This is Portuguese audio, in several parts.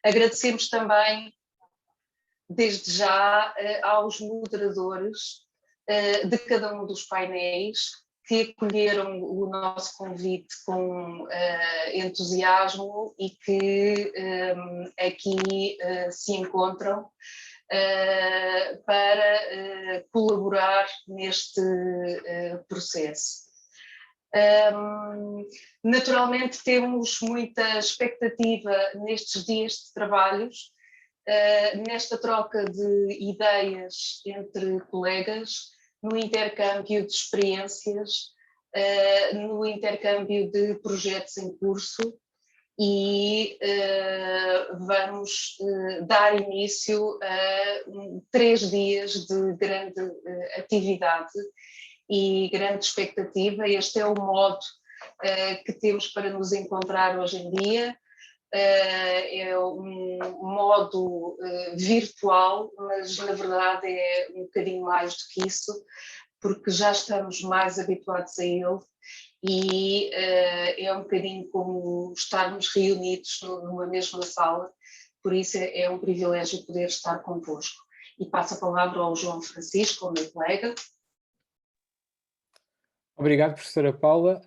Agradecemos também, desde já, aos moderadores de cada um dos painéis que acolheram o nosso convite com entusiasmo e que aqui se encontram para colaborar neste processo. Naturalmente temos muita expectativa nestes dias de trabalhos, nesta troca de ideias entre colegas, no intercâmbio de experiências, no intercâmbio de projetos em curso e vamos dar início a 3 dias de grande atividade e grande expectativa. Este é o modo que temos para nos encontrar hoje em dia. É um modo virtual, mas na verdade é um bocadinho mais do que isso, porque já estamos mais habituados a ele e é um bocadinho como estarmos reunidos numa mesma sala, por isso é um privilégio poder estar convosco. E passo a palavra ao João Francisco, o meu colega. Obrigado, professora Paula.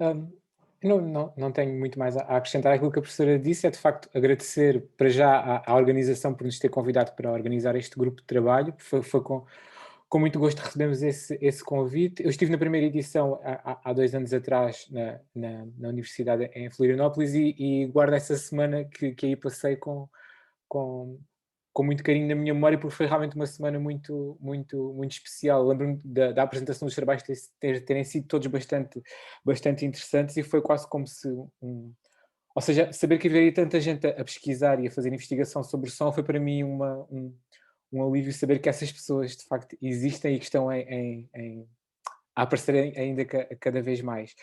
Eu não tenho muito mais a acrescentar aquilo que a professora disse, é de facto agradecer para já à organização por nos ter convidado para organizar este grupo de trabalho. Foi com muito gosto recebemos esse convite. Eu estive na primeira edição há 2 anos atrás na Universidade em Florianópolis e guardo essa semana que aí passei com muito carinho na minha memória, porque foi realmente uma semana muito, muito, muito especial. Lembro-me da apresentação dos trabalhos terem sido todos bastante interessantes e foi quase como se ou seja, saber que haveria tanta gente a pesquisar e a fazer investigação sobre som foi para mim um alívio saber que essas pessoas de facto existem e que estão a aparecer ainda cada vez mais.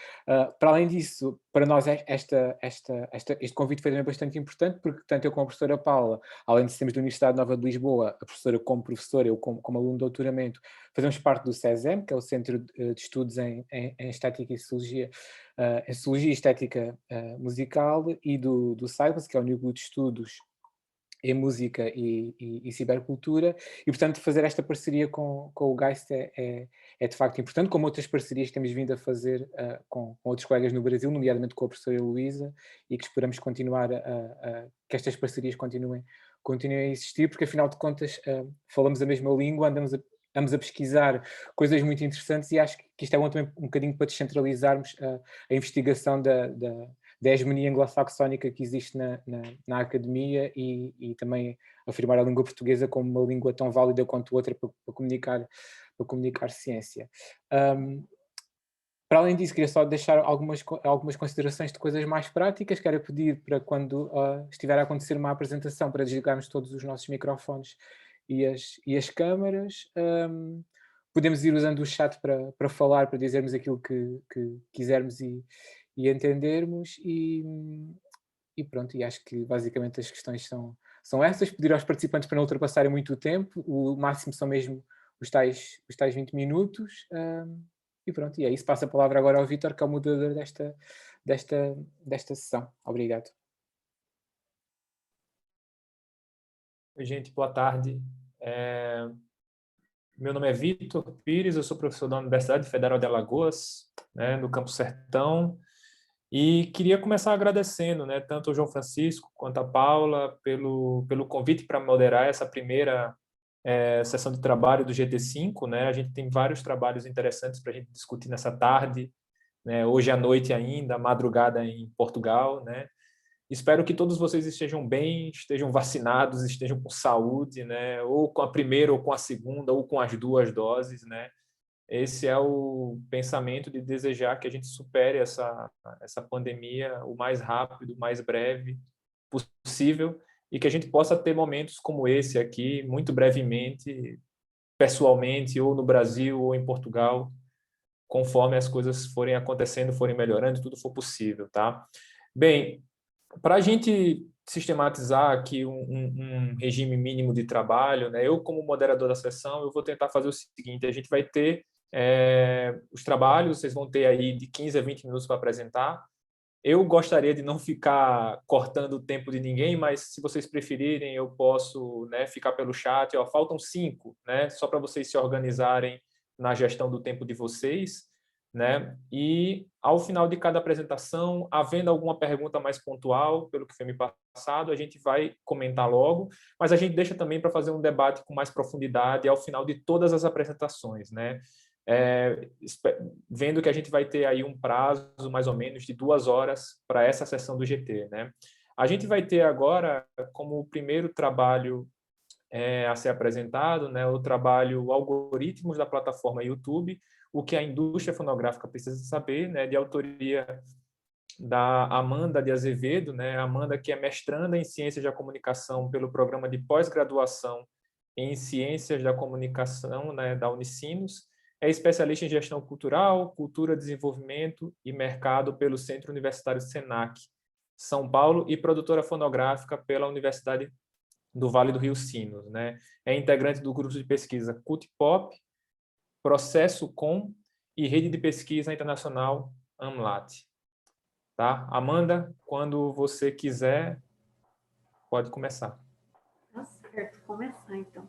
Para além disso, para nós este convite foi também bastante importante, porque tanto eu como a professora Paula, além de sermos da Universidade Nova de Lisboa, a professora como professora, eu como aluno de doutoramento, fazemos parte do CESEM, que é o Centro de Estudos em Estética e Sociologia, em Sociologia e Estética Musical, e do CIBAS, que é o Núcleo de Estudos em Música e Cibercultura, e portanto fazer esta parceria com o Geist é de facto importante, como outras parcerias que temos vindo a fazer com outros colegas no Brasil, nomeadamente com a professora Luísa, e que esperamos continuar que estas parcerias continuem a existir, porque afinal de contas falamos a mesma língua, andamos a pesquisar coisas muito interessantes e acho que isto é bom também um bocadinho para descentralizarmos a investigação da hegemonia anglo-saxónica que existe na academia e também afirmar a língua portuguesa como uma língua tão válida quanto outra para comunicar ciência. Para além disso, queria só deixar algumas considerações de coisas mais práticas. Quero pedir para quando estiver a acontecer uma apresentação, para desligarmos todos os nossos microfones e as câmaras. Podemos ir usando o chat para falar, para dizermos aquilo que quisermos e entendermos, e pronto, e acho que basicamente as questões são essas. Pedir aos participantes para não ultrapassarem muito o tempo, o máximo são mesmo os tais 20 minutos, e pronto, e é isso. Passo a palavra agora ao Vítor, que é o moderador desta sessão. Obrigado. Oi, gente, boa tarde. Meu nome é Vítor Pires, eu sou professor da Universidade Federal de Alagoas, no Campo Sertão, e queria começar agradecendo, tanto o João Francisco quanto a Paula pelo convite para moderar essa primeira sessão de trabalho do GT5. A gente tem vários trabalhos interessantes para a gente discutir nessa tarde, hoje à noite ainda, madrugada em Portugal. Espero que todos vocês estejam bem, estejam vacinados, estejam com saúde, ou com a primeira, ou com a segunda, ou com as 2 doses. Esse é o pensamento de desejar que a gente supere essa pandemia o mais rápido, o mais breve possível, e que a gente possa ter momentos como esse aqui, muito brevemente, pessoalmente, ou no Brasil, ou em Portugal, conforme as coisas forem acontecendo, forem melhorando, tudo for possível, tá? Bem, para a gente sistematizar aqui um regime mínimo de trabalho, eu como moderador da sessão, eu vou tentar fazer o seguinte: a gente vai ter os trabalhos, vocês vão ter aí de 15 a 20 minutos para apresentar. Eu gostaria de não ficar cortando o tempo de ninguém, mas se vocês preferirem, eu posso, né, ficar pelo chat. Ó, faltam 5, né, só para vocês se organizarem na gestão do tempo de vocês, né? E ao final de cada apresentação, havendo alguma pergunta mais pontual, pelo que foi me passado, a gente vai comentar logo, mas a gente deixa também para fazer um debate com mais profundidade ao final de todas as apresentações, né? Vendo que a gente vai ter aí um prazo mais ou menos de 2 horas para essa sessão do GT, né? A gente vai ter agora como primeiro trabalho a ser apresentado, né, o trabalho Algoritmos da plataforma YouTube, o que a indústria fonográfica precisa saber, né, de autoria da Amanda de Azevedo, né, Amanda que é mestranda em Ciências da Comunicação pelo programa de pós-graduação em Ciências da Comunicação, né, da Unicinos, é especialista em Gestão Cultural, Cultura, Desenvolvimento e Mercado pelo Centro Universitário Senac, São Paulo, e produtora fonográfica pela Universidade do Vale do Rio Sinos, né? É integrante do grupo de pesquisa CultPop, Processo Com e Rede de Pesquisa Internacional AMLAT. Tá? Amanda, quando você quiser, pode começar. Tá certo, começar então.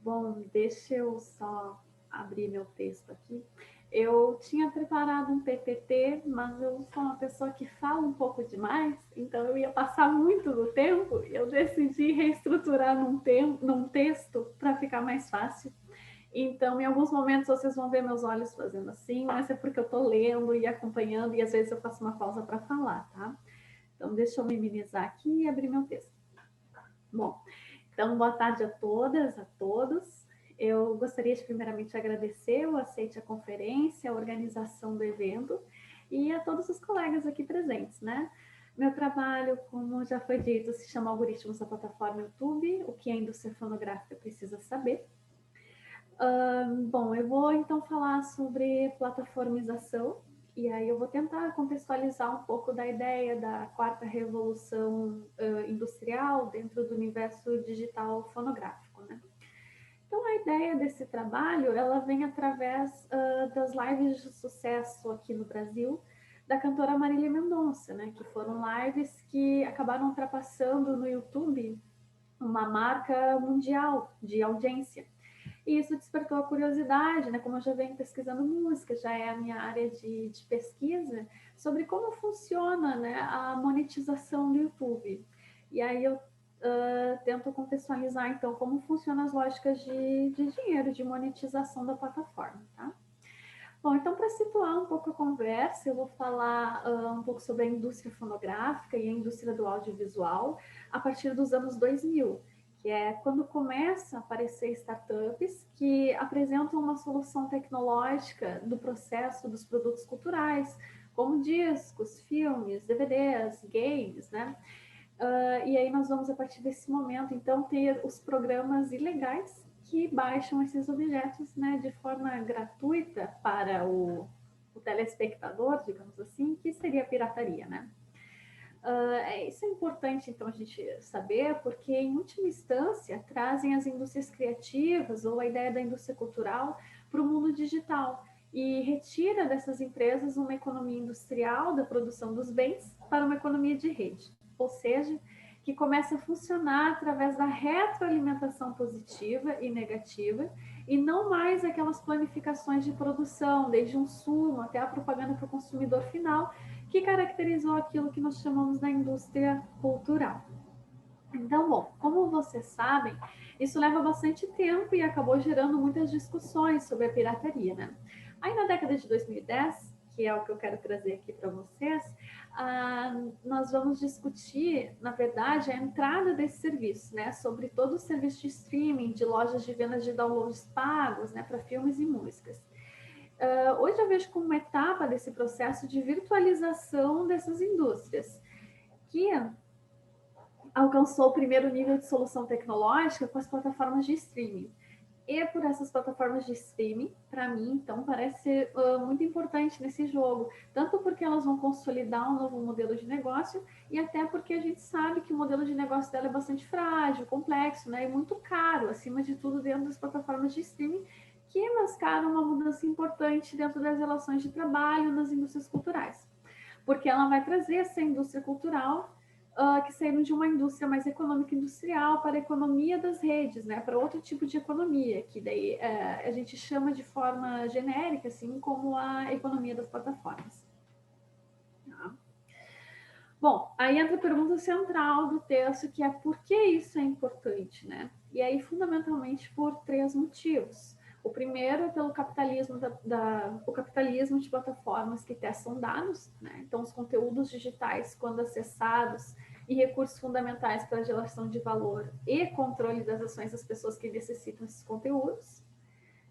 Bom, deixa eu só abrir meu texto aqui. Eu tinha preparado um PPT, mas eu sou uma pessoa que fala um pouco demais, então eu ia passar muito do tempo e eu decidi reestruturar num texto para ficar mais fácil. Então, em alguns momentos vocês vão ver meus olhos fazendo assim, mas é porque eu estou lendo e acompanhando e às vezes eu faço uma pausa para falar, tá? Então, deixa eu minimizar aqui e abrir meu texto. Bom, então, boa tarde a todas, a todos. Eu gostaria de primeiramente agradecer o aceite à conferência, a organização do evento e a todos os colegas aqui presentes, né? Meu trabalho, como já foi dito, se chama Algoritmos da plataforma YouTube, o que a indústria fonográfica precisa saber. Bom, eu vou então falar sobre plataformização, e aí eu vou tentar contextualizar um pouco da ideia da quarta revolução industrial dentro do universo digital fonográfico, né? Então, a ideia desse trabalho, ela vem através das lives de sucesso aqui no Brasil, da cantora Marília Mendonça, né? Que foram lives que acabaram ultrapassando no YouTube uma marca mundial de audiência. E isso despertou a curiosidade, né? Como eu já venho pesquisando música, já é a minha área de pesquisa, sobre como funciona, né, a monetização do YouTube. E aí eu tento contextualizar, então, como funcionam as lógicas de dinheiro, de monetização da plataforma, tá? Bom, então, para situar um pouco a conversa, eu vou falar um pouco sobre a indústria fonográfica e a indústria do audiovisual a partir dos anos 2000, que é quando começa a aparecer startups que apresentam uma solução tecnológica do processo dos produtos culturais, como discos, filmes, DVDs, games, né? E aí nós vamos, a partir desse momento, então, ter os programas ilegais que baixam esses objetos, né, de forma gratuita para o telespectador, digamos assim, que seria a pirataria, né? Isso é importante, então, a gente saber, porque, em última instância, trazem as indústrias criativas ou a ideia da indústria cultural para o mundo digital e retira dessas empresas uma economia industrial da produção dos bens para uma economia de rede, ou seja, que começa a funcionar através da retroalimentação positiva e negativa e não mais aquelas planificações de produção, desde um sumo até a propaganda para o consumidor final, que caracterizou aquilo que nós chamamos da indústria cultural. Então, bom, como vocês sabem, isso leva bastante tempo e acabou gerando muitas discussões sobre a pirataria, né? Aí na década de 2010, que é o que eu quero trazer aqui para vocês, nós vamos discutir, na verdade, a entrada desse serviço, né? Sobre todo o serviço de streaming, de lojas de vendas de downloads pagos, né? Para filmes e músicas. Hoje eu vejo como uma etapa desse processo de virtualização dessas indústrias, que alcançou o primeiro nível de solução tecnológica com as plataformas de streaming. E por essas plataformas de streaming, para mim, então, parece ser muito importante nesse jogo, tanto porque elas vão consolidar um novo modelo de negócio e até porque a gente sabe que o modelo de negócio dela é bastante frágil, complexo, né, e muito caro, acima de tudo, dentro das plataformas de streaming, que mascaram uma mudança importante dentro das relações de trabalho nas indústrias culturais. porque ela vai trazer essa indústria cultural que saíram de uma indústria mais econômica industrial para a economia das redes, né, para outro tipo de economia, que daí a gente chama de forma genérica, assim, como a economia das plataformas. Tá? Bom, aí entra a pergunta central do texto, que é por que isso é importante, né? E aí, fundamentalmente, por 3 motivos. O primeiro é pelo capitalismo, o capitalismo de plataformas que testam dados, né? Então, os conteúdos digitais, quando acessados, e recursos fundamentais para a geração de valor e controle das ações das pessoas que necessitam esses conteúdos,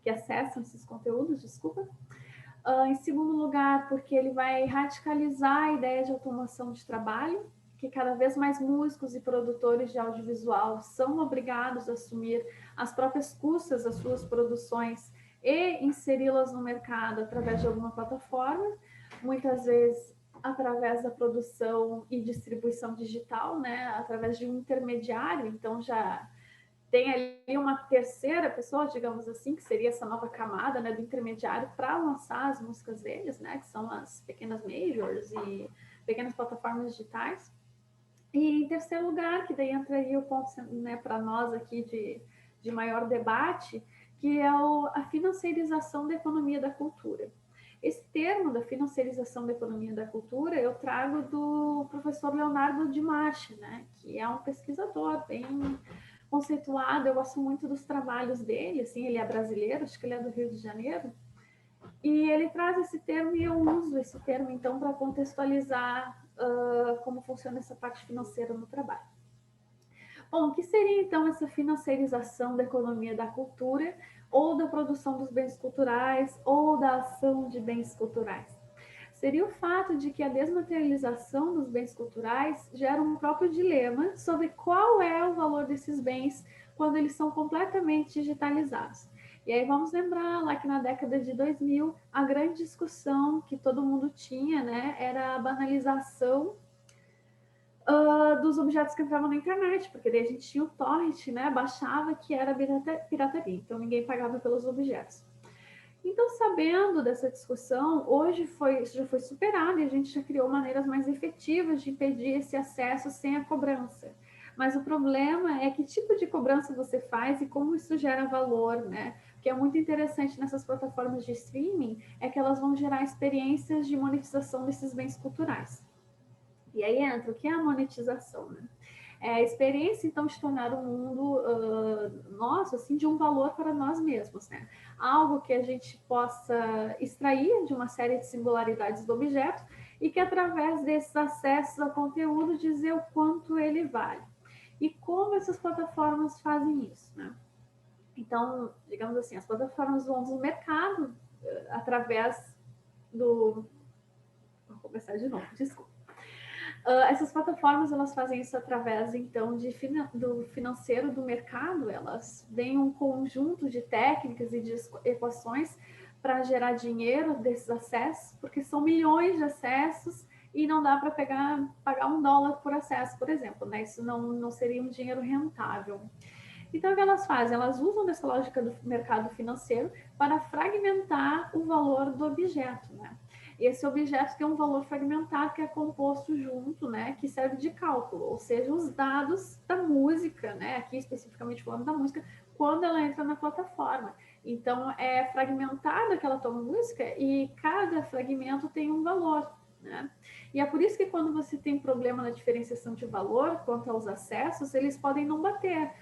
que acessam esses conteúdos, desculpa. Em segundo lugar, porque ele vai radicalizar a ideia de automação de trabalho, que cada vez mais músicos e produtores de audiovisual são obrigados a assumir as próprias custas das suas produções e inseri-las no mercado através de alguma plataforma, muitas vezes através da produção e distribuição digital, né, através de um intermediário. Então já tem ali uma terceira pessoa, digamos assim, que seria essa nova camada, né, do intermediário para lançar as músicas deles, né, que são as pequenas majors e pequenas plataformas digitais. E em terceiro lugar, que daí entra aí o ponto, né, para nós aqui de maior debate, que é a financiarização da economia da cultura. Esse termo da financiarização da economia da cultura eu trago do professor Leonardo Dimarchi, né, que é um pesquisador bem conceituado. Eu gosto muito dos trabalhos dele, assim, ele é brasileiro, acho que ele é do Rio de Janeiro, e ele traz esse termo e eu uso esse termo, então, para contextualizar como funciona essa parte financeira no trabalho. Bom, o que seria, então, essa financiarização da economia da cultura, ou da produção dos bens culturais, ou da ação de bens culturais? Seria o fato de que a desmaterialização dos bens culturais gera um próprio dilema sobre qual é o valor desses bens quando eles são completamente digitalizados. E aí vamos lembrar lá que na década de 2000, a grande discussão que todo mundo tinha, né, era a banalização dos objetos que entravam na internet, porque daí a gente tinha o torrent, né, baixava, que era pirataria, então ninguém pagava pelos objetos. Então, sabendo dessa discussão, hoje isso já foi superado e a gente já criou maneiras mais efetivas de impedir esse acesso sem a cobrança. Mas o problema é que tipo de cobrança você faz e como isso gera valor, né? O que é muito interessante nessas plataformas de streaming é que elas vão gerar experiências de monetização desses bens culturais. E aí entra o que é a monetização, né? É a experiência, então, de tornar o mundo nosso, assim, de um valor para nós mesmos, né? Algo que a gente possa extrair de uma série de singularidades do objeto e que, através desses acessos ao conteúdo, dizer o quanto ele vale. E como essas plataformas fazem isso, né? Então, digamos assim, as plataformas vão no mercado através do... Vou começar de novo, desculpa. Essas plataformas, elas fazem isso através, então, do financeiro do mercado. Elas têm um conjunto de técnicas e de equações para gerar dinheiro desses acessos, porque são milhões de acessos e não dá para pagar $1 por acesso, por exemplo, né? Isso não seria um dinheiro rentável. Então, o que elas fazem? Elas usam dessa lógica do mercado financeiro para fragmentar o valor do objeto, né? Esse objeto tem um valor fragmentado que é composto junto, né, que serve de cálculo, ou seja, os dados da música, né, aqui especificamente falando da música, quando ela entra na plataforma. Então, é fragmentada aquela tua música e cada fragmento tem um valor, né? E é por isso que quando você tem problema na diferenciação de valor quanto aos acessos, eles podem não bater.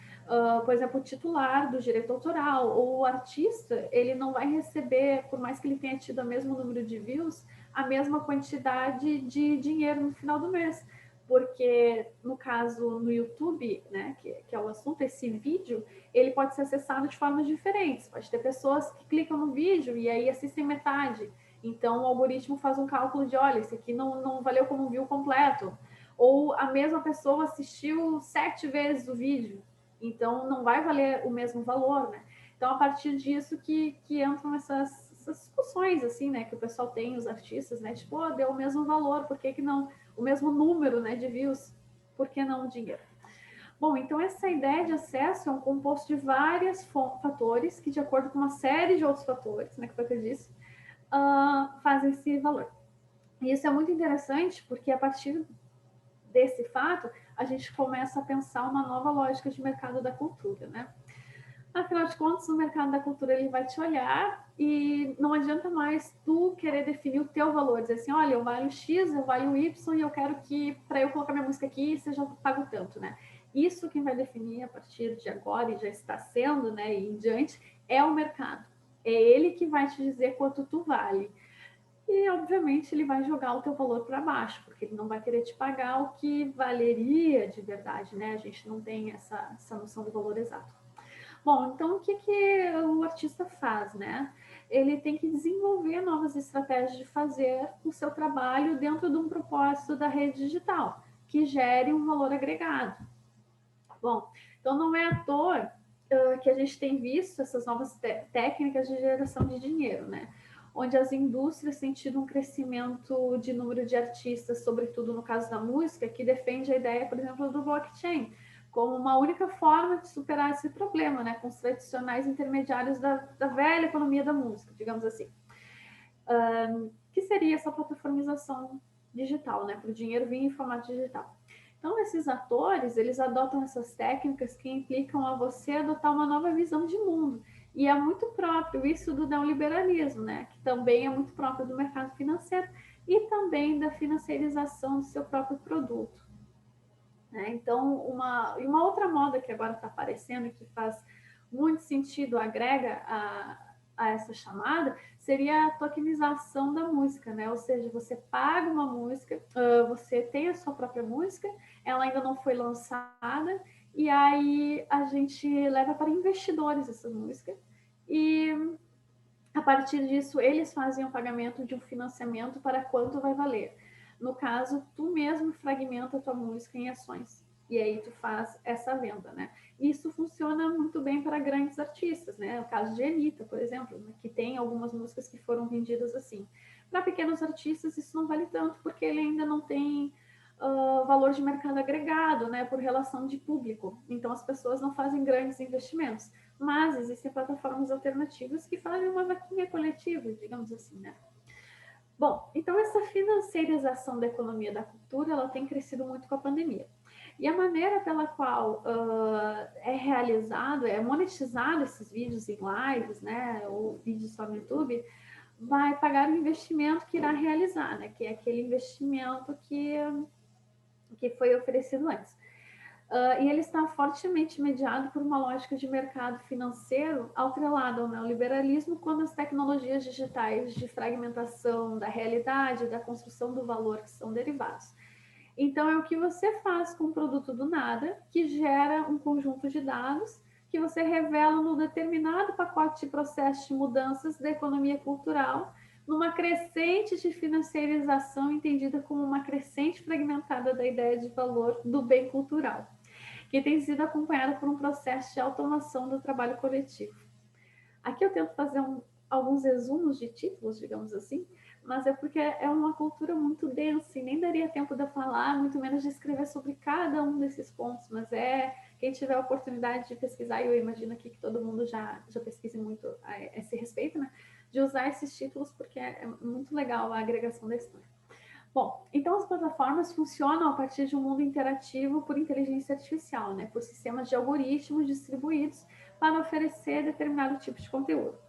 Por exemplo, o titular do direito autoral ou o artista, ele não vai receber, por mais que ele tenha tido o mesmo número de views, a mesma quantidade de dinheiro no final do mês. Porque, no caso, no YouTube, né, que é o assunto, esse vídeo, ele pode ser acessado de formas diferentes. Pode ter pessoas que clicam no vídeo e aí assistem metade. Então, o algoritmo faz um cálculo de, olha, esse aqui não valeu como view completo. Ou a mesma pessoa assistiu 7 vezes o vídeo. Então, não vai valer o mesmo valor, né? Então, a partir disso que entram essas discussões, assim, né? Que o pessoal tem, os artistas, né? Tipo, deu o mesmo valor, por que não? O mesmo número, né, de views, por que não o dinheiro? Bom, então essa ideia de acesso é um composto de vários fatores que, de acordo com uma série de outros fatores, né, que foi o que eu disse, fazem esse valor. E isso é muito interessante, porque a partir desse fato, a gente começa a pensar uma nova lógica de mercado da cultura, né? Afinal de contas, o mercado da cultura ele vai te olhar e não adianta mais tu querer definir o teu valor, dizer assim, olha, eu valho X, eu valho Y e eu quero que para eu colocar minha música aqui seja pago tanto, né? Isso quem vai definir a partir de agora e já está sendo, né, e em diante, é o mercado. É ele que vai te dizer quanto tu vale. E, obviamente, ele vai jogar o teu valor para baixo, porque ele não vai querer te pagar o que valeria de verdade, né? A gente não tem essa noção do valor exato. Bom, então o que o artista faz, né? Ele tem que desenvolver novas estratégias de fazer o seu trabalho dentro de um propósito da rede digital, que gere um valor agregado. Bom, então não é à toa que a gente tem visto essas novas técnicas de geração de dinheiro, né? Onde as indústrias têm tido um crescimento de número de artistas, sobretudo no caso da música, que defende a ideia, por exemplo, do blockchain, como uma única forma de superar esse problema, né? Com os tradicionais intermediários da velha economia da música, digamos assim. Que seria essa plataformização digital, né? Para o dinheiro vir em formato digital. Então, esses atores, eles adotam essas técnicas que implicam a você adotar uma nova visão de mundo. E é muito próprio isso do neoliberalismo, né? Que também é muito próprio do mercado financeiro e também da financiarização do seu próprio produto. Né? Então, uma outra moda que agora está aparecendo e que faz muito sentido, agrega a essa chamada, seria a tokenização da música, né? Ou seja, você paga uma música, você tem a sua própria música, ela ainda não foi lançada, e aí a gente leva para investidores essa música, e a partir disso eles fazem o pagamento de um financiamento para quanto vai valer. No caso, tu mesmo fragmenta a tua música em ações. E aí tu faz essa venda, né? Isso funciona muito bem para grandes artistas, né? O caso de Anitta, por exemplo, que tem algumas músicas que foram vendidas assim. Para pequenos artistas isso não vale tanto, porque ele ainda não tem valor de mercado agregado, né? Por relação de público. Então as pessoas não fazem grandes investimentos. Mas existem plataformas alternativas que fazem uma vaquinha coletiva, digamos assim, né? Bom, então essa financiarização da economia da cultura, ela tem crescido muito com a pandemia. E a maneira pela qual é realizado, é monetizado esses vídeos em lives, né, ou vídeos só no YouTube, vai pagar o investimento que irá realizar, né, que é aquele investimento que foi oferecido antes. E ele está fortemente mediado por uma lógica de mercado financeiro atrelada ao neoliberalismo, quando as tecnologias digitais de fragmentação da realidade, da construção do valor que são derivados. Então, é o que você faz com o produto do nada, que gera um conjunto de dados que você revela no determinado pacote de processo de mudanças da economia cultural, numa crescente de financiarização entendida como uma crescente fragmentada da ideia de valor do bem cultural, que tem sido acompanhada por um processo de automação do trabalho coletivo. Aqui eu tento fazer alguns resumos de títulos, digamos assim, mas é porque é uma cultura muito densa e nem daria tempo de eu falar, muito menos de escrever sobre cada um desses pontos, mas quem tiver a oportunidade de pesquisar, e eu imagino aqui que todo mundo já pesquise muito a esse respeito, né, de usar esses títulos, porque é muito legal a agregação da história. Bom, então as plataformas funcionam a partir de um mundo interativo por inteligência artificial, né, por sistemas de algoritmos distribuídos para oferecer determinado tipo de conteúdo.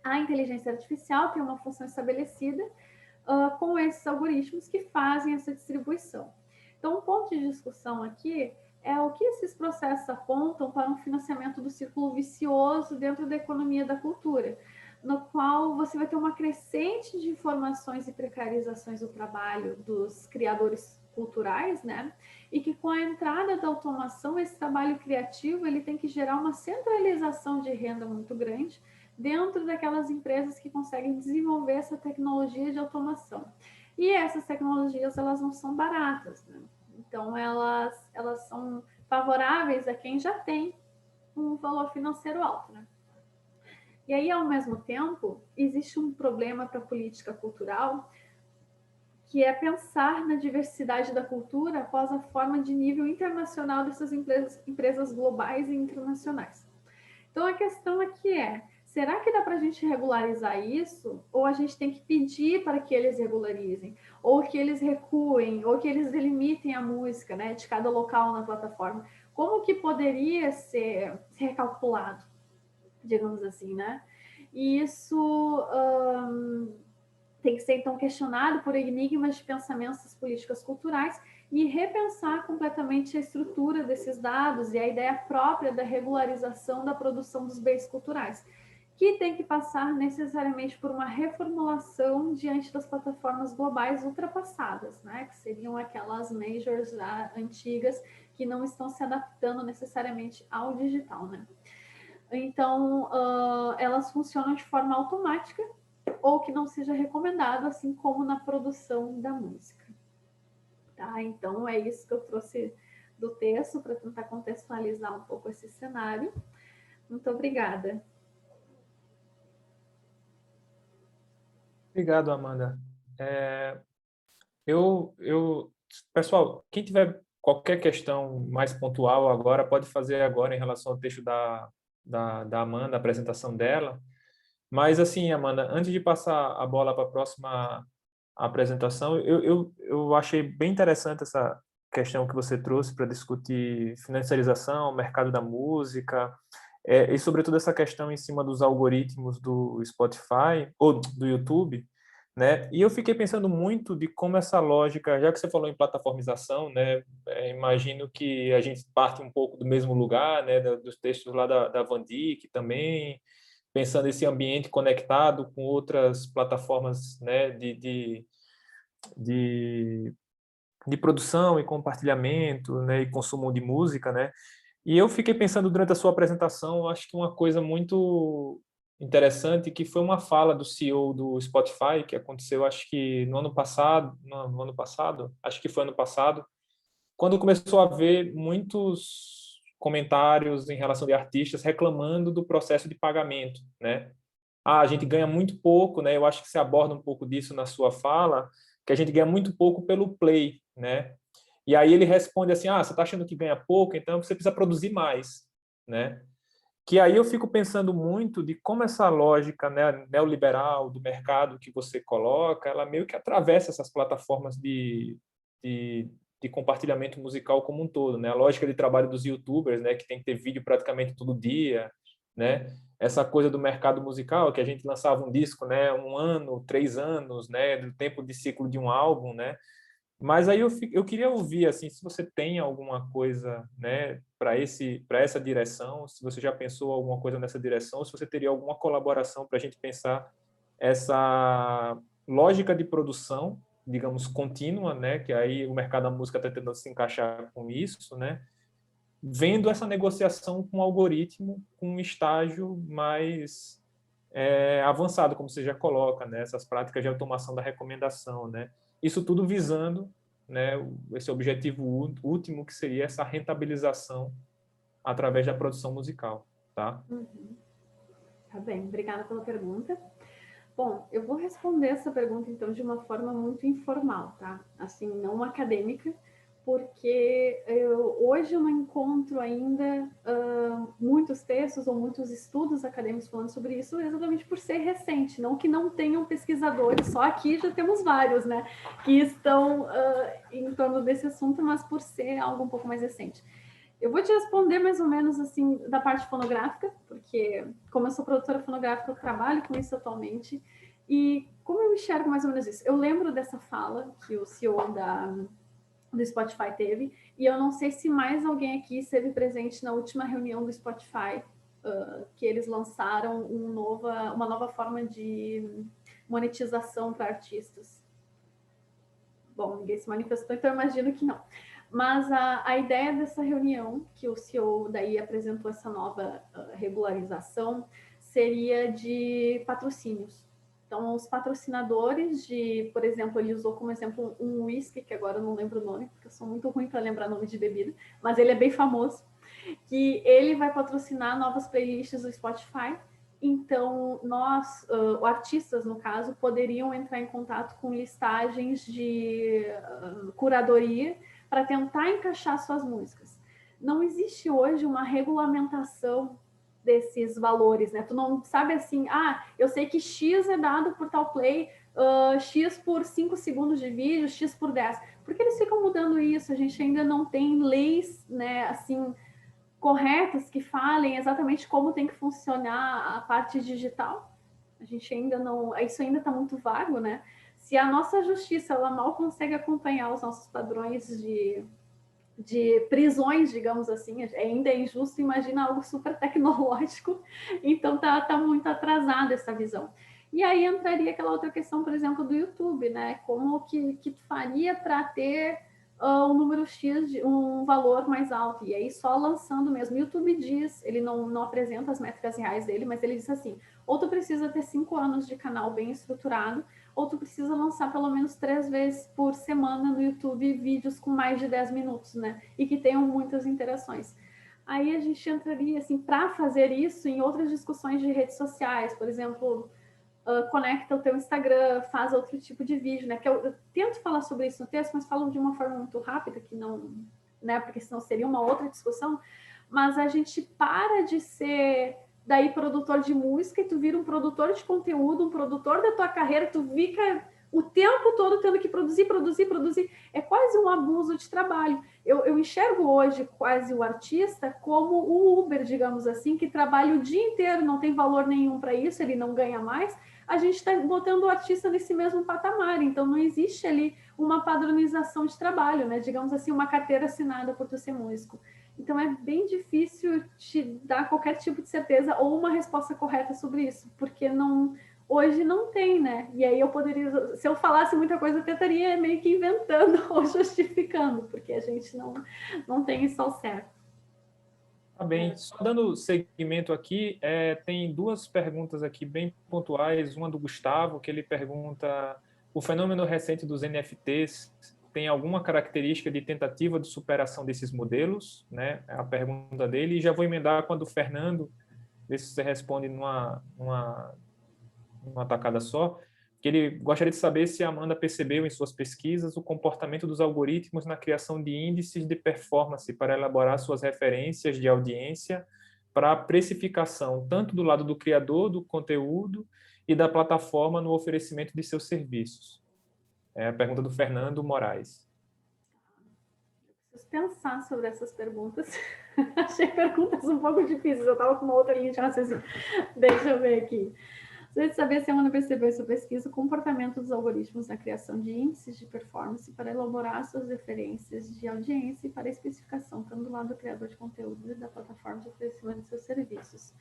A inteligência artificial tem uma função estabelecida com esses algoritmos que fazem essa distribuição. Então, um ponto de discussão aqui é o que esses processos apontam para um financiamento do círculo vicioso dentro da economia da cultura, no qual você vai ter uma crescente de informações e precarizações do trabalho dos criadores culturais, né? E que com a entrada da automação, esse trabalho criativo ele tem que gerar uma centralização de renda muito grande dentro daquelas empresas que conseguem desenvolver essa tecnologia de automação. E essas tecnologias, elas não são baratas, né? Então, elas são favoráveis a quem já tem um valor financeiro alto, né? E aí, ao mesmo tempo, existe um problema para a política cultural, que é pensar na diversidade da cultura após a forma de nível internacional dessas empresas globais e internacionais. Então, a questão aqui é, Será que dá para a gente regularizar isso? Ou a gente tem que pedir para que eles regularizem? Ou que eles recuem? Ou que eles delimitem a música, né, de cada local na plataforma? Como que poderia ser recalculado, digamos assim, né? E isso tem que ser, então, questionado por enigmas de pensamentos das políticas culturais e repensar completamente a estrutura desses dados e a ideia própria da regularização da produção dos bens culturais, que tem que passar necessariamente por uma reformulação diante das plataformas globais ultrapassadas, né? Que seriam aquelas majors antigas que não estão se adaptando necessariamente ao digital, né? Então, elas funcionam de forma automática ou que não seja recomendado, assim como na produção da música. Tá? Então, é isso que eu trouxe do texto para tentar contextualizar um pouco esse cenário. Muito obrigada. Obrigado, Amanda. Pessoal, quem tiver qualquer questão mais pontual agora, pode fazer agora em relação ao texto da Amanda, a apresentação dela. Mas, assim, Amanda, antes de passar a bola para a próxima apresentação, eu achei bem interessante essa questão que você trouxe para discutir financiarização, mercado da música, e, sobretudo, essa questão em cima dos algoritmos do Spotify, ou do YouTube, né? E eu fiquei pensando muito de como essa lógica, já que você falou em plataformização, né? Imagino que a gente parte um pouco do mesmo lugar, né? Dos textos lá da Van Dijk também, pensando esse ambiente conectado com outras plataformas, né? De, de produção e compartilhamento, né? E consumo de música, né? E eu fiquei pensando durante a sua apresentação, acho que uma coisa muito interessante, que foi uma fala do CEO do Spotify, que aconteceu, acho que no ano passado, acho que foi ano passado, quando começou a haver muitos comentários em relação de artistas reclamando do processo de pagamento, né? A gente ganha muito pouco, né? Eu acho que você aborda um pouco disso na sua fala, que a gente ganha muito pouco pelo play, né? E aí ele responde assim: você está achando que ganha pouco, então você precisa produzir mais, né? Que aí eu fico pensando muito de como essa lógica, né, neoliberal do mercado que você coloca, ela meio que atravessa essas plataformas de, de compartilhamento musical como um todo, né? A lógica de trabalho dos YouTubers, né, que tem que ter vídeo praticamente todo dia, né? Essa coisa do mercado musical, que a gente lançava um disco, né, 1 ano, 3 anos, né, do tempo de ciclo de um álbum, né? Mas aí eu queria ouvir, assim, se você tem alguma coisa, né, para essa direção, se você já pensou alguma coisa nessa direção, se você teria alguma colaboração para a gente pensar essa lógica de produção, digamos, contínua, né, que aí o mercado da música está tentando se encaixar com isso, né, vendo essa negociação com o algoritmo, com um estágio mais avançado, como você já coloca, né, essas práticas de automação da recomendação, né, isso tudo visando, né, esse objetivo último, que seria essa rentabilização através da produção musical, tá? Uhum. Tá bem, obrigada pela pergunta. Bom, eu vou responder essa pergunta, então, de uma forma muito informal, tá? Assim, não acadêmica, porque hoje eu não encontro ainda muitos textos ou muitos estudos acadêmicos falando sobre isso, exatamente por ser recente, não que não tenham pesquisadores, só aqui já temos vários, né, que estão em torno desse assunto, mas por ser algo um pouco mais recente. Eu vou te responder mais ou menos assim da parte fonográfica, porque como eu sou produtora fonográfica, eu trabalho com isso atualmente. E como eu enxergo mais ou menos isso? Eu lembro dessa fala que o CEO do Spotify teve, e eu não sei se mais alguém aqui esteve presente na última reunião do Spotify, que eles lançaram uma nova forma de monetização para artistas. Bom, ninguém se manifestou, então eu imagino que não. Mas a ideia dessa reunião, que o CEO daí apresentou essa nova regularização, seria de patrocínios. Então, os patrocinadores por exemplo, ele usou como exemplo um whisky, que agora eu não lembro o nome, porque eu sou muito ruim para lembrar nome de bebida, mas ele é bem famoso, que ele vai patrocinar novas playlists do Spotify. Então, nós, artistas, no caso, poderiam entrar em contato com listagens de curadoria para tentar encaixar suas músicas. Não existe hoje uma regulamentação desses valores, né? Tu não sabe assim, eu sei que X é dado por tal play, X por 5 segundos de vídeo, X por 10. Porque eles ficam mudando isso, a gente ainda não tem leis, né, assim, corretas que falem exatamente como tem que funcionar a parte digital. A gente ainda não... Isso ainda está muito vago, né? Se a nossa justiça, ela mal consegue acompanhar os nossos padrões de prisões, digamos assim, ainda é injusto, imagina algo super tecnológico, então tá muito atrasada essa visão. E aí entraria aquela outra questão, por exemplo, do YouTube, né? Como que tu faria para ter um número X, um valor mais alto? E aí só lançando mesmo. O YouTube diz, ele não apresenta as métricas reais dele, mas ele diz assim, ou tu precisa ter 5 anos de canal bem estruturado, ou tu precisa lançar pelo menos 3 vezes por semana no YouTube vídeos com mais de 10 minutos, né? E que tenham muitas interações. Aí a gente entraria, assim, para fazer isso em outras discussões de redes sociais, por exemplo, conecta o teu Instagram, faz outro tipo de vídeo, né? Que eu tento falar sobre isso no texto, mas falo de uma forma muito rápida, que não, né? Porque senão seria uma outra discussão. Mas a gente para de ser daí produtor de música e tu vira um produtor de conteúdo, um produtor da tua carreira, tu fica o tempo todo tendo que produzir. É quase um abuso de trabalho. Eu enxergo hoje quase o artista como o Uber, digamos assim, que trabalha o dia inteiro, não tem valor nenhum para isso, ele não ganha mais. A gente está botando o artista nesse mesmo patamar, então não existe ali uma padronização de trabalho, né? Digamos assim, uma carteira assinada por tu ser músico. Então é bem difícil te dar qualquer tipo de certeza ou uma resposta correta sobre isso, porque hoje não tem, né? E aí eu poderia, se eu falasse muita coisa, eu tentaria meio que inventando ou justificando, porque a gente não tem isso ao certo. Tá bem, só dando seguimento aqui, tem 2 perguntas aqui bem pontuais, uma do Gustavo, que ele pergunta: o fenômeno recente dos NFTs tem alguma característica de tentativa de superação desses modelos? Né? É a pergunta dele, e já vou emendar com a do Fernando, ver se você responde numa tacada só, que ele gostaria de saber se a Amanda percebeu em suas pesquisas o comportamento dos algoritmos na criação de índices de performance para elaborar suas referências de audiência para a precificação, tanto do lado do criador do conteúdo e da plataforma no oferecimento de seus serviços. É a pergunta do Fernando Moraes. Preciso pensar sobre essas perguntas. Achei perguntas um pouco difíceis, eu estava com uma outra linha de raciocínio. Deixa eu ver aqui. Gostaria de saber se a Amanda percebeu em sua pesquisa o comportamento dos algoritmos na criação de índices de performance para elaborar suas referências de audiência e para a especificação, tanto do lado do criador de conteúdo e da plataforma de oferecimento de seus serviços.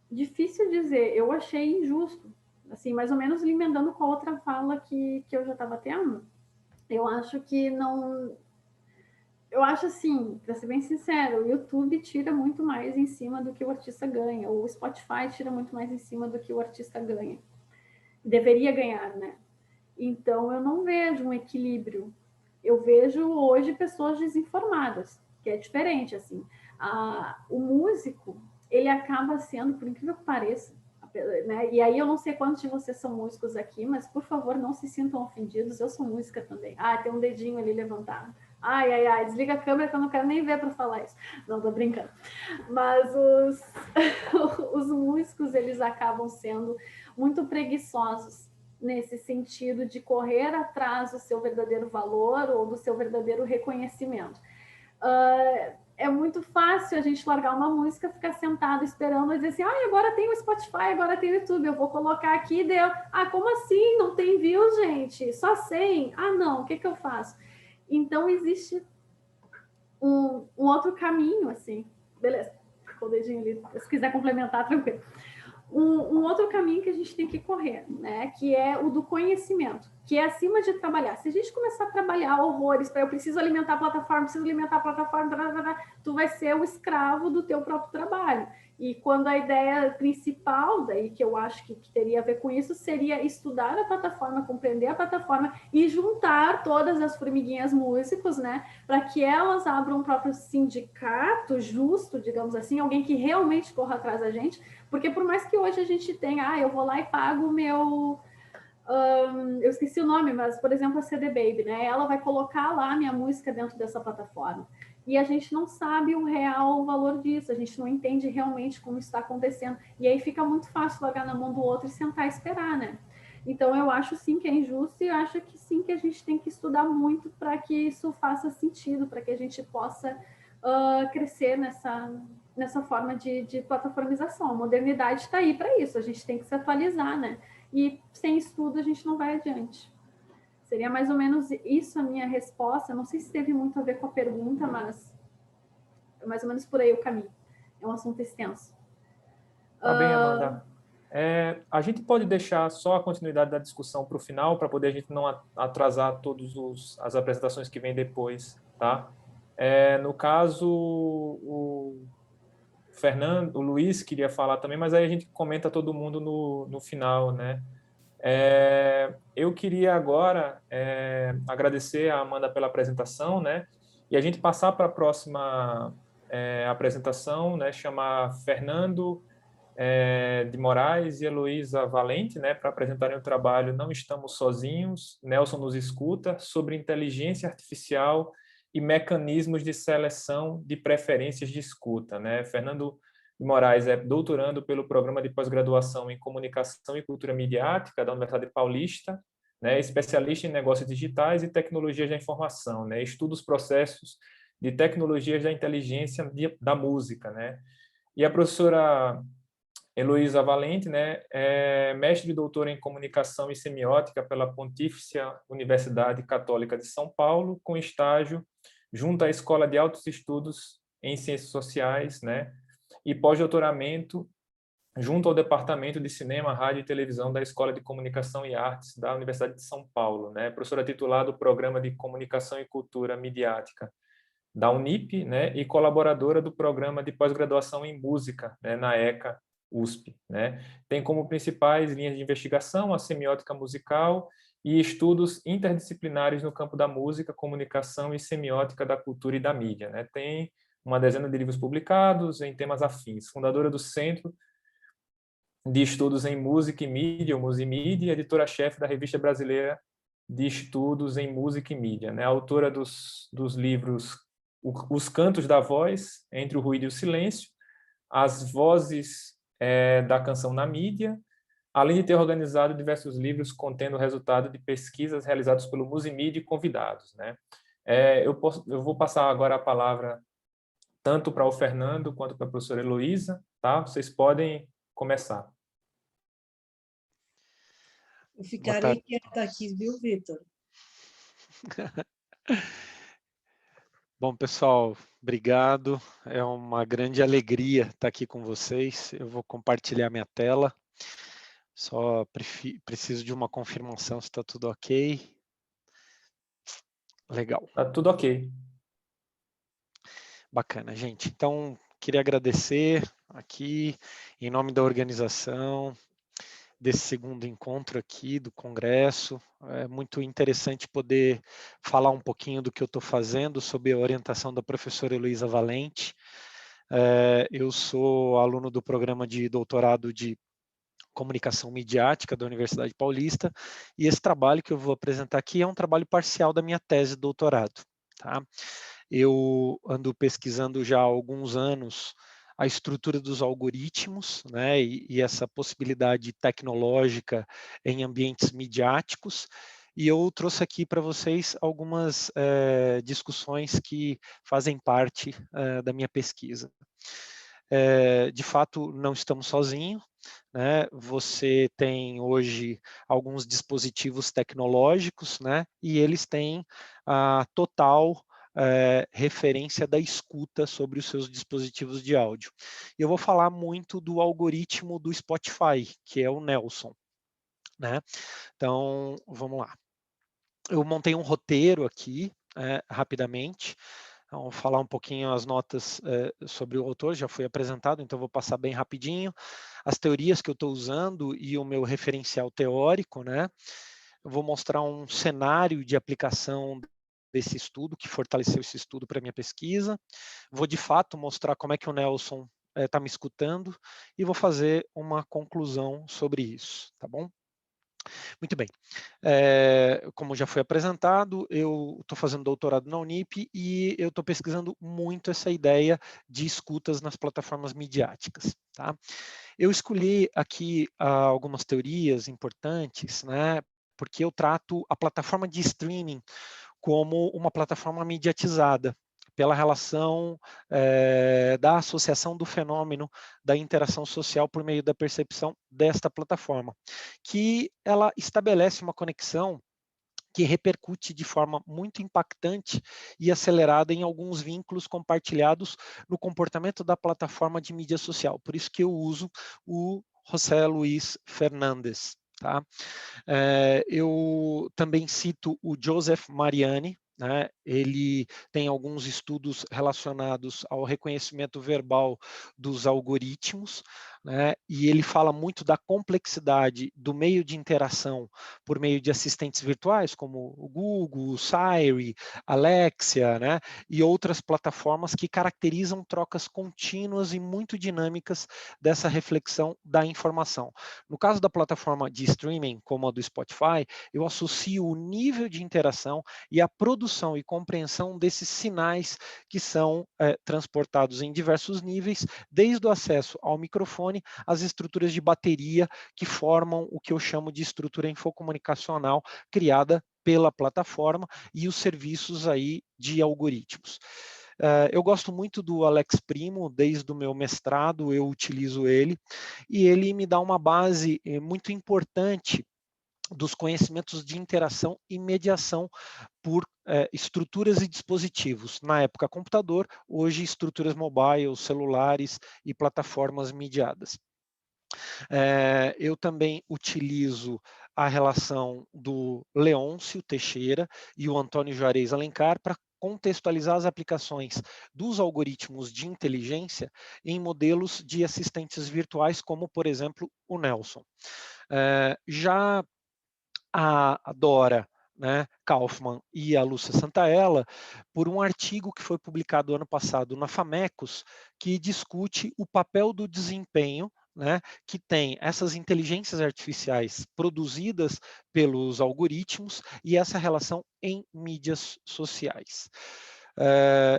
Difícil dizer, eu achei injusto, assim, mais ou menos emendando com a outra fala que eu já estava tendo. Eu acho que não... Eu acho assim, para ser bem sincero, o YouTube tira muito mais em cima do que o artista ganha, ou o Spotify tira muito mais em cima do que o artista ganha. Deveria ganhar, né? Então, eu não vejo um equilíbrio. Eu vejo hoje pessoas desinformadas, que é diferente, assim. O músico, ele acaba sendo, por incrível que pareça, né? E aí eu não sei quantos de vocês são músicos aqui, mas, por favor, não se sintam ofendidos, eu sou música também. Tem um dedinho ali levantado. Ai, desliga a câmera que eu não quero nem ver para falar isso. Não, tô brincando. Mas os músicos, eles acabam sendo muito preguiçosos nesse sentido de correr atrás do seu verdadeiro valor ou do seu verdadeiro reconhecimento. É muito fácil a gente largar uma música, ficar sentado esperando e dizer assim, agora tem o Spotify, agora tem o YouTube, eu vou colocar aqui, deu. Como assim? Não tem views, gente? Só 100? Não, o que eu faço? Então, existe um outro caminho, assim. Beleza, com o dedinho ali, se quiser complementar, tranquilo. Um outro caminho que a gente tem que correr, né? Que é o do conhecimento, que é acima de trabalhar. Se a gente começar a trabalhar horrores para eu preciso alimentar a plataforma, tu vai ser o escravo do teu próprio trabalho. E quando a ideia principal, daí que eu acho que teria a ver com isso, seria estudar a plataforma, compreender a plataforma e juntar todas as formiguinhas músicos, né? Para que elas abram um próprio sindicato justo, digamos assim, alguém que realmente corra atrás da gente. Porque por mais que hoje a gente tenha, eu vou lá e pago o meu... eu esqueci o nome, mas, por exemplo, a CD Baby, né? Ela vai colocar lá a minha música dentro dessa plataforma. e a gente não sabe o real valor disso, a gente não entende realmente como está acontecendo, e aí fica muito fácil largar na mão do outro e sentar e esperar, né? Então eu acho sim que é injusto e acho que sim que a gente tem que estudar muito para que isso faça sentido, para que a gente possa crescer nessa forma de plataformização. A modernidade está aí para isso, a gente tem que se atualizar, né? E sem estudo a gente não vai adiante. Seria mais ou menos isso a minha resposta. Eu não sei se teve muito a ver com a pergunta, mas é mais ou menos por aí o caminho. É um assunto extenso. Tá bem, Amanda. A gente pode deixar só a continuidade da discussão para o final, para poder a gente não atrasar todas as apresentações que vêm depois, tá? No caso, o Fernando, o Luiz queria falar também, mas aí a gente comenta todo mundo no final, né? Eu queria agora agradecer a Amanda pela apresentação, né? E a gente passar para a próxima apresentação, né? Chamar Fernando de Moraes e Heloísa Valente, né? Para apresentarem o trabalho Não Estamos Sozinhos, Nelson nos escuta, sobre inteligência artificial e mecanismos de seleção de preferências de escuta, né? Fernando de Moraes é doutorando pelo Programa de Pós-Graduação em Comunicação e Cultura Midiática da Universidade Paulista, né, especialista em negócios digitais e tecnologias da informação, né, estuda os processos de tecnologias da inteligência da música, né. E a professora Heloísa Valente, né, é mestre e doutora em comunicação e semiótica pela Pontifícia Universidade Católica de São Paulo, com estágio junto à Escola de Altos Estudos em Ciências Sociais, né, e pós-doutoramento junto ao Departamento de Cinema, Rádio e Televisão da Escola de Comunicação e Artes da Universidade de São Paulo, né? Professora titular do Programa de Comunicação e Cultura Midiática da Unip, né? E colaboradora do Programa de Pós-Graduação em Música, né? Na ECA USP, né? Tem como principais linhas de investigação a semiótica musical e estudos interdisciplinares no campo da música, comunicação e semiótica da cultura e da mídia, né? Tem uma dezena de livros publicados em temas afins, fundadora do Centro de Estudos em Música e Mídia, o Musimídia, editora-chefe da Revista Brasileira de Estudos em Música e Mídia, né? Autora dos livros Os Cantos da Voz, Entre o Ruído e o Silêncio, As Vozes da Canção na Mídia, além de ter organizado diversos livros contendo o resultado de pesquisas realizadas pelo Musimídia e convidados, né? Eu vou passar agora a palavra tanto para o Fernando quanto para a professora Heloísa, tá? Vocês podem começar. Eu ficarei quieta aqui, viu, Vitor? Bom, pessoal, obrigado. É uma grande alegria estar aqui com vocês. Eu vou compartilhar minha tela. Só preciso de uma confirmação se está tudo ok. Legal. Está tudo ok. Bacana, gente. Então, queria agradecer aqui, em nome da organização, desse segundo encontro aqui do Congresso. É muito interessante poder falar um pouquinho do que eu estou fazendo sob a orientação da professora Heloísa Valente. Eu sou aluno do programa de doutorado de Comunicação Midiática da Universidade Paulista, e esse trabalho que eu vou apresentar aqui é um trabalho parcial da minha tese de doutorado, tá? Eu ando pesquisando já há alguns anos a estrutura dos algoritmos, né, e essa possibilidade tecnológica em ambientes midiáticos, e eu trouxe aqui para vocês algumas discussões que fazem parte da minha pesquisa. De fato, não estamos sozinhos, né? Você tem hoje alguns dispositivos tecnológicos, né? E eles têm a total referência da escuta sobre os seus dispositivos de áudio. Eu vou falar muito do algoritmo do Spotify, que é o Nelson, né? Então, vamos lá. Eu montei um roteiro aqui, rapidamente. Então, vou falar um pouquinho as notas sobre o autor, já foi apresentado, então vou passar bem rapidinho. As teorias que eu estou usando e o meu referencial teórico, né? Eu vou mostrar um cenário de aplicação desse estudo, que fortaleceu esse estudo para a minha pesquisa. Vou, de fato, mostrar como é que o Nelson está me escutando e vou fazer uma conclusão sobre isso, tá bom? Muito bem. Como já foi apresentado, eu estou fazendo doutorado na Unip e eu estou pesquisando muito essa ideia de escutas nas plataformas midiáticas. Tá? Eu escolhi aqui algumas teorias importantes, né, porque eu trato a plataforma de streaming como uma plataforma mediatizada, pela relação da associação do fenômeno da interação social por meio da percepção desta plataforma, que ela estabelece uma conexão que repercute de forma muito impactante e acelerada em alguns vínculos compartilhados no comportamento da plataforma de mídia social. Por isso que eu uso o José Luis Fernandes. Tá? Eu também cito o Joseph Mariani, né? Ele tem alguns estudos relacionados ao reconhecimento verbal dos algoritmos, né? E ele fala muito da complexidade do meio de interação por meio de assistentes virtuais, como o Google, o Siri, Alexia, né? E outras plataformas que caracterizam trocas contínuas e muito dinâmicas dessa reflexão da informação. No caso da plataforma de streaming, como a do Spotify, eu associo o nível de interação e a produção e compreensão desses sinais que são transportados em diversos níveis, desde o acesso ao microfone às estruturas de bateria que formam o que eu chamo de estrutura infocomunicacional criada pela plataforma e os serviços aí de algoritmos. Eu gosto muito do Alex Primo, desde o meu mestrado eu utilizo ele, e ele me dá uma base muito importante dos conhecimentos de interação e mediação por estruturas e dispositivos. Na época, computador, hoje estruturas mobile, celulares e plataformas mediadas. Eu também utilizo a relação do Leôncio Teixeira e o Antônio Juarez Alencar para contextualizar as aplicações dos algoritmos de inteligência em modelos de assistentes virtuais, como, por exemplo, o Nelson. Já a Dora, né, Kaufmann e a Lúcia Santaella, por um artigo que foi publicado ano passado na Famecos, que discute o papel do desempenho, né, que tem essas inteligências artificiais produzidas pelos algoritmos e essa relação em mídias sociais.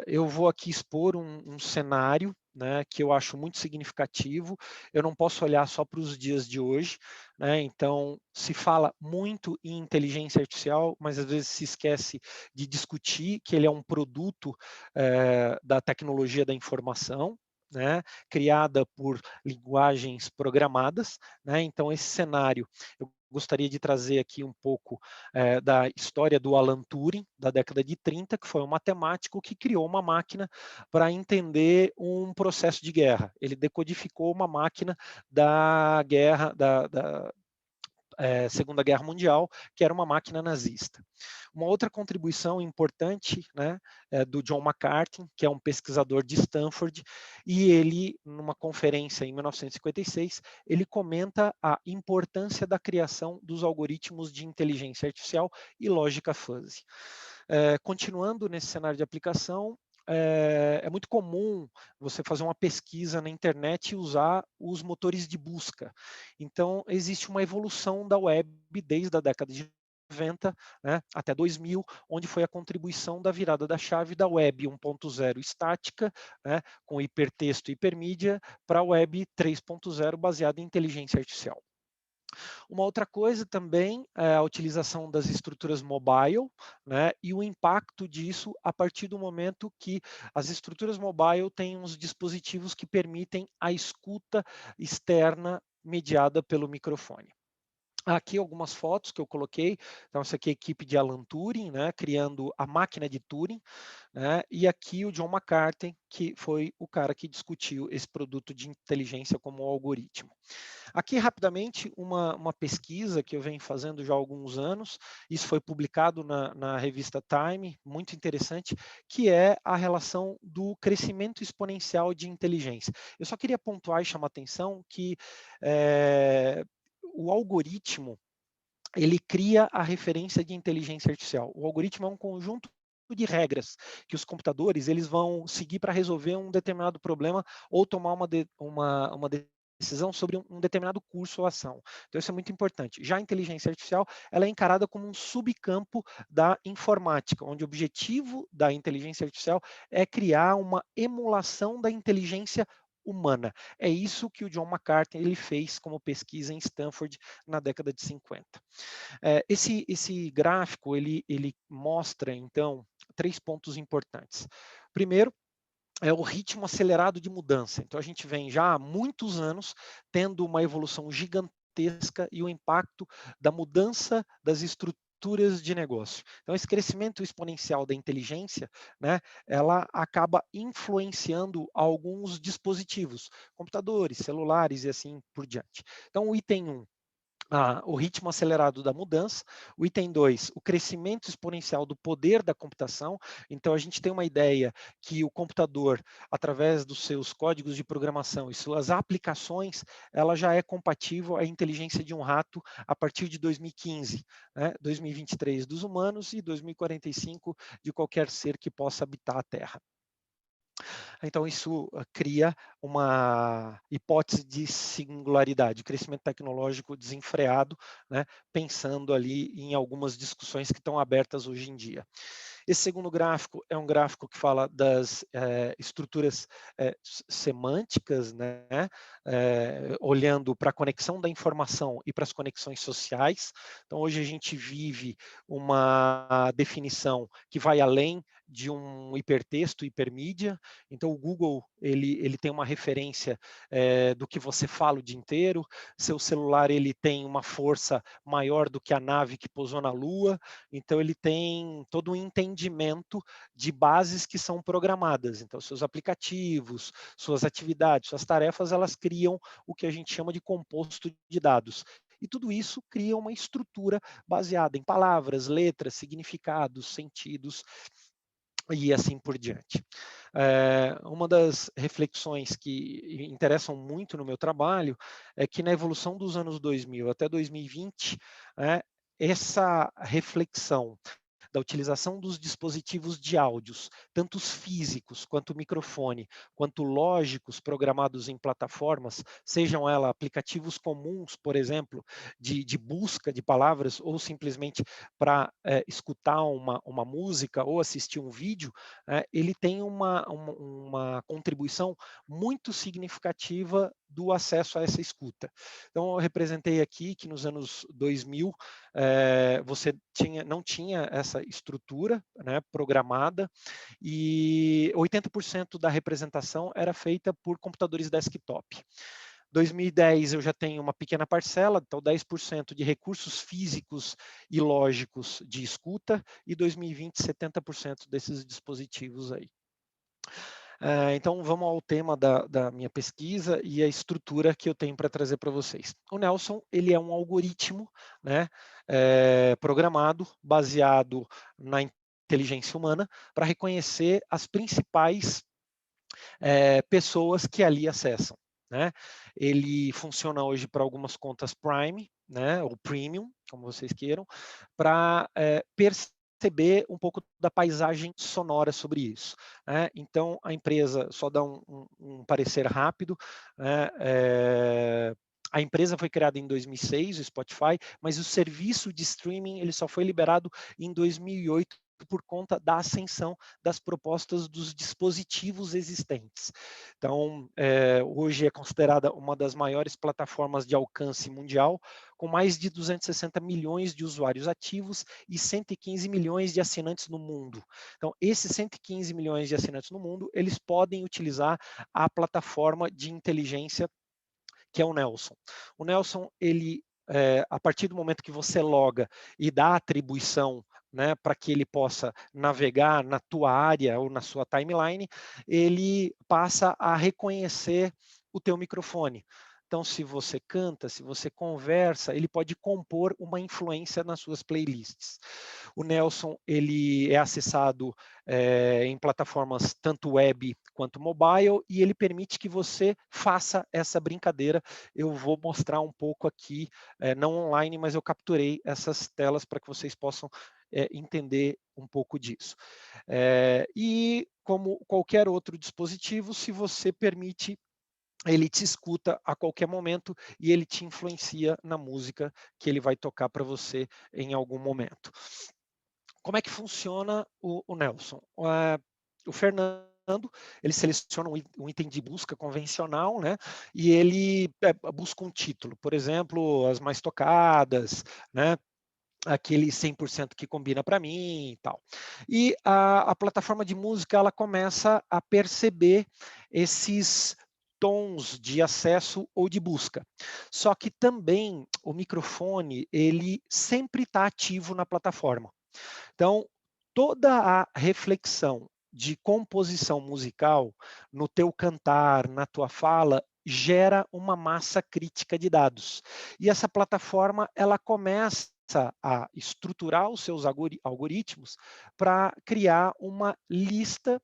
Eu vou aqui expor um cenário, né, que eu acho muito significativo. Eu não posso olhar só para os dias de hoje, né? Então, se fala muito em inteligência artificial, mas às vezes se esquece de discutir que ele é um produto da tecnologia da informação, né, criada por linguagens programadas, né? Então, esse cenário, eu gostaria de trazer aqui um pouco da história do Alan Turing, da década de 30, que foi um matemático que criou uma máquina para entender um processo de guerra. Ele decodificou uma máquina da guerra, da Segunda Guerra Mundial, que era uma máquina nazista. Uma outra contribuição importante, né, do John McCarthy, que é um pesquisador de Stanford, e ele, numa conferência em 1956, ele comenta a importância da criação dos algoritmos de inteligência artificial e lógica fuzzy. Continuando nesse cenário de aplicação, é muito comum você fazer uma pesquisa na internet e usar os motores de busca. Então, existe uma evolução da web desde a década de 90, né, até 2000, onde foi a contribuição da virada da chave da web 1.0 estática, né, com hipertexto e hipermídia, para a web 3.0 baseada em inteligência artificial. Uma outra coisa também é a utilização das estruturas mobile, né, e o impacto disso a partir do momento que as estruturas mobile têm uns dispositivos que permitem a escuta externa mediada pelo microfone. Aqui algumas fotos que eu coloquei. Então, essa aqui é a equipe de Alan Turing, né, criando a máquina de Turing, né, e aqui o John McCarthy, que foi o cara que discutiu esse produto de inteligência como algoritmo. Aqui, rapidamente, uma pesquisa que eu venho fazendo já há alguns anos, isso foi publicado na revista Time, muito interessante, que é a relação do crescimento exponencial de inteligência. Eu só queria pontuar e chamar a atenção que o algoritmo, ele cria a referência de inteligência artificial. O algoritmo é um conjunto de regras que os computadores eles vão seguir para resolver um determinado problema ou tomar uma decisão sobre um determinado curso ou ação. Então, isso é muito importante. Já a inteligência artificial, ela é encarada como um subcampo da informática, onde o objetivo da inteligência artificial é criar uma emulação da inteligência humana. É isso que o John McCarthy ele fez como pesquisa em Stanford na década de 50. Esse gráfico, ele mostra, então, 3 pontos importantes. Primeiro, é o ritmo acelerado de mudança. Então, a gente vem já há muitos anos tendo uma evolução gigantesca e o impacto da mudança das estruturas de negócio. Então, esse crescimento exponencial da inteligência, né, ela acaba influenciando alguns dispositivos, computadores, celulares e assim por diante. Então, o item 1, o ritmo acelerado da mudança. O item 2, o crescimento exponencial do poder da computação. Então, a gente tem uma ideia que o computador, através dos seus códigos de programação e suas aplicações, ela já é compatível à inteligência de um rato a partir de 2015, né? 2023 dos humanos e 2045 de qualquer ser que possa habitar a Terra. Então, isso cria uma hipótese de singularidade, crescimento tecnológico desenfreado, né, pensando ali em algumas discussões que estão abertas hoje em dia. Esse segundo gráfico é um gráfico que fala das estruturas semânticas, né, olhando para a conexão da informação e para as conexões sociais. Então, hoje a gente vive uma definição que vai além de um hipertexto, hipermídia. Então, o Google ele tem uma referência do que você fala o dia inteiro. Seu celular ele tem uma força maior do que a nave que pousou na Lua. Então, ele tem todo um entendimento de bases que são programadas. Então, seus aplicativos, suas atividades, suas tarefas, elas criam o que a gente chama de composto de dados. E tudo isso cria uma estrutura baseada em palavras, letras, significados, sentidos e assim por diante. Uma das reflexões que interessam muito no meu trabalho é que na evolução dos anos 2000 até 2020, essa reflexão da utilização dos dispositivos de áudios, tanto os físicos, quanto o microfone, quanto lógicos programados em plataformas, sejam elas aplicativos comuns, por exemplo, de busca de palavras, ou simplesmente para escutar uma música ou assistir um vídeo, ele tem uma contribuição muito significativa do acesso a essa escuta. Então, eu representei aqui que nos anos 2000, você não tinha essa estrutura, né, programada, e 80% da representação era feita por computadores desktop. 2010 eu já tenho uma pequena parcela, então 10% de recursos físicos e lógicos de escuta, e 2020 70% desses dispositivos aí. Então, vamos ao tema da minha pesquisa e a estrutura que eu tenho para trazer para vocês. O Nelson, ele é um algoritmo, né, programado, baseado na inteligência humana, para reconhecer as principais pessoas que ali acessam, né? Ele funciona hoje para algumas contas Prime, né, ou Premium, como vocês queiram, para perceber um pouco da paisagem sonora sobre isso. Né? Então, a empresa, só dá um parecer rápido, né? A empresa foi criada em 2006, o Spotify, mas o serviço de streaming ele só foi liberado em 2008 por conta da ascensão das propostas dos dispositivos existentes. Então, hoje é considerada uma das maiores plataformas de alcance mundial, com mais de 260 milhões de usuários ativos e 115 milhões de assinantes no mundo. Então, esses 115 milhões de assinantes no mundo, eles podem utilizar a plataforma de inteligência que é o Nelson. O Nelson, ele, a partir do momento que você loga e dá atribuição, né, para que ele possa navegar na tua área ou na sua timeline, ele passa a reconhecer o teu microfone. Então, se você canta, se você conversa, ele pode compor uma influência nas suas playlists. O Nelson, ele é acessado em plataformas tanto web quanto mobile, e ele permite que você faça essa brincadeira. Eu vou mostrar um pouco aqui, não online, mas eu capturei essas telas para que vocês possam entender um pouco disso. E como qualquer outro dispositivo, se você permite ele te escuta a qualquer momento e ele te influencia na música que ele vai tocar para você em algum momento. Como é que funciona o Nelson? O Fernando, ele seleciona um item de busca convencional, né? E ele busca um título, por exemplo, as mais tocadas, né? Aquele 100% que combina para mim e tal. E a plataforma de música, ela começa a perceber esses tons de acesso ou de busca. Só que também o microfone, ele sempre está ativo na plataforma. Então, toda a reflexão de composição musical no teu cantar, na tua fala, gera uma massa crítica de dados. E essa plataforma, ela começa a estruturar os seus algoritmos para criar uma lista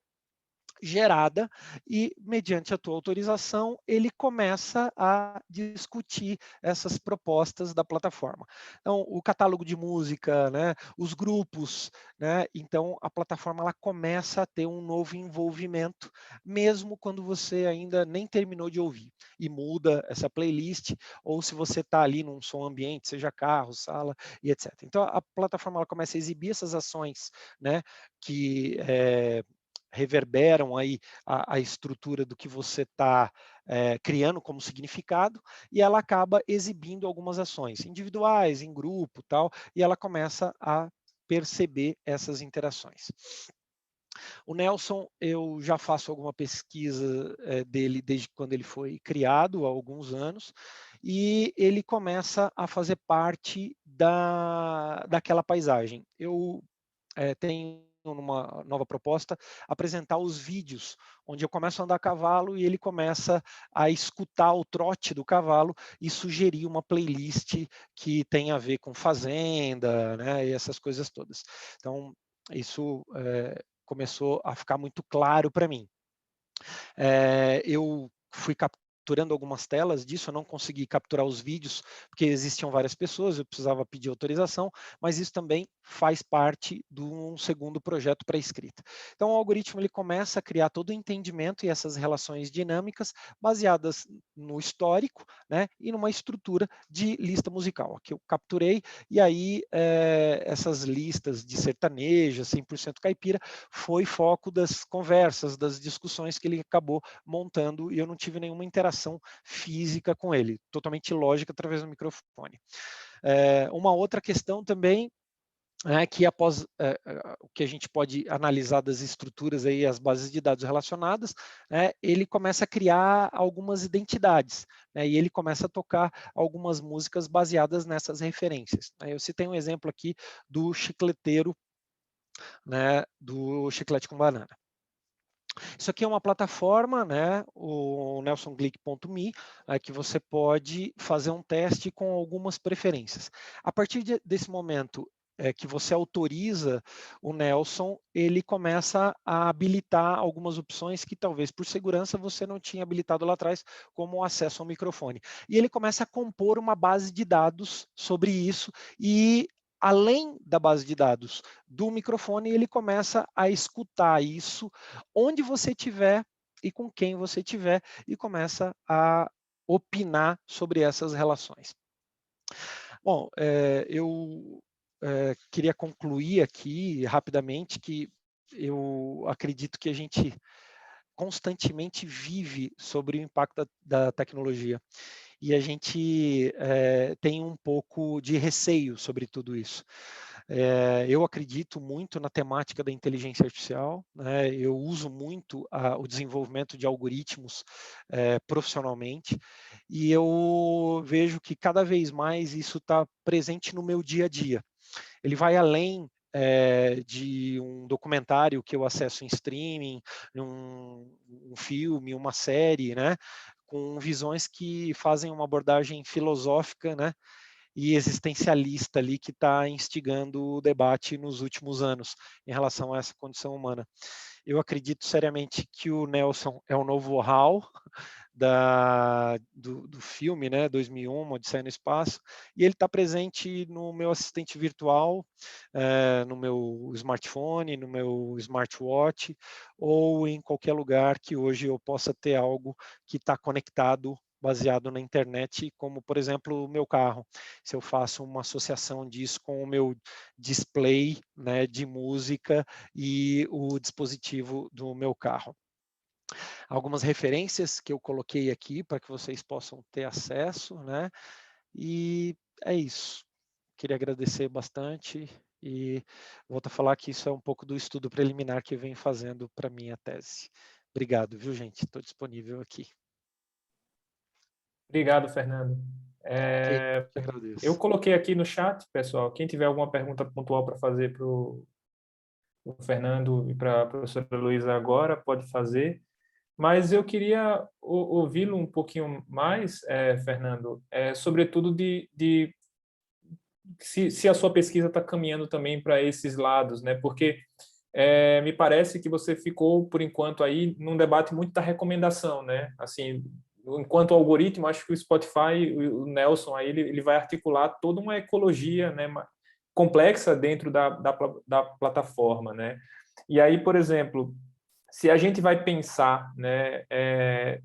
gerada e, mediante a tua autorização, ele começa a discutir essas propostas da plataforma. Então, o catálogo de música, né, os grupos, né, então a plataforma ela começa a ter um novo envolvimento, mesmo quando você ainda nem terminou de ouvir, e muda essa playlist, ou se você está ali num som ambiente, seja carro, sala e etc. Então, a plataforma ela começa a exibir essas ações, né, que reverberam aí a estrutura do que você está criando como significado, e ela acaba exibindo algumas ações individuais, em grupo, tal, e ela começa a perceber essas interações. O Nelson, eu já faço alguma pesquisa dele desde quando ele foi criado, há alguns anos, e ele começa a fazer parte daquela paisagem. Eu tenho numa nova proposta, apresentar os vídeos, onde eu começo a andar a cavalo e ele começa a escutar o trote do cavalo e sugerir uma playlist que tem a ver com fazenda, né, e essas coisas todas. Então, isso começou a ficar muito claro para mim. Eu fui capturando algumas telas disso, eu não consegui capturar os vídeos, porque existiam várias pessoas, eu precisava pedir autorização, mas isso também faz parte de um segundo projeto para escrita. Então, o algoritmo ele começa a criar todo o entendimento e essas relações dinâmicas baseadas no histórico, né, e numa estrutura de lista musical, que eu capturei, e aí essas listas de sertaneja, 100% caipira, foi foco das conversas, das discussões que ele acabou montando, e eu não tive nenhuma interação física com ele, totalmente lógica através do microfone. Uma outra questão também que após o que a gente pode analisar das estruturas aí, as bases de dados relacionadas, ele começa a criar algumas identidades, e ele começa a tocar algumas músicas baseadas nessas referências. Eu citei um exemplo aqui do chicleteiro, né, do chiclete com banana. Isso aqui é uma plataforma, né, o nelsonglick.me, que você pode fazer um teste com algumas preferências. A partir desse momento que você autoriza o Nelson, ele começa a habilitar algumas opções que talvez por segurança você não tinha habilitado lá atrás, como o acesso ao microfone. E ele começa a compor uma base de dados sobre isso e além da base de dados do microfone, ele começa a escutar isso onde você estiver e com quem você estiver e começa a opinar sobre essas relações. Bom, eu queria concluir aqui rapidamente que eu acredito que a gente constantemente vive sobre o impacto da tecnologia e a gente tem um pouco de receio sobre tudo isso. Eu acredito muito na temática da inteligência artificial, né? Eu uso muito o desenvolvimento de algoritmos profissionalmente e eu vejo que cada vez mais isso está presente no meu dia a dia. Ele vai além de um documentário que eu acesso em streaming, um filme, uma série, né? Com visões que fazem uma abordagem filosófica, né, e existencialista ali que está instigando o debate nos últimos anos em relação a essa condição humana. Eu acredito seriamente que o Nelson é o novo HAL do filme, né, 2001, Odisseia no Espaço, e ele está presente no meu assistente virtual, no meu smartphone, no meu smartwatch, ou em qualquer lugar que hoje eu possa ter algo que está conectado, baseado na internet, como, por exemplo, o meu carro. Se eu faço uma associação disso com o meu display, né, de música e o dispositivo do meu carro. Algumas referências que eu coloquei aqui para que vocês possam ter acesso, né? E é isso. Queria agradecer bastante e volto a falar que isso é um pouco do estudo preliminar que eu venho fazendo para minha tese. Obrigado, viu, gente? Estou disponível aqui. Obrigado, Fernando. Que agradeço. Eu coloquei aqui no chat, pessoal, quem tiver alguma pergunta pontual para fazer para o Fernando e para a professora Luísa agora, pode fazer. Mas eu queria ouvi-lo um pouquinho mais, Fernando, sobretudo de se a sua pesquisa está caminhando também para esses lados, né? Porque me parece que você ficou, por enquanto, aí num debate muito da recomendação, né? Assim, enquanto algoritmo, acho que o Spotify, o Nelson, aí ele vai articular toda uma ecologia, né, complexa dentro da plataforma, né? E aí, por exemplo, se a gente vai pensar, né,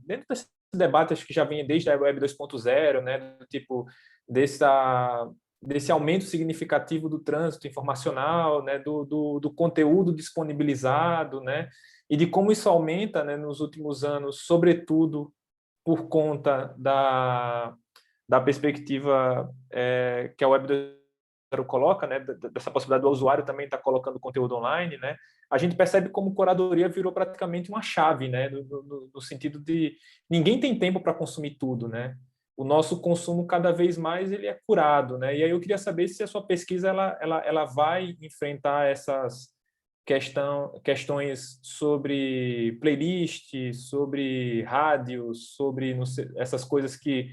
dentro desse debate, acho que já vem desde a Web 2.0, né, do tipo desse aumento significativo do trânsito informacional, né, do conteúdo disponibilizado, né, e de como isso aumenta, né, nos últimos anos, sobretudo por conta da perspectiva que a Web 2.0 coloca, né, dessa possibilidade do usuário também estar colocando conteúdo online, né, a gente percebe como curadoria virou praticamente uma chave, né, no sentido de ninguém tem tempo para consumir tudo, né, o nosso consumo cada vez mais ele é curado, né, e aí eu queria saber se a sua pesquisa ela vai enfrentar essas questões sobre playlist, sobre rádio, sobre essas coisas que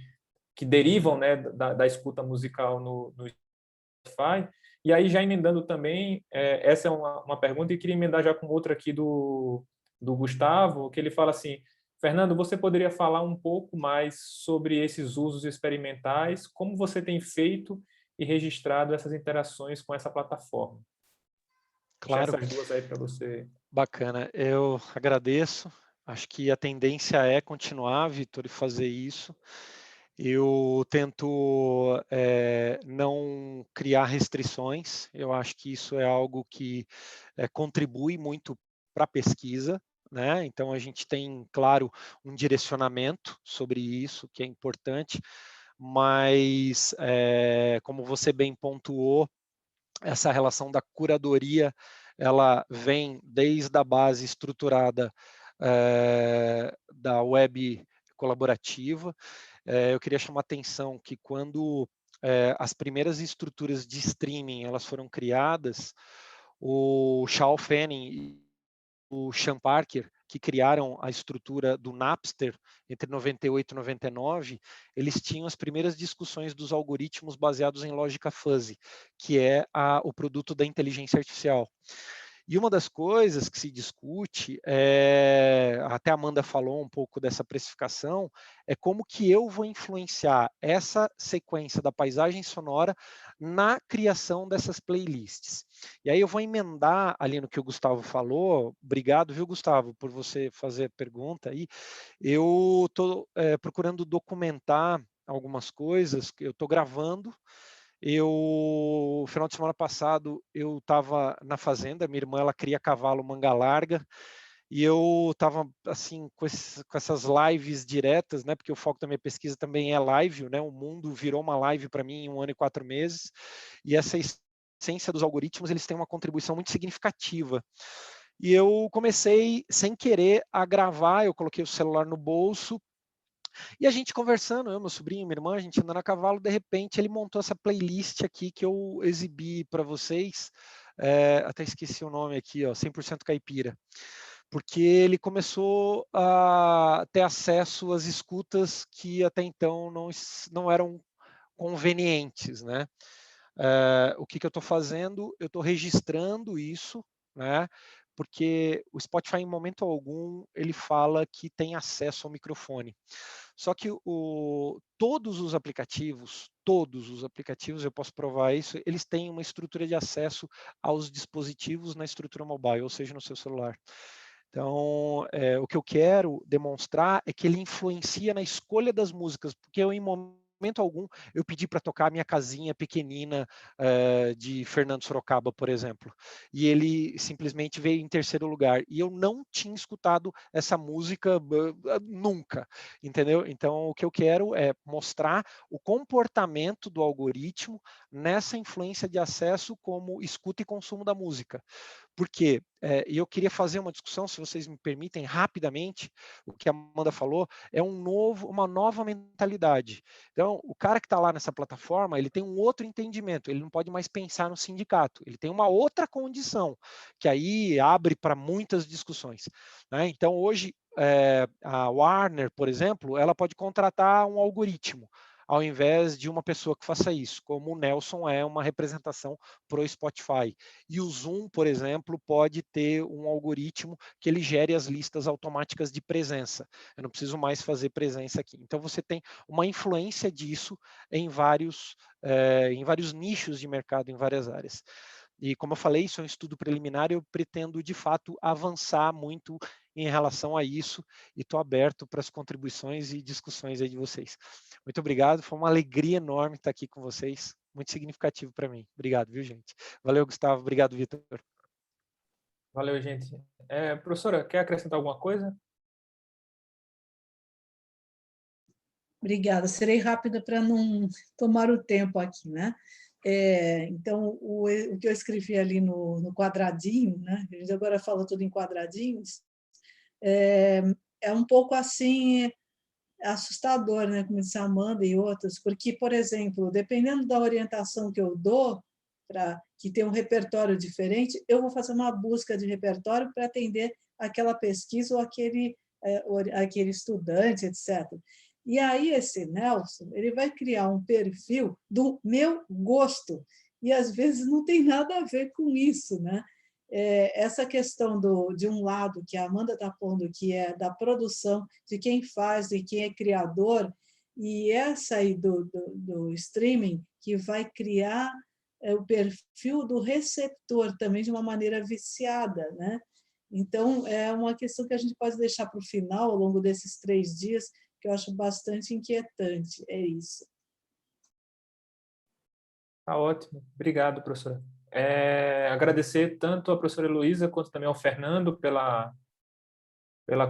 derivam, né, da escuta musical no Spotify. E aí, já emendando também, essa é uma pergunta, e queria emendar já com outra aqui do Gustavo, que ele fala assim: Fernando, você poderia falar um pouco mais sobre esses usos experimentais, como você tem feito e registrado essas interações com essa plataforma? Claro. Essas duas aí para você. Bacana, eu agradeço. Acho que a tendência é continuar, Vitor, e fazer isso. Eu tento não criar restrições. Eu acho que isso é algo que contribui muito para a pesquisa, né? Então a gente tem, claro, um direcionamento sobre isso, que é importante, mas como você bem pontuou, essa relação da curadoria, ela vem desde a base estruturada da web colaborativa. Eu queria chamar a atenção que quando as primeiras estruturas de streaming elas foram criadas, o Shao Fanning e o Sean Parker, que criaram a estrutura do Napster entre 98 e 99, eles tinham as primeiras discussões dos algoritmos baseados em lógica fuzzy, que é o produto da inteligência artificial. E uma das coisas que se discute, até a Amanda falou um pouco dessa precificação, é como que eu vou influenciar essa sequência da paisagem sonora na criação dessas playlists. E aí eu vou emendar ali no que o Gustavo falou. Obrigado, viu, Gustavo, por você fazer a pergunta aí. Eu estou procurando documentar algumas coisas que eu estou gravando. No final de semana passado, eu estava na fazenda, minha irmã ela cria cavalo manga larga, e eu estava assim com essas lives diretas, né? Porque o foco da minha pesquisa também é live, né? O mundo virou uma live para mim em 1 ano e 4 meses, e essa essência dos algoritmos, eles têm uma contribuição muito significativa. E eu comecei, sem querer, a gravar, eu coloquei o celular no bolso, e a gente conversando, eu, meu sobrinho, minha irmã, a gente andando a cavalo, de repente ele montou essa playlist aqui que eu exibi para vocês, até esqueci o nome aqui, ó, 100% Caipira, porque ele começou a ter acesso às escutas que até então não eram convenientes, né? O que eu estou fazendo? Eu estou registrando isso, né? porque o Spotify, em momento algum, ele fala que tem acesso ao microfone. Só que todos os aplicativos, eu posso provar isso, eles têm uma estrutura de acesso aos dispositivos na estrutura mobile, ou seja, no seu celular. Então, o que eu quero demonstrar é que ele influencia na escolha das músicas, porque eu, em momento algum, eu pedi para tocar a minha casinha pequenina de Fernando Sorocaba, por exemplo, e ele simplesmente veio em terceiro lugar, e eu não tinha escutado essa música nunca, entendeu? Então, o que eu quero é mostrar o comportamento do algoritmo nessa influência de acesso como escuta e consumo da música. Porque eu queria fazer uma discussão, se vocês me permitem, rapidamente, o que a Amanda falou, é uma nova mentalidade. Então, o cara que está lá nessa plataforma, ele tem um outro entendimento, ele não pode mais pensar no sindicato, ele tem uma outra condição, que aí abre para muitas discussões, né? Então, hoje, a Warner, por exemplo, ela pode contratar um algoritmo, ao invés de uma pessoa que faça isso, como o Nelson é uma representação para o Spotify. E o Zoom, por exemplo, pode ter um algoritmo que ele gere as listas automáticas de presença. Eu não preciso mais fazer presença aqui. Então, você tem uma influência disso em vários nichos de mercado, em várias áreas. E, como eu falei, isso é um estudo preliminar, eu pretendo, de fato, avançar muito em relação a isso e estou aberto para as contribuições e discussões aí de vocês. Muito obrigado, foi uma alegria enorme estar aqui com vocês, muito significativo para mim. Obrigado, viu, gente? Valeu, Gustavo. Obrigado, Vitor. Valeu, gente. Professora, quer acrescentar alguma coisa? Obrigada. Serei rápida para não tomar o tempo aqui, né? Então, o que eu escrevi ali no quadradinho, né? A gente agora fala tudo em quadradinhos, é um pouco assim assustador, né? Como disse a Amanda e outras, porque, por exemplo, dependendo da orientação que eu dou, que tem um repertório diferente, eu vou fazer uma busca de repertório para atender aquela pesquisa ou aquele estudante, etc. E aí esse Nelson, ele vai criar um perfil do meu gosto, e às vezes não tem nada a ver com isso, né? Essa questão de um lado que a Amanda está pondo, que é da produção, de quem faz, de quem é criador, e essa aí do streaming, que vai criar o perfil do receptor também de uma maneira viciada, né? Então, é uma questão que a gente pode deixar para o final, ao longo desses 3 dias, que eu acho bastante inquietante. É isso. Tá ótimo. Obrigado, professora. Agradecer tanto a professora Heloísa quanto também ao Fernando pela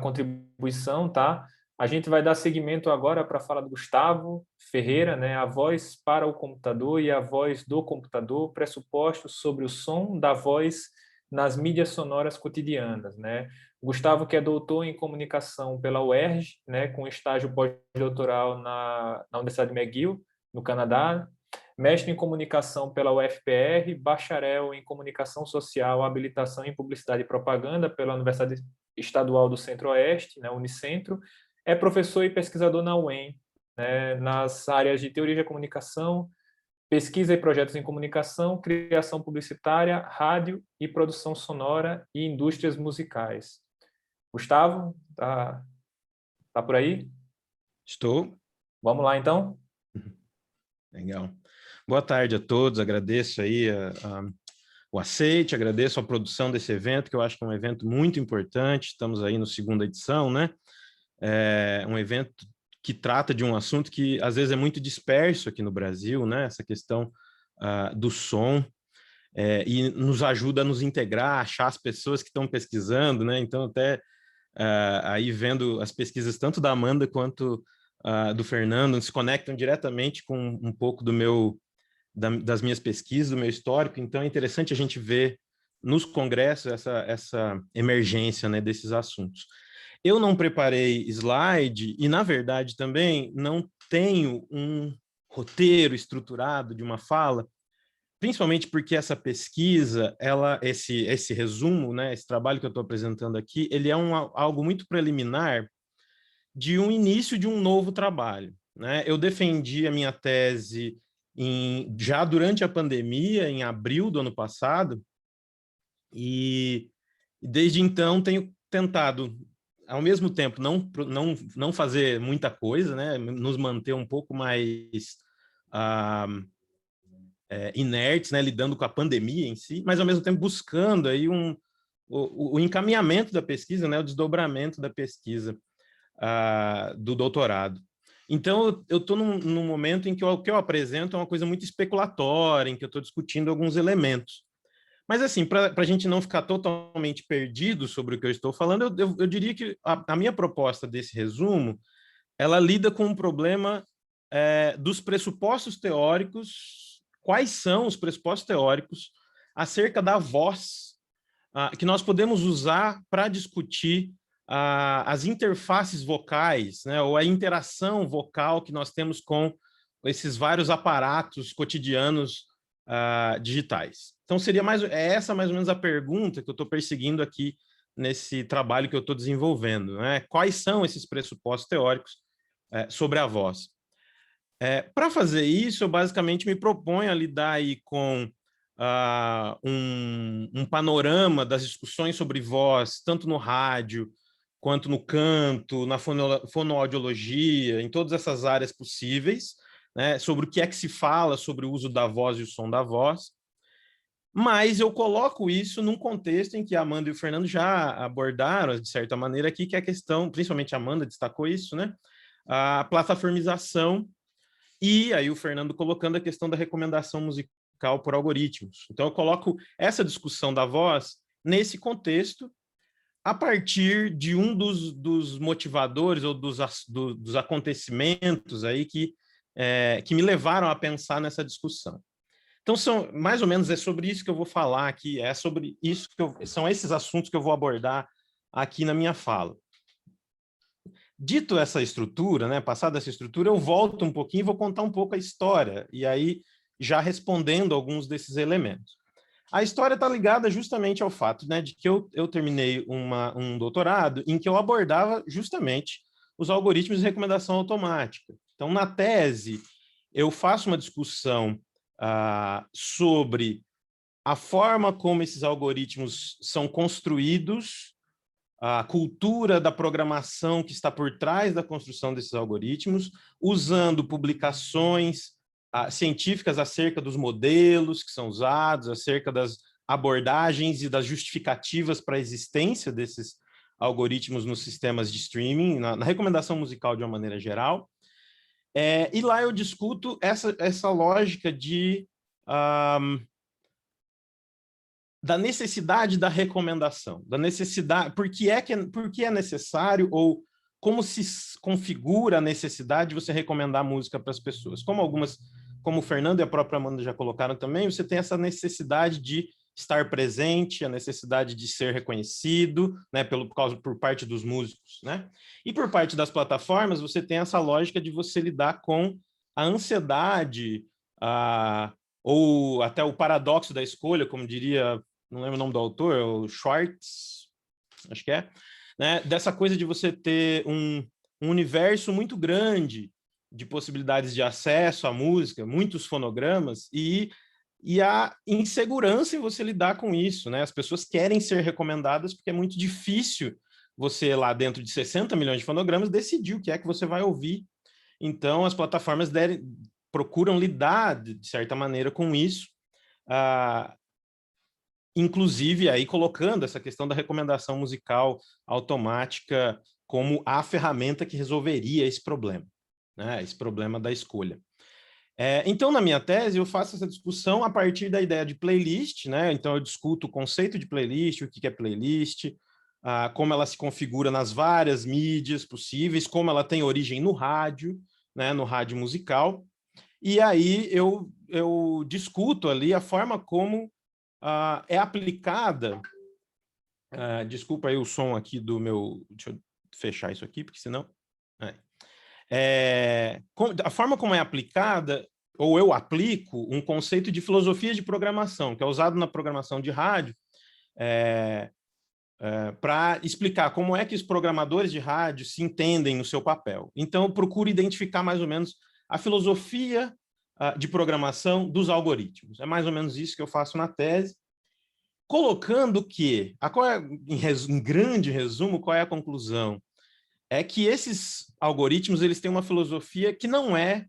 contribuição, tá? A gente vai dar seguimento agora para a fala do Gustavo Ferreira, né? A voz para o computador e a voz do computador, pressupostos sobre o som da voz nas mídias sonoras cotidianas, né? O Gustavo, que é doutor em comunicação pela UERJ, né? Com estágio pós-doutoral na Universidade McGill, no Canadá, mestre em comunicação pela UFPR, bacharel em comunicação social, habilitação em publicidade e propaganda pela Universidade Estadual do Centro-Oeste, né, Unicentro, é professor e pesquisador na UEM, né, nas áreas de teoria da comunicação, pesquisa e projetos em comunicação, criação publicitária, rádio e produção sonora e indústrias musicais. Gustavo, tá por aí? Estou. Vamos lá, então? Legal. Boa tarde a todos, agradeço aí o aceite, agradeço a produção desse evento, que eu acho que é um evento muito importante, estamos aí na 2ª edição, né? É um evento que trata de um assunto que às vezes é muito disperso aqui no Brasil, né? Essa questão do som, e nos ajuda a nos integrar, a achar as pessoas que estão pesquisando, né? Então, até aí vendo as pesquisas tanto da Amanda quanto do Fernando, se conectam diretamente com um pouco das minhas pesquisas, do meu histórico. Então é interessante a gente ver nos congressos essa emergência, né, desses assuntos. Eu não preparei slide e, na verdade, também não tenho um roteiro estruturado de uma fala, principalmente porque essa pesquisa, esse resumo, né, esse trabalho que eu estou apresentando aqui, ele é algo muito preliminar de um início de um novo trabalho, né? Eu defendi a minha tese já durante a pandemia, em abril do ano passado, e E desde então tenho tentado, ao mesmo tempo, não fazer muita coisa, né? Nos manter um pouco mais inertes, né? Lidando com a pandemia em si, mas ao mesmo tempo buscando aí o encaminhamento da pesquisa, né? O desdobramento da pesquisa do doutorado. Então, eu estou num momento em que o que eu apresento é uma coisa muito especulatória, em que eu estou discutindo alguns elementos. Mas, assim, para a gente não ficar totalmente perdido sobre o que eu estou falando, eu diria que a minha proposta desse resumo, ela lida com um problema dos pressupostos teóricos. Quais são os pressupostos teóricos acerca da voz que nós podemos usar para discutir as interfaces vocais, né, ou a interação vocal que nós temos com esses vários aparatos cotidianos digitais. Então, seria essa mais ou menos a pergunta que eu estou perseguindo aqui nesse trabalho que eu estou desenvolvendo, né? Quais são esses pressupostos teóricos sobre a voz? Para fazer isso, eu basicamente me proponho a lidar aí com um panorama das discussões sobre voz, tanto no rádio, quanto no canto, na fonoaudiologia, em todas essas áreas possíveis, né, sobre o que é que se fala sobre o uso da voz e o som da voz. Mas eu coloco isso num contexto em que a Amanda e o Fernando já abordaram, de certa maneira, aqui, que é a questão, principalmente a Amanda destacou isso, né, a plataformização, e aí o Fernando colocando a questão da recomendação musical por algoritmos. Então eu coloco essa discussão da voz nesse contexto, a partir de um dos motivadores ou dos acontecimentos aí que me levaram a pensar nessa discussão. Então, mais ou menos é sobre isso que eu vou falar aqui, sobre isso são esses assuntos que eu vou abordar aqui na minha fala. Dito essa estrutura, né, passada essa estrutura, eu volto um pouquinho e vou contar um pouco a história, e aí já respondendo alguns desses elementos. A história está ligada justamente ao fato, né, de que eu terminei um doutorado em que eu abordava justamente os algoritmos de recomendação automática. Então, na tese, eu faço uma discussão sobre a forma como esses algoritmos são construídos, a cultura da programação que está por trás da construção desses algoritmos, usando publicações científicas acerca dos modelos que são usados, acerca das abordagens e das justificativas para a existência desses algoritmos nos sistemas de streaming, na recomendação musical de uma maneira geral. E lá eu discuto essa lógica da necessidade da recomendação, da necessidade, por que é necessário ou como se configura a necessidade de você recomendar música para as pessoas. Como o Fernando e a própria Amanda já colocaram também, você tem essa necessidade de estar presente, a necessidade de ser reconhecido, né, por parte dos músicos, né? E por parte das plataformas, você tem essa lógica de você lidar com a ansiedade, ou até o paradoxo da escolha, como diria, não lembro o nome do autor, o Schwartz, acho que né? Dessa coisa de você ter um universo muito grande de possibilidades de acesso à música, muitos fonogramas, e a insegurança em você lidar com isso, né? As pessoas querem ser recomendadas porque é muito difícil você, lá dentro de 60 milhões de fonogramas, decidir o que é que você vai ouvir. Então, as plataformas procuram lidar, de certa maneira, com isso, inclusive aí colocando essa questão da recomendação musical automática como a ferramenta que resolveria esse problema, né? Esse problema da escolha. Então, na minha tese, eu faço essa discussão a partir da ideia de playlist, né? Então, eu discuto o conceito de playlist, o que é playlist, como ela se configura nas várias mídias possíveis, como ela tem origem no rádio, né? No rádio musical. E aí eu discuto ali a forma como é aplicada... desculpa aí o som aqui do meu... Deixa eu fechar isso aqui, porque senão... a forma como é aplicada, ou eu aplico, um conceito de filosofia de programação, que é usado na programação de rádio, para explicar como é que os programadores de rádio se entendem no seu papel. Então, eu procuro identificar mais ou menos a filosofia de programação dos algoritmos. É mais ou menos isso que eu faço na tese. colocando que, em grande resumo, qual é a conclusão? É que esses algoritmos eles têm uma filosofia que não é,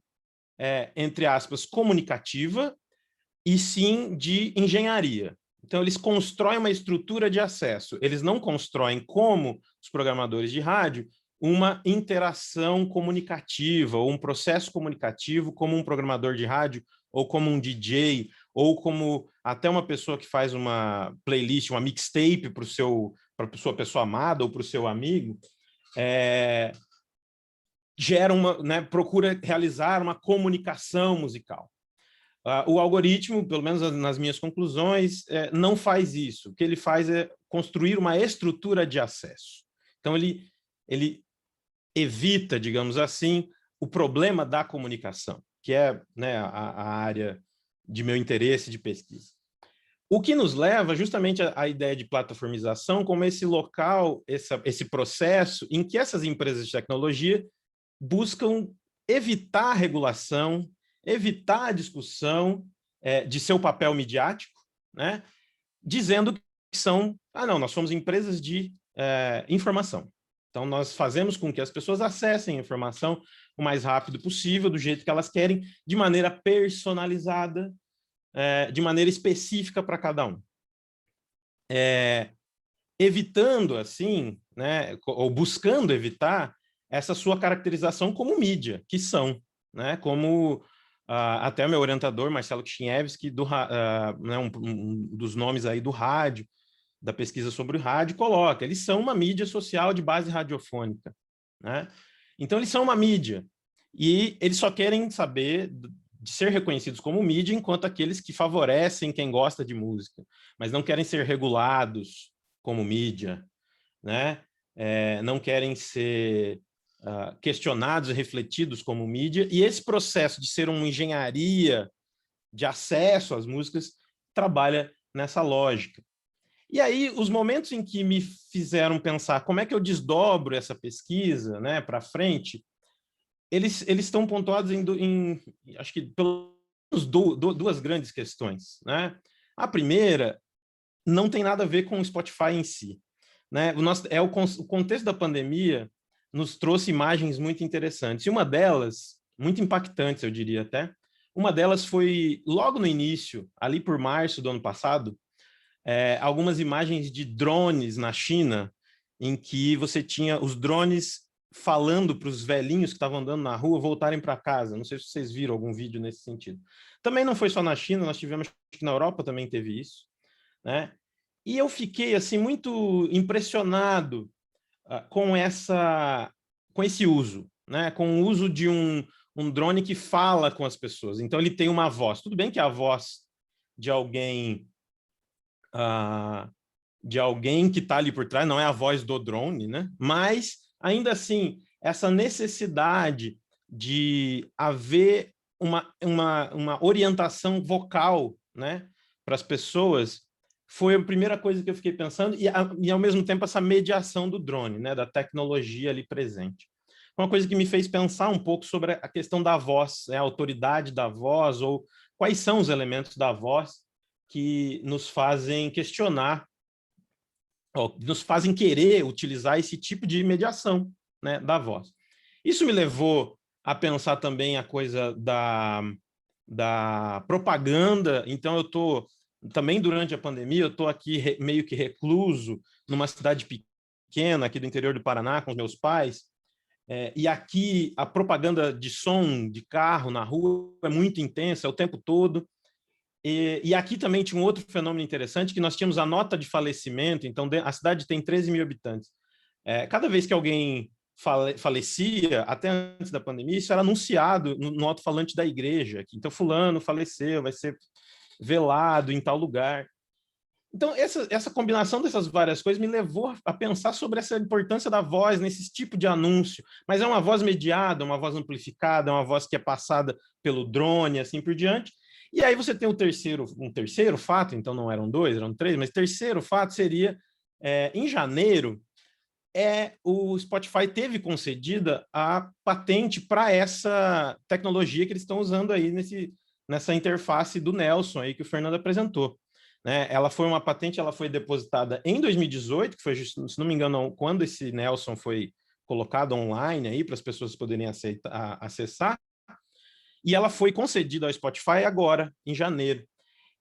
entre aspas, comunicativa, e sim de engenharia. Então, eles constroem uma estrutura de acesso. Eles não constroem, como os programadores de rádio, uma interação comunicativa ou um processo comunicativo como um programador de rádio ou como um DJ ou como até uma pessoa que faz uma playlist, uma mixtape para a sua pessoa amada ou para o seu amigo, gera procura realizar uma comunicação musical. O algoritmo, pelo menos nas minhas conclusões, não faz isso. O que ele faz é construir uma estrutura de acesso. Então, ele evita, digamos assim, o problema da comunicação, que é, né, a área de meu interesse de pesquisa. O que nos leva justamente à ideia de plataformização como esse local, esse processo em que essas empresas de tecnologia buscam evitar a regulação, evitar a discussão de seu papel midiático, né, dizendo que são, não, nós somos empresas de informação. Então, nós fazemos com que as pessoas acessem a informação o mais rápido possível, do jeito que elas querem, de maneira personalizada, de maneira específica para cada um. Evitando, assim, né, ou buscando evitar essa sua caracterização como mídia, que são, né, como até o meu orientador, Marcelo Kishinevski, né, um dos nomes aí do rádio, da pesquisa sobre o rádio, coloca, eles são uma mídia social de base radiofônica, né? Então, eles são uma mídia, e eles só querem saber de ser reconhecidos como mídia enquanto aqueles que favorecem quem gosta de música, mas não querem ser regulados como mídia, né? Não querem ser questionados e refletidos como mídia, e esse processo de ser uma engenharia de acesso às músicas trabalha nessa lógica. E aí, os momentos em que me fizeram pensar como é que eu desdobro essa pesquisa, né, para frente, eles estão pontuados em acho que pelo menos duas grandes questões, né? A primeira não tem nada a ver com o Spotify em si, né? O contexto da pandemia nos trouxe imagens muito interessantes, e uma delas, muito impactantes, eu diria até, uma delas foi logo no início, ali por março do ano passado, algumas imagens de drones na China, em que você tinha os drones falando para os velhinhos que estavam andando na rua voltarem para casa. Não sei se vocês viram algum vídeo nesse sentido. Também não foi só na China, nós tivemos, acho que na Europa também teve isso, né? E eu fiquei assim muito impressionado com esse uso, né? Com o uso de um drone que fala com as pessoas. Então ele tem uma voz. Tudo bem que a voz de alguém que está ali por trás, não é a voz do drone, né? Mas, ainda assim, essa necessidade de haver uma orientação vocal, né, para as pessoas, foi a primeira coisa que eu fiquei pensando, e ao mesmo tempo essa mediação do drone, né, da tecnologia ali presente. Uma coisa que me fez pensar um pouco sobre a questão da voz, a autoridade da voz, ou quais são os elementos da voz que nos fazem questionar, nos fazem querer utilizar esse tipo de mediação, né, da voz. Isso me levou a pensar também a coisa da propaganda. Então, eu estou, também durante a pandemia, eu estou aqui meio que recluso numa cidade pequena, aqui do interior do Paraná, com os meus pais, e aqui a propaganda de som de carro na rua é muito intensa, o tempo todo. E aqui também tinha um outro fenômeno interessante, que nós tínhamos a nota de falecimento. Então, a cidade tem 13 mil habitantes. Cada vez que alguém falecia, até antes da pandemia, isso era anunciado no alto-falante da igreja. Então, fulano faleceu, vai ser velado em tal lugar. Então, essa combinação dessas várias coisas me levou a pensar sobre essa importância da voz nesse tipo de anúncio. Mas é uma voz mediada, uma voz amplificada, uma voz que é passada pelo drone, assim por diante. E aí você tem um terceiro fato, então não eram dois, eram três, mas terceiro fato seria, em janeiro, o Spotify teve concedida a patente para essa tecnologia que eles estão usando aí nessa interface do Nelson aí que o Fernando apresentou. né? Ela foi uma patente, ela foi depositada em 2018, que foi, se não me engano, quando esse Nelson foi colocado online aí para as pessoas poderem acessar, e ela foi concedida ao Spotify agora, em janeiro.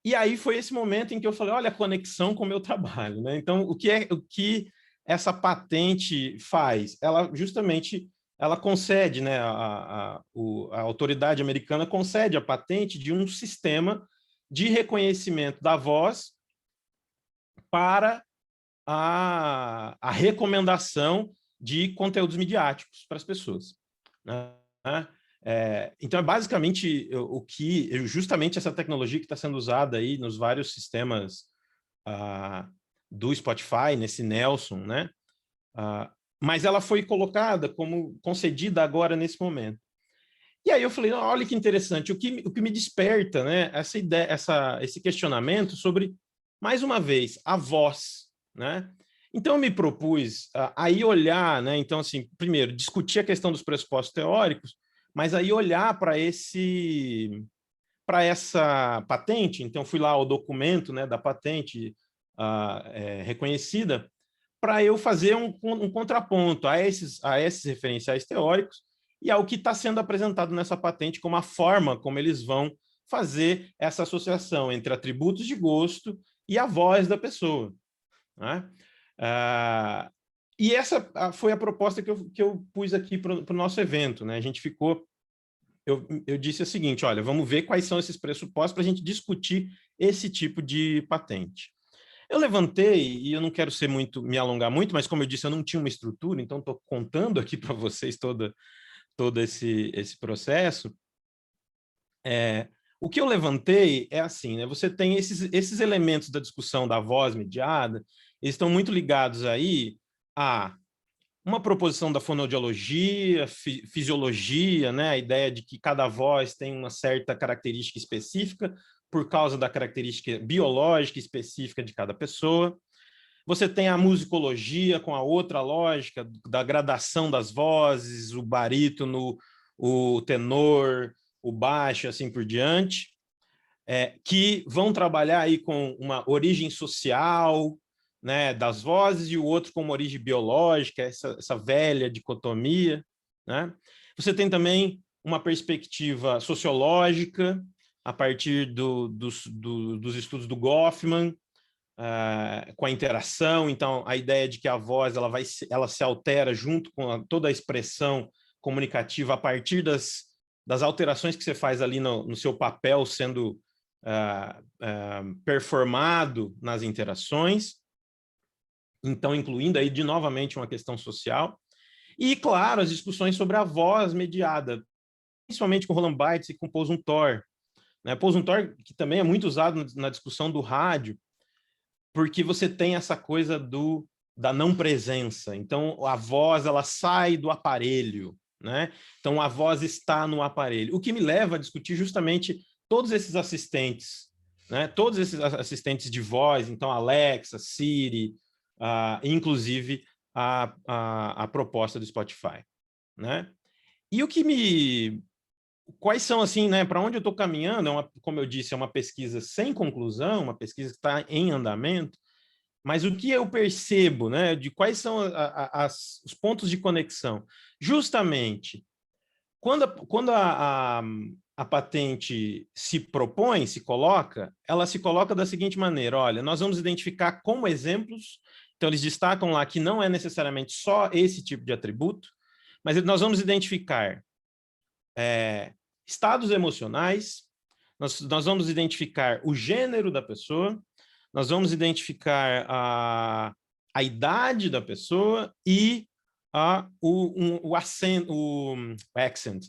E aí foi esse momento em que eu falei, olha a conexão com o meu trabalho, né? Então, o que essa patente faz? Ela justamente ela concede, né? A autoridade americana concede a patente de um sistema de reconhecimento da voz para a recomendação de conteúdos midiáticos para as pessoas, né? Então, é basicamente justamente essa tecnologia que está sendo usada aí nos vários sistemas do Spotify, nesse Nelson, né? Mas ela foi colocada como concedida agora nesse momento. E aí eu falei, olha que interessante, o que me desperta, né, essa ideia, esse questionamento sobre, mais uma vez, a voz, né? Então eu me propus aí olhar, né? Então, assim, primeiro, discutir a questão dos pressupostos teóricos, mas aí olhar para essa patente. Então fui lá ao documento, né, da patente reconhecida, para eu fazer um contraponto a esses referenciais teóricos e ao que está sendo apresentado nessa patente como a forma como eles vão fazer essa associação entre atributos de gosto e a voz da pessoa, né? E essa foi a proposta que eu pus aqui para o nosso evento, né? A gente ficou... Eu disse o seguinte, olha, vamos ver quais são esses pressupostos para a gente discutir esse tipo de patente. Eu levantei, e eu não quero me alongar muito, mas como eu disse, eu não tinha uma estrutura, então estou contando aqui para vocês todo esse processo. O que eu levantei é assim, né? Você tem esses elementos da discussão da voz mediada, eles estão muito ligados aí a uma proposição da fonoaudiologia, fisiologia, né? A ideia de que cada voz tem uma certa característica específica por causa da característica biológica específica de cada pessoa. Você tem a musicologia com a outra lógica da gradação das vozes, o barítono, o tenor, o baixo, assim por diante, que vão trabalhar aí com uma origem social, né, das vozes, e o outro com uma origem biológica, essa velha dicotomia, né? Você tem também uma perspectiva sociológica, a partir dos estudos do Goffman, com a interação. Então, a ideia de que a voz ela se altera junto com toda a expressão comunicativa a partir das alterações que você faz ali no seu papel sendo performado nas interações. Então, incluindo aí novamente uma questão social. E, claro, as discussões sobre a voz mediada, principalmente com Roland Bates e com Posuntor, né? Posuntor, que também é muito usado na discussão do rádio, porque você tem essa coisa da não presença. Então, a voz ela sai do aparelho, né? Então, a voz está no aparelho. O que me leva a discutir justamente todos esses assistentes, né? Todos esses assistentes de voz, então Alexa, Siri, inclusive a proposta do Spotify, né? E quais são, assim, né, para onde eu estou caminhando, como eu disse, é uma pesquisa sem conclusão, uma pesquisa que está em andamento, mas o que eu percebo, né, de quais são os pontos de conexão? Justamente, quando a patente se coloca, ela se coloca da seguinte maneira, olha, nós vamos identificar como exemplos, então eles destacam lá que não é necessariamente só esse tipo de atributo, mas nós vamos identificar estados emocionais, nós vamos identificar o gênero da pessoa, nós vamos identificar a idade da pessoa e o accent,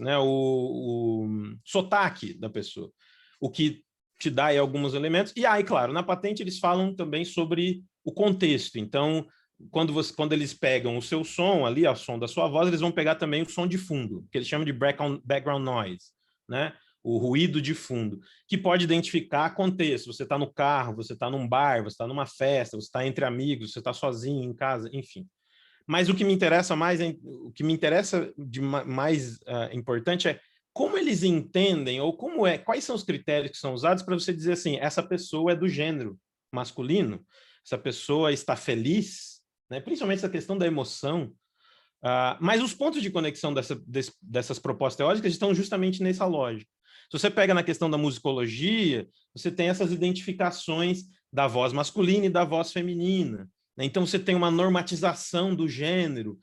né? o sotaque da pessoa, o que te dá aí alguns elementos. E aí, claro, na patente eles falam também sobre o contexto. Então, quando eles pegam o seu som ali, o som da sua voz, eles vão pegar também o som de fundo, que eles chamam de background noise, né? O ruído de fundo, que pode identificar contexto. Você está no carro, você está num bar, você está numa festa, você está entre amigos, você está sozinho em casa, enfim. Mas o que me interessa mais, de mais importante é como eles entendem, ou quais são os critérios que são usados para você dizer assim, essa pessoa é do gênero masculino, essa pessoa está feliz, né? Principalmente essa questão da emoção, mas os pontos de conexão dessas propostas teóricas estão justamente nessa lógica. Se você pega na questão da musicologia, você tem essas identificações da voz masculina e da voz feminina, né? Então você tem uma normatização do gênero,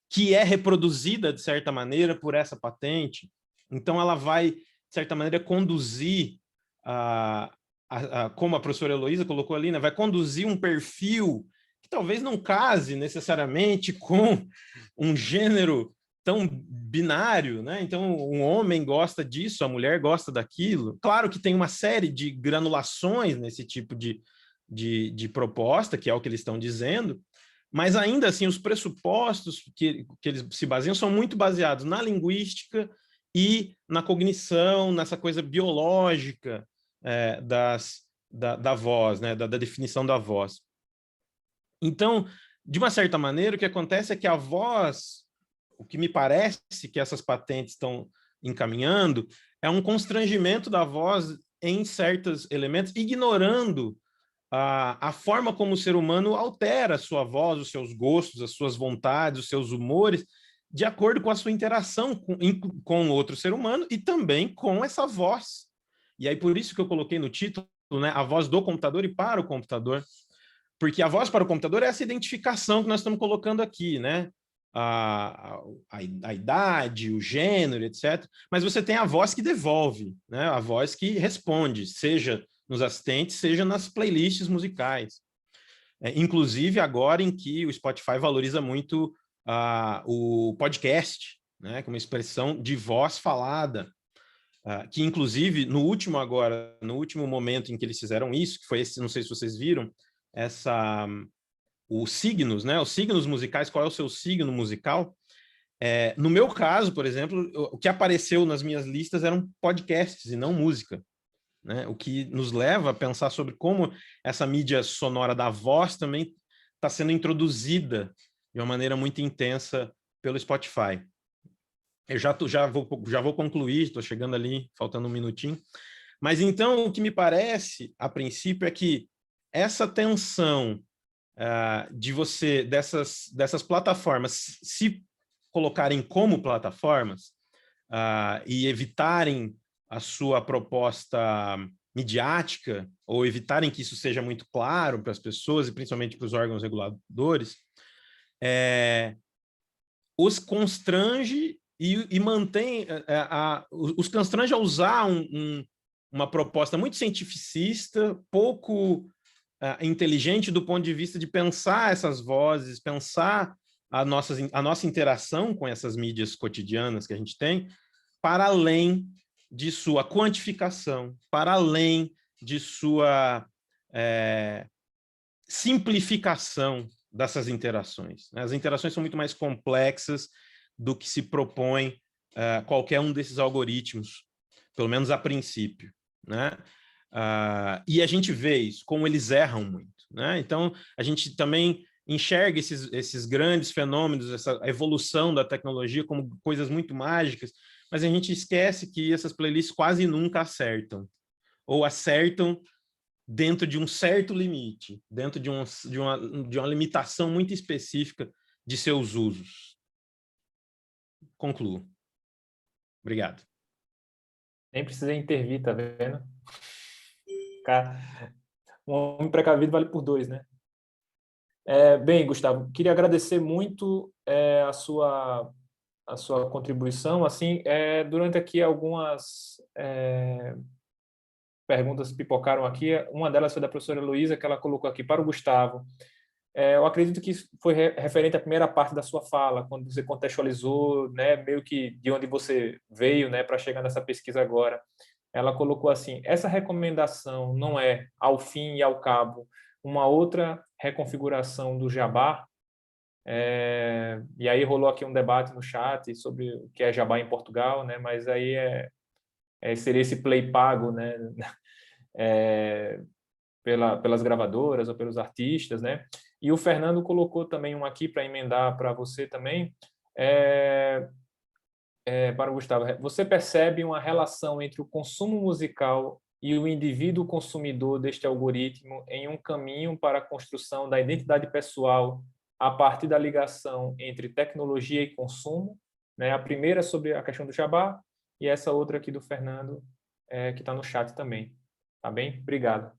que é reproduzida, de certa maneira, por essa patente. Então ela vai, de certa maneira, conduzir, como a professora Heloísa colocou ali, né? Vai conduzir um perfil que talvez não case necessariamente com um gênero tão binário, né? Então, um homem gosta disso, a mulher gosta daquilo. Claro que tem uma série de granulações nesse tipo de proposta, que é o que eles estão dizendo, mas ainda assim, os pressupostos que eles se baseiam são muito baseados na linguística e na cognição, nessa coisa biológica da voz, né? da definição da voz. Então, de uma certa maneira, o que acontece é que a voz, o que me parece que essas patentes estão encaminhando, é um constrangimento da voz em certos elementos, ignorando a forma como o ser humano altera a sua voz, os seus gostos, as suas vontades, os seus humores, de acordo com a sua interação com outro ser humano e também com essa voz. E aí, por isso que eu coloquei no título, né, a voz do computador e para o computador. Porque a voz para o computador é essa identificação que nós estamos colocando aqui, né? A idade, o gênero, etc. Mas você tem a voz que devolve, né? A voz que responde, seja nos assistentes, seja nas playlists musicais. Inclusive agora em que o Spotify valoriza muito o podcast, né? Como expressão de voz falada, que inclusive no último momento em que eles fizeram isso, que foi esse, não sei se vocês viram, os signos, né? Os signos musicais, qual é o seu signo musical? No meu caso, por exemplo, o que apareceu nas minhas listas eram podcasts e não música, né? O que nos leva a pensar sobre como essa mídia sonora da voz também está sendo introduzida de uma maneira muito intensa pelo Spotify. Eu já vou concluir, estou chegando ali, faltando um minutinho. Mas então, o que me parece, a princípio, é que essa tensão dessas plataformas se colocarem como plataformas e evitarem a sua proposta midiática, ou evitarem que isso seja muito claro para as pessoas, e principalmente para os órgãos reguladores, os constrange e mantém, os constrange a usar uma proposta muito cientificista, pouco inteligente do ponto de vista de pensar essas vozes, pensar a nossa interação com essas mídias cotidianas que a gente tem, para além de sua quantificação, para além de sua simplificação dessas interações. As interações são muito mais complexas do que se propõe qualquer um desses algoritmos, pelo menos a princípio, né? E a gente vê isso, como eles erram muito, né? Então, a gente também enxerga esses grandes fenômenos, essa evolução da tecnologia como coisas muito mágicas, mas a gente esquece que essas playlists quase nunca acertam, ou acertam dentro de um certo limite, dentro de uma limitação muito específica de seus usos. Concluo. Obrigado. Nem precisei intervir, tá vendo? Cara, um homem precavido vale por dois, né? Bem, Gustavo, queria agradecer muito a sua contribuição. Assim, durante aqui algumas perguntas pipocaram aqui. Uma delas foi da professora Heloísa, que ela colocou aqui para o Gustavo. Eu acredito que foi referente à primeira parte da sua fala, quando você contextualizou, né, meio que de onde você veio, né, para chegar nessa pesquisa agora. Ela colocou assim: essa recomendação não é, ao fim e ao cabo, uma outra reconfiguração do Jabá? E aí rolou aqui um debate no chat sobre o que é Jabá em Portugal, né? Mas aí seria esse play pago, né? Pelas gravadoras ou pelos artistas, né? E o Fernando colocou também um aqui para emendar para você também, para o Gustavo. Você percebe uma relação entre o consumo musical e o indivíduo consumidor deste algoritmo em um caminho para a construção da identidade pessoal a partir da ligação entre tecnologia e consumo, né? A primeira sobre a questão do jabá e essa outra aqui do Fernando, que está no chat também. Tá bem? Obrigado.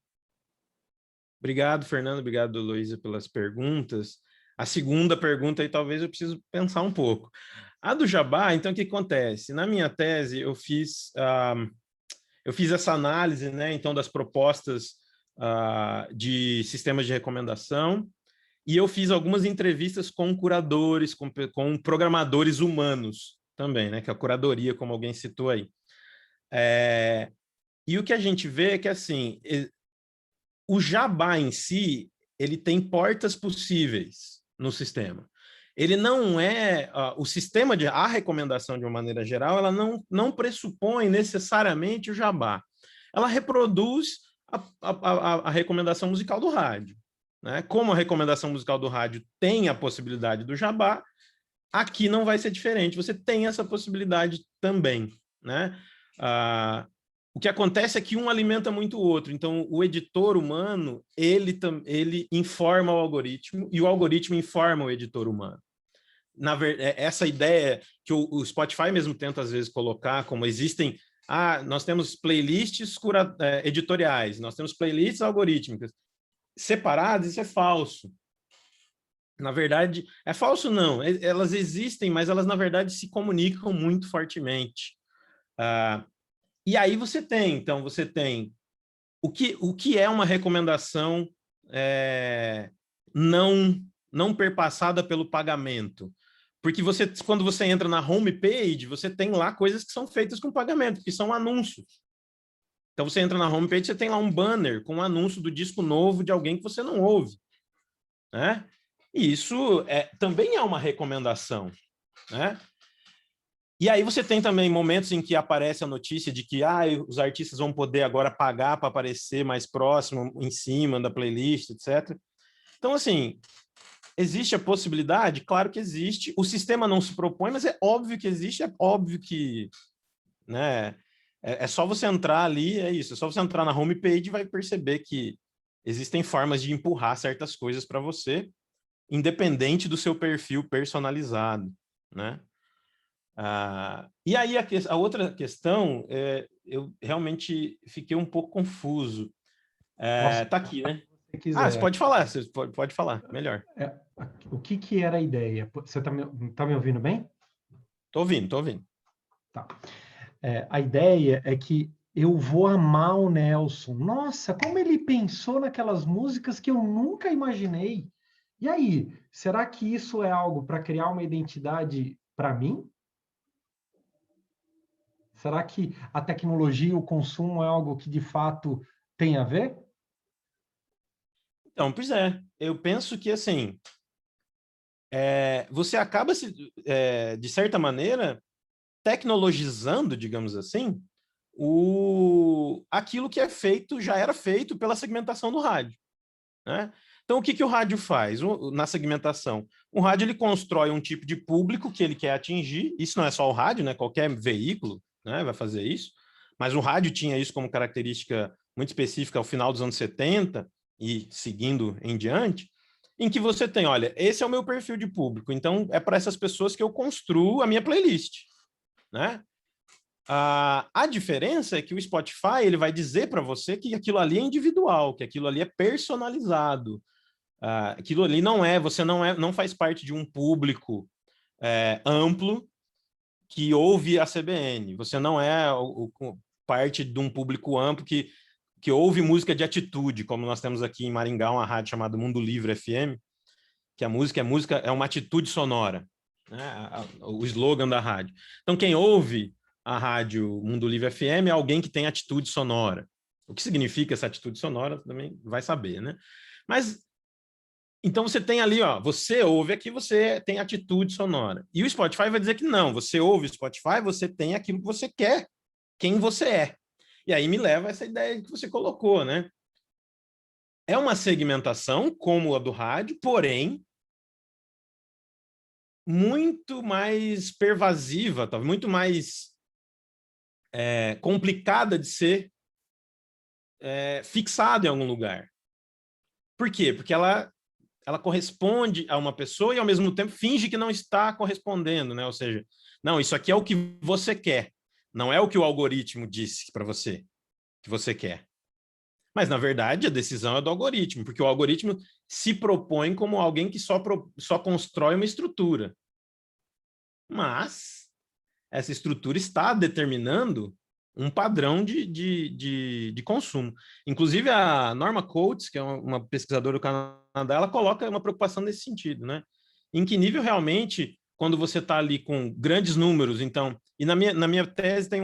Obrigado, Fernando. Obrigado, Luísa, pelas perguntas. A segunda pergunta aí talvez eu preciso pensar um pouco. A do jabá, então, o que acontece? Na minha tese, eu fiz essa análise, né, então, das propostas de sistemas de recomendação, e eu fiz algumas entrevistas com curadores, com programadores humanos também, né, que é a curadoria, como alguém citou aí. E o que a gente vê é que, assim, o jabá em si, ele tem portas possíveis no sistema. Ele não é... o sistema a recomendação, de uma maneira geral, ela não pressupõe necessariamente o jabá. Ela reproduz a recomendação musical do rádio, né? Como a recomendação musical do rádio tem a possibilidade do jabá, aqui não vai ser diferente. Você tem essa possibilidade também, né? O que acontece é que um alimenta muito o outro. Então, o editor humano, ele informa o algoritmo e o algoritmo informa o editor humano. Essa ideia que o Spotify mesmo tenta, às vezes, colocar como existem... nós temos playlists editoriais, nós temos playlists algorítmicas. Separadas, isso é falso. Na verdade, é falso não. Elas existem, mas elas, na verdade, se comunicam muito fortemente. E aí você tem o que é uma recomendação não perpassada pelo pagamento. Porque quando você entra na homepage, você tem lá coisas que são feitas com pagamento, que são anúncios. Então você entra na homepage, você tem lá um banner com um anúncio do disco novo de alguém que você não ouve, né? E isso também é uma recomendação, né? E aí você tem também momentos em que aparece a notícia de que os artistas vão poder agora pagar para aparecer mais próximo, em cima da playlist, etc. Então, assim, existe a possibilidade? Claro que existe. O sistema não se propõe, mas é óbvio que existe, é óbvio que... né, é só você entrar ali, é isso. É só você entrar na homepage e vai perceber que existem formas de empurrar certas coisas para você, independente do seu perfil personalizado, né? E aí a outra questão, eu realmente fiquei um pouco confuso. Tá aqui, né? Você pode falar, você pode falar, melhor. O que era a ideia? Você tá me ouvindo bem? Tô ouvindo. Tá. A ideia é que eu vou amar o Nelson. Nossa, como ele pensou naquelas músicas que eu nunca imaginei. E aí, será que isso é algo para criar uma identidade para mim? Será que a tecnologia e o consumo é algo que de fato tem a ver? Então, pois é. Eu penso que, assim, você acaba, de certa maneira, tecnologizando, digamos assim, aquilo que já era feito pela segmentação do rádio, né? Então, o que o rádio faz na segmentação? O rádio ele constrói um tipo de público que ele quer atingir. Isso não é só o rádio, né? Qualquer veículo, né, vai fazer isso. Mas o rádio tinha isso como característica muito específica ao final dos anos 70 e seguindo em diante, em que você tem, olha, esse é o meu perfil de público, então é para essas pessoas que eu construo a minha playlist, né? A diferença é que o Spotify ele vai dizer para você que aquilo ali é individual, que aquilo ali é personalizado. Aquilo ali você não faz parte de um público amplo que ouve a CBN. Você não é parte de um público amplo que ouve música de atitude, como nós temos aqui em Maringá uma rádio chamada Mundo Livre FM, que a música é uma atitude sonora, né? O slogan da rádio. Então, quem ouve a rádio Mundo Livre FM é alguém que tem atitude sonora. O que significa essa atitude sonora também vai saber, né? Mas então você tem ali, você ouve aqui, você tem atitude sonora. E o Spotify vai dizer que não, você ouve o Spotify, você tem aquilo que você quer, quem você é. E aí me leva a essa ideia que você colocou, né? É uma segmentação como a do rádio, porém muito mais pervasiva, muito mais complicada de ser fixado em algum lugar. Por quê? Porque ela corresponde a uma pessoa e, ao mesmo tempo, finge que não está correspondendo, né? Ou seja, não, isso aqui é o que você quer, não é o que o algoritmo disse para você que você quer. Mas, na verdade, a decisão é do algoritmo, porque o algoritmo se propõe como alguém que só constrói uma estrutura. Mas essa estrutura está determinando um padrão de consumo. Inclusive, a Norma Coates, que é uma pesquisadora do Canadá, ela coloca uma preocupação nesse sentido, né? Em que nível realmente, quando você está ali com grandes números, então... E na minha tese tem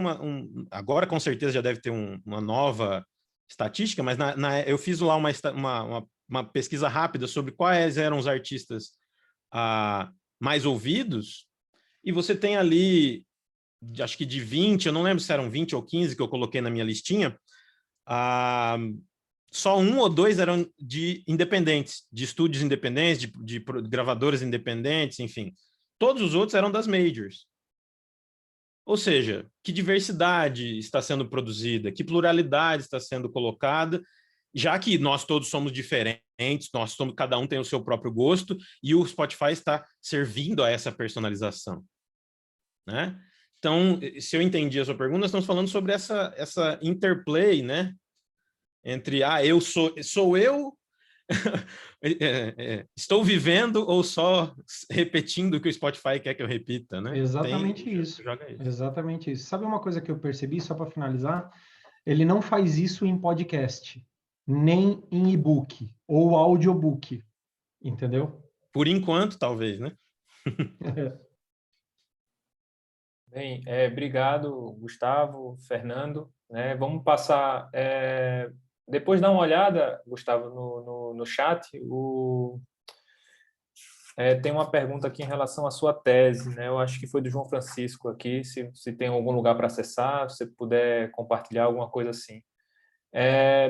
agora, com certeza, já deve ter uma nova estatística, mas eu fiz lá uma pesquisa rápida sobre quais eram os artistas mais ouvidos, e você tem ali, acho que de 20, eu não lembro se eram 20 ou 15 que eu coloquei na minha listinha, só 1 ou 2 eram de independentes, de estúdios independentes, de gravadoras independentes, enfim. Todos os outros eram das majors. Ou seja, que diversidade está sendo produzida, que pluralidade está sendo colocada, já que nós todos somos diferentes, cada um tem o seu próprio gosto, e o Spotify está servindo a essa personalização, né? Então, se eu entendi a sua pergunta, nós estamos falando sobre essa interplay, né? Entre, eu sou eu, estou vivendo ou só repetindo o que o Spotify quer que eu repita, né? Exatamente isso. Exatamente isso. Sabe uma coisa que eu percebi, só para finalizar? Ele não faz isso em podcast, nem em e-book ou audiobook, entendeu? Por enquanto, talvez, né? Bem, obrigado, Gustavo, Fernando. Né? Vamos passar... depois dá uma olhada, Gustavo, no chat. Tem uma pergunta aqui em relação à sua tese, né? Eu acho que foi do João Francisco aqui, se tem algum lugar para acessar, se você puder compartilhar alguma coisa assim.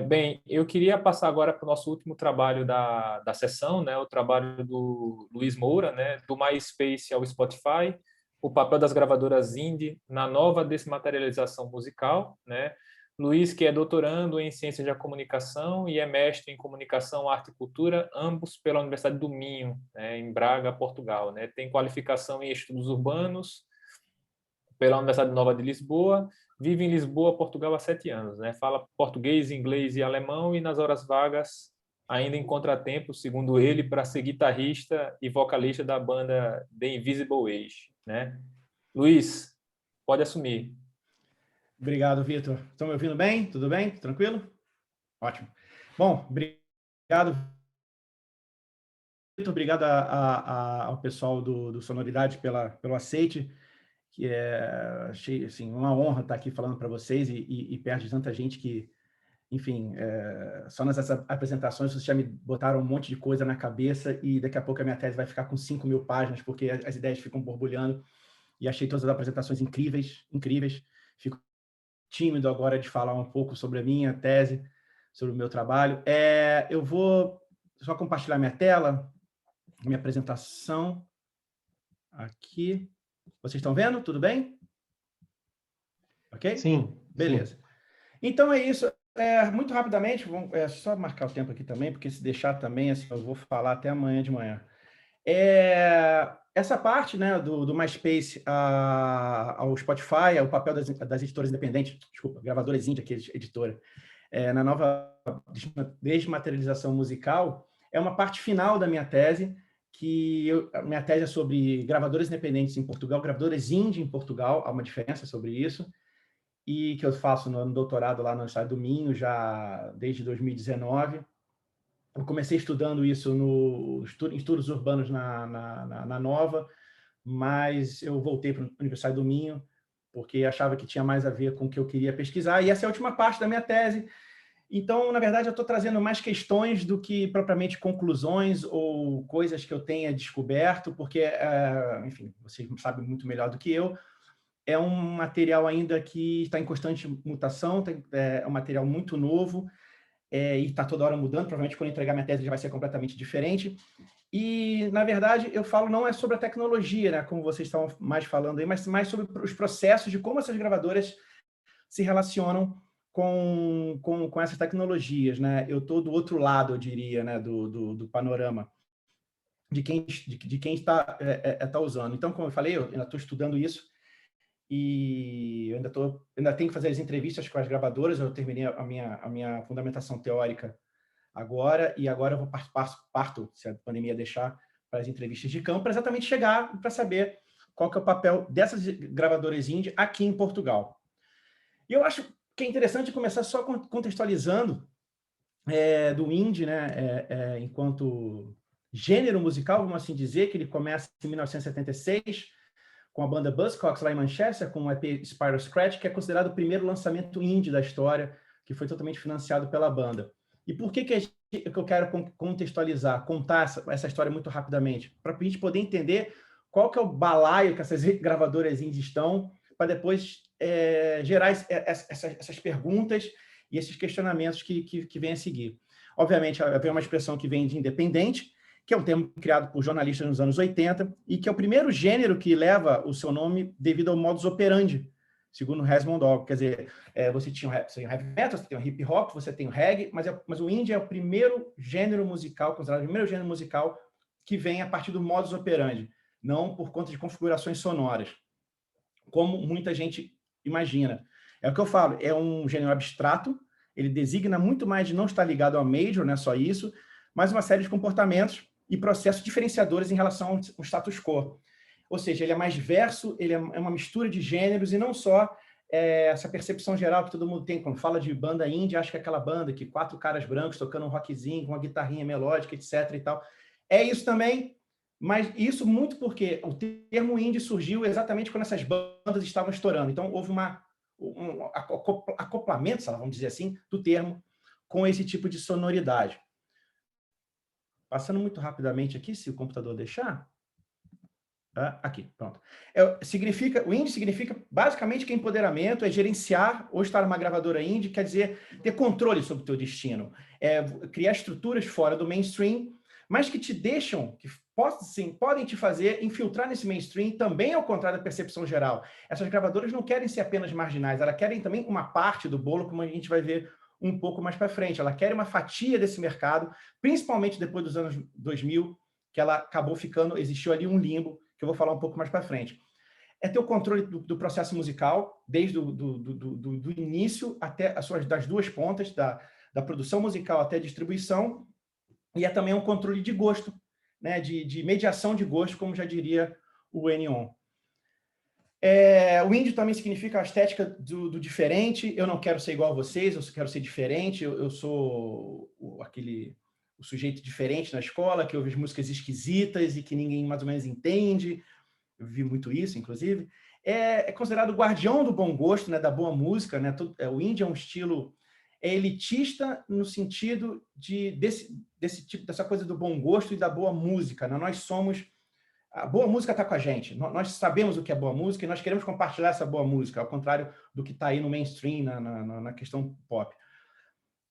Bem, eu queria passar agora para o nosso último trabalho da sessão, né? O trabalho do Luiz Moura, né? Do MySpace ao Spotify, o papel das gravadoras indie na nova desmaterialização musical, né? Luiz, que é doutorando em Ciências da Comunicação e é mestre em Comunicação, Arte e Cultura, ambos pela Universidade do Minho, né, em Braga, Portugal. Né? Tem qualificação em Estudos Urbanos pela Universidade Nova de Lisboa, vive em Lisboa, Portugal, há 7 anos. Né? Fala português, inglês e alemão e, nas horas vagas, ainda encontra tempo, segundo ele, para ser guitarrista e vocalista da banda The Invisible Age. Né? Luiz, pode assumir. Obrigado, Vitor. Estão me ouvindo bem? Tudo bem? Tranquilo? Ótimo. Bom, obrigado, Vitor. Obrigado ao pessoal do Sonoridade pelo aceite, que achei assim, uma honra estar aqui falando para vocês e perto de tanta gente que, enfim, só nessas apresentações vocês já me botaram um monte de coisa na cabeça e daqui a pouco a minha tese vai ficar com 5.000 páginas, porque as ideias ficam borbulhando e achei todas as apresentações incríveis. Fico tímido agora de falar um pouco sobre a minha tese, sobre o meu trabalho. Eu vou só compartilhar minha tela, minha apresentação aqui. Vocês estão vendo? Tudo bem? Ok? Sim. Beleza. Sim. Então é isso. Muito rapidamente, só marcar o tempo aqui também, porque se deixar também, assim, eu vou falar até amanhã de manhã. Essa parte, né, do MySpace ao Spotify, o papel das editoras independentes, gravadoras indie, que é editora, na nova desmaterialização musical, é uma parte final da minha tese, minha tese é sobre gravadoras independentes em Portugal, gravadoras indie em Portugal, há uma diferença sobre isso, e que eu faço no doutorado lá no Estado do Minho, já desde 2019. Eu comecei estudando isso em estudos urbanos na Nova, mas eu voltei para a Universidade do Minho, porque achava que tinha mais a ver com o que eu queria pesquisar, e essa é a última parte da minha tese. Então, na verdade, eu estou trazendo mais questões do que propriamente conclusões ou coisas que eu tenha descoberto, porque, enfim, vocês sabem muito melhor do que eu, é um material ainda que está em constante mutação, é um material muito novo, e está toda hora mudando, provavelmente quando entregar minha tese já vai ser completamente diferente. E, na verdade, eu falo não é sobre a tecnologia, né, como vocês estão mais falando aí, mas mais sobre os processos de como essas gravadoras se relacionam com essas tecnologias, né? Eu estou do outro lado, eu diria, né, do panorama de quem está usando. Então, como eu falei, eu ainda estou estudando isso e eu ainda tenho que fazer as entrevistas com as gravadoras. Eu terminei a minha fundamentação teórica agora, e agora eu vou parto, se a pandemia deixar, para as entrevistas de campo, para exatamente chegar para saber qual que é o papel dessas gravadoras indie aqui em Portugal. E eu acho que é interessante começar só contextualizando do indie, né, enquanto gênero musical, vamos assim dizer, que ele começa em 1976 com a banda Buzzcocks lá em Manchester, com o EP Spiral Scratch, que é considerado o primeiro lançamento indie da história, que foi totalmente financiado pela banda. E por que eu quero contextualizar, contar essa história muito rapidamente? Para a gente poder entender qual que é o balaio que essas gravadoras indies estão, para depois gerar essas perguntas e esses questionamentos que vêm a seguir. Obviamente, havia uma expressão que vem de independente, que é um termo criado por jornalistas nos anos 80, e que é o primeiro gênero que leva o seu nome devido ao modus operandi, segundo Resmond Doll. Quer dizer, você tinha o heavy metal, você tem o hip hop, você tem o reggae, mas o indie é o primeiro gênero musical, considerado o primeiro gênero musical que vem a partir do modus operandi, não por conta de configurações sonoras, como muita gente imagina. É o que eu falo, é um gênero abstrato, ele designa muito mais de não estar ligado ao major, não é só isso, mas uma série de comportamentos e processos diferenciadores em relação ao status quo. Ou seja, ele é mais diverso, ele é uma mistura de gêneros e não só essa percepção geral que todo mundo tem quando fala de banda indie, acha que é aquela banda que 4 caras brancos tocando um rockzinho com uma guitarrinha melódica, etc. e tal. É isso também, mas isso muito porque o termo indie surgiu exatamente quando essas bandas estavam estourando. Então, houve um acoplamento, vamos dizer assim, do termo com esse tipo de sonoridade. Passando muito rapidamente aqui, se o computador deixar. Aqui, pronto. O indie significa, basicamente, que empoderamento é gerenciar ou estar numa gravadora indie, quer dizer, ter controle sobre o teu destino. Criar estruturas fora do mainstream, mas que te deixam, que podem te fazer infiltrar nesse mainstream, também ao contrário da percepção geral. Essas gravadoras não querem ser apenas marginais, elas querem também uma parte do bolo, como a gente vai ver um pouco mais para frente. Ela quer uma fatia desse mercado, principalmente depois dos anos 2000, que ela acabou existiu ali um limbo, que eu vou falar um pouco mais para frente. É ter o controle do processo musical, desde do início até das duas pontas, da produção musical até a distribuição, e é também um controle de gosto, né, de mediação de gosto, como já diria o Enion. O indie também significa a estética do diferente. Eu não quero ser igual a vocês, eu quero ser diferente. Eu sou o sujeito diferente na escola, que ouve músicas esquisitas e que ninguém mais ou menos entende. Eu vi muito isso, inclusive. É considerado o guardião do bom gosto, né, da boa música, né? O indie é um estilo elitista no sentido dessa coisa do bom gosto e da boa música, né? A boa música está com a gente. Nós sabemos o que é boa música e nós queremos compartilhar essa boa música, ao contrário do que está aí no mainstream, na questão pop.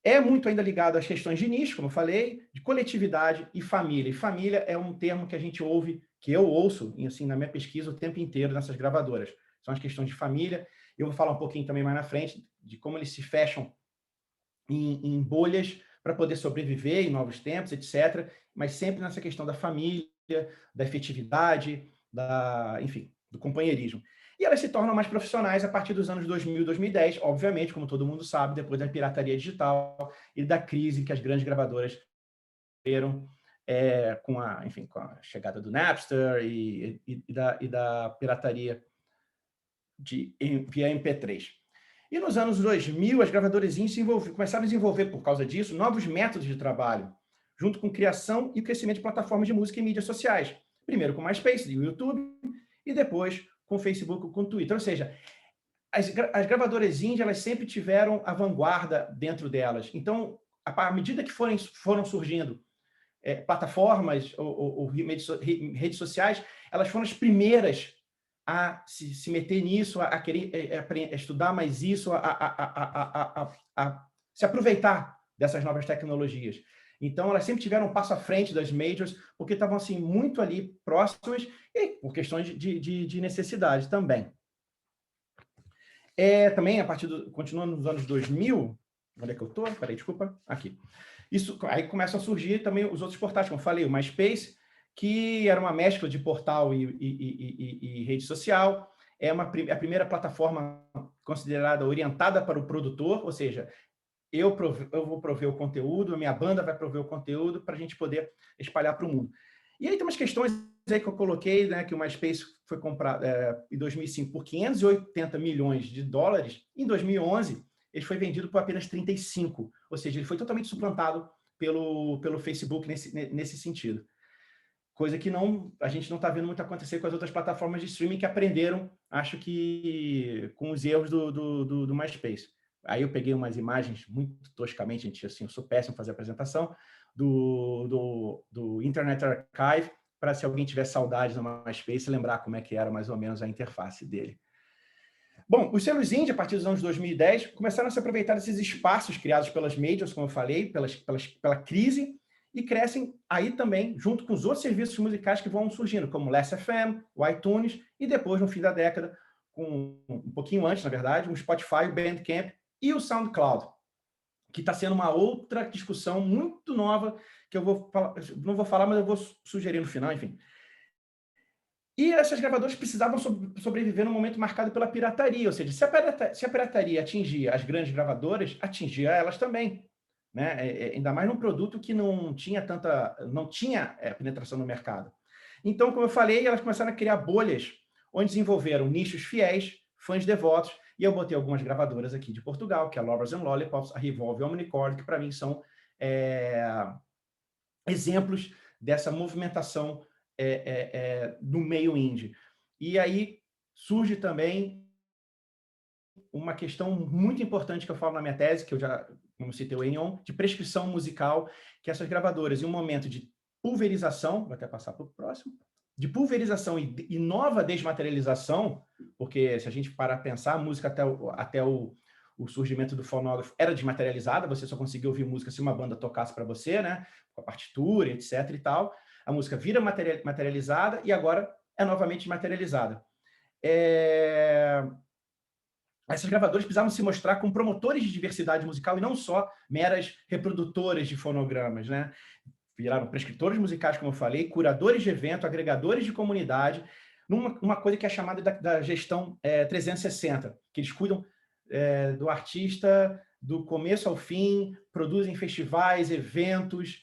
É muito ainda ligado às questões de nicho, como eu falei, de coletividade e família. E família é um termo que a gente ouve, que eu ouço, assim, na minha pesquisa o tempo inteiro nessas gravadoras. São as questões de família. Eu vou falar um pouquinho também mais na frente de como eles se fecham em bolhas para poder sobreviver em novos tempos, etc. Mas sempre nessa questão da família, da efetividade, enfim, do companheirismo. E elas se tornam mais profissionais a partir dos anos 2000 e 2010, obviamente, como todo mundo sabe, depois da pirataria digital e da crise que as grandes gravadoras tiveram com a chegada do Napster e da pirataria via MP3. E nos anos 2000, as gravadoras começaram a desenvolver, por causa disso, novos métodos de trabalho, junto com criação e crescimento de plataformas de música e mídias sociais. Primeiro com o MySpace e o YouTube, e depois com o Facebook e com o Twitter. Ou seja, as gravadoras indie, elas sempre tiveram a vanguarda dentro delas. Então, à medida que foram surgindo plataformas ou redes sociais, elas foram as primeiras a se meter nisso, a querer estudar mais isso, a se aproveitar dessas novas tecnologias. Então, elas sempre tiveram um passo à frente das majors, porque estavam assim, muito ali próximas, e por questões de necessidade também. Também, continuando nos anos 2000, onde é que eu estou? Peraí, desculpa. Aqui. Aí começam a surgir também os outros portais, como eu falei, o MySpace, que era uma mescla de portal e rede social. É a primeira plataforma considerada orientada para o produtor, ou seja, eu vou prover o conteúdo, a minha banda vai prover o conteúdo para a gente poder espalhar para o mundo. E aí tem umas questões aí que eu coloquei, né, que o MySpace foi comprado em 2005 por 580 milhões de dólares. Em 2011, ele foi vendido por apenas 35, ou seja, ele foi totalmente suplantado pelo Facebook nesse sentido. Coisa que a gente não está vendo muito acontecer com as outras plataformas de streaming que aprenderam, acho que com os erros do MySpace. Aí eu peguei umas imagens muito toscamente, gente, assim, eu sou péssimo em fazer apresentação, do Internet Archive, para se alguém tiver saudade do MySpace, lembrar como é que era mais ou menos a interface dele. Bom, os selos indie, a partir dos anos 2010, começaram a se aproveitar desses espaços criados pelas majors, como eu falei, pela crise, e crescem aí também, junto com os outros serviços musicais que vão surgindo, como o Last.fm, o iTunes, e depois, no fim da década, um pouquinho antes, na verdade, o Spotify, o Bandcamp e o SoundCloud, que está sendo uma outra discussão muito nova, que eu não vou falar, mas eu vou sugerir no final, enfim. E essas gravadoras precisavam sobreviver num momento marcado pela pirataria, ou seja, se a pirataria atingia as grandes gravadoras, atingia elas também, né? Ainda mais num produto que não tinha penetração no mercado. Então, como eu falei, elas começaram a criar bolhas, onde desenvolveram nichos fiéis, fãs devotos, e eu botei algumas gravadoras aqui de Portugal, que é a Lovers and Lollipops, a Revolve e a Omnicord, que para mim são exemplos dessa movimentação do meio indie. E aí surge também uma questão muito importante que eu falo na minha tese, que eu já, como citei o Enion, de prescrição musical, que essas gravadoras, em um momento de pulverização, vou até passar para o próximo, de pulverização e nova desmaterialização, porque se a gente parar a pensar, a música até o surgimento do fonógrafo era desmaterializada, você só conseguia ouvir música se uma banda tocasse para você, né, com a partitura, etc. e tal. A música vira materializada e agora é novamente materializada. Essas gravadoras precisavam se mostrar como promotores de diversidade musical e não só meras reprodutoras de fonogramas, né? Viraram prescritores musicais, como eu falei, curadores de evento, agregadores de comunidade, numa coisa que é chamada da gestão 360, que eles cuidam do artista do começo ao fim, produzem festivais, eventos.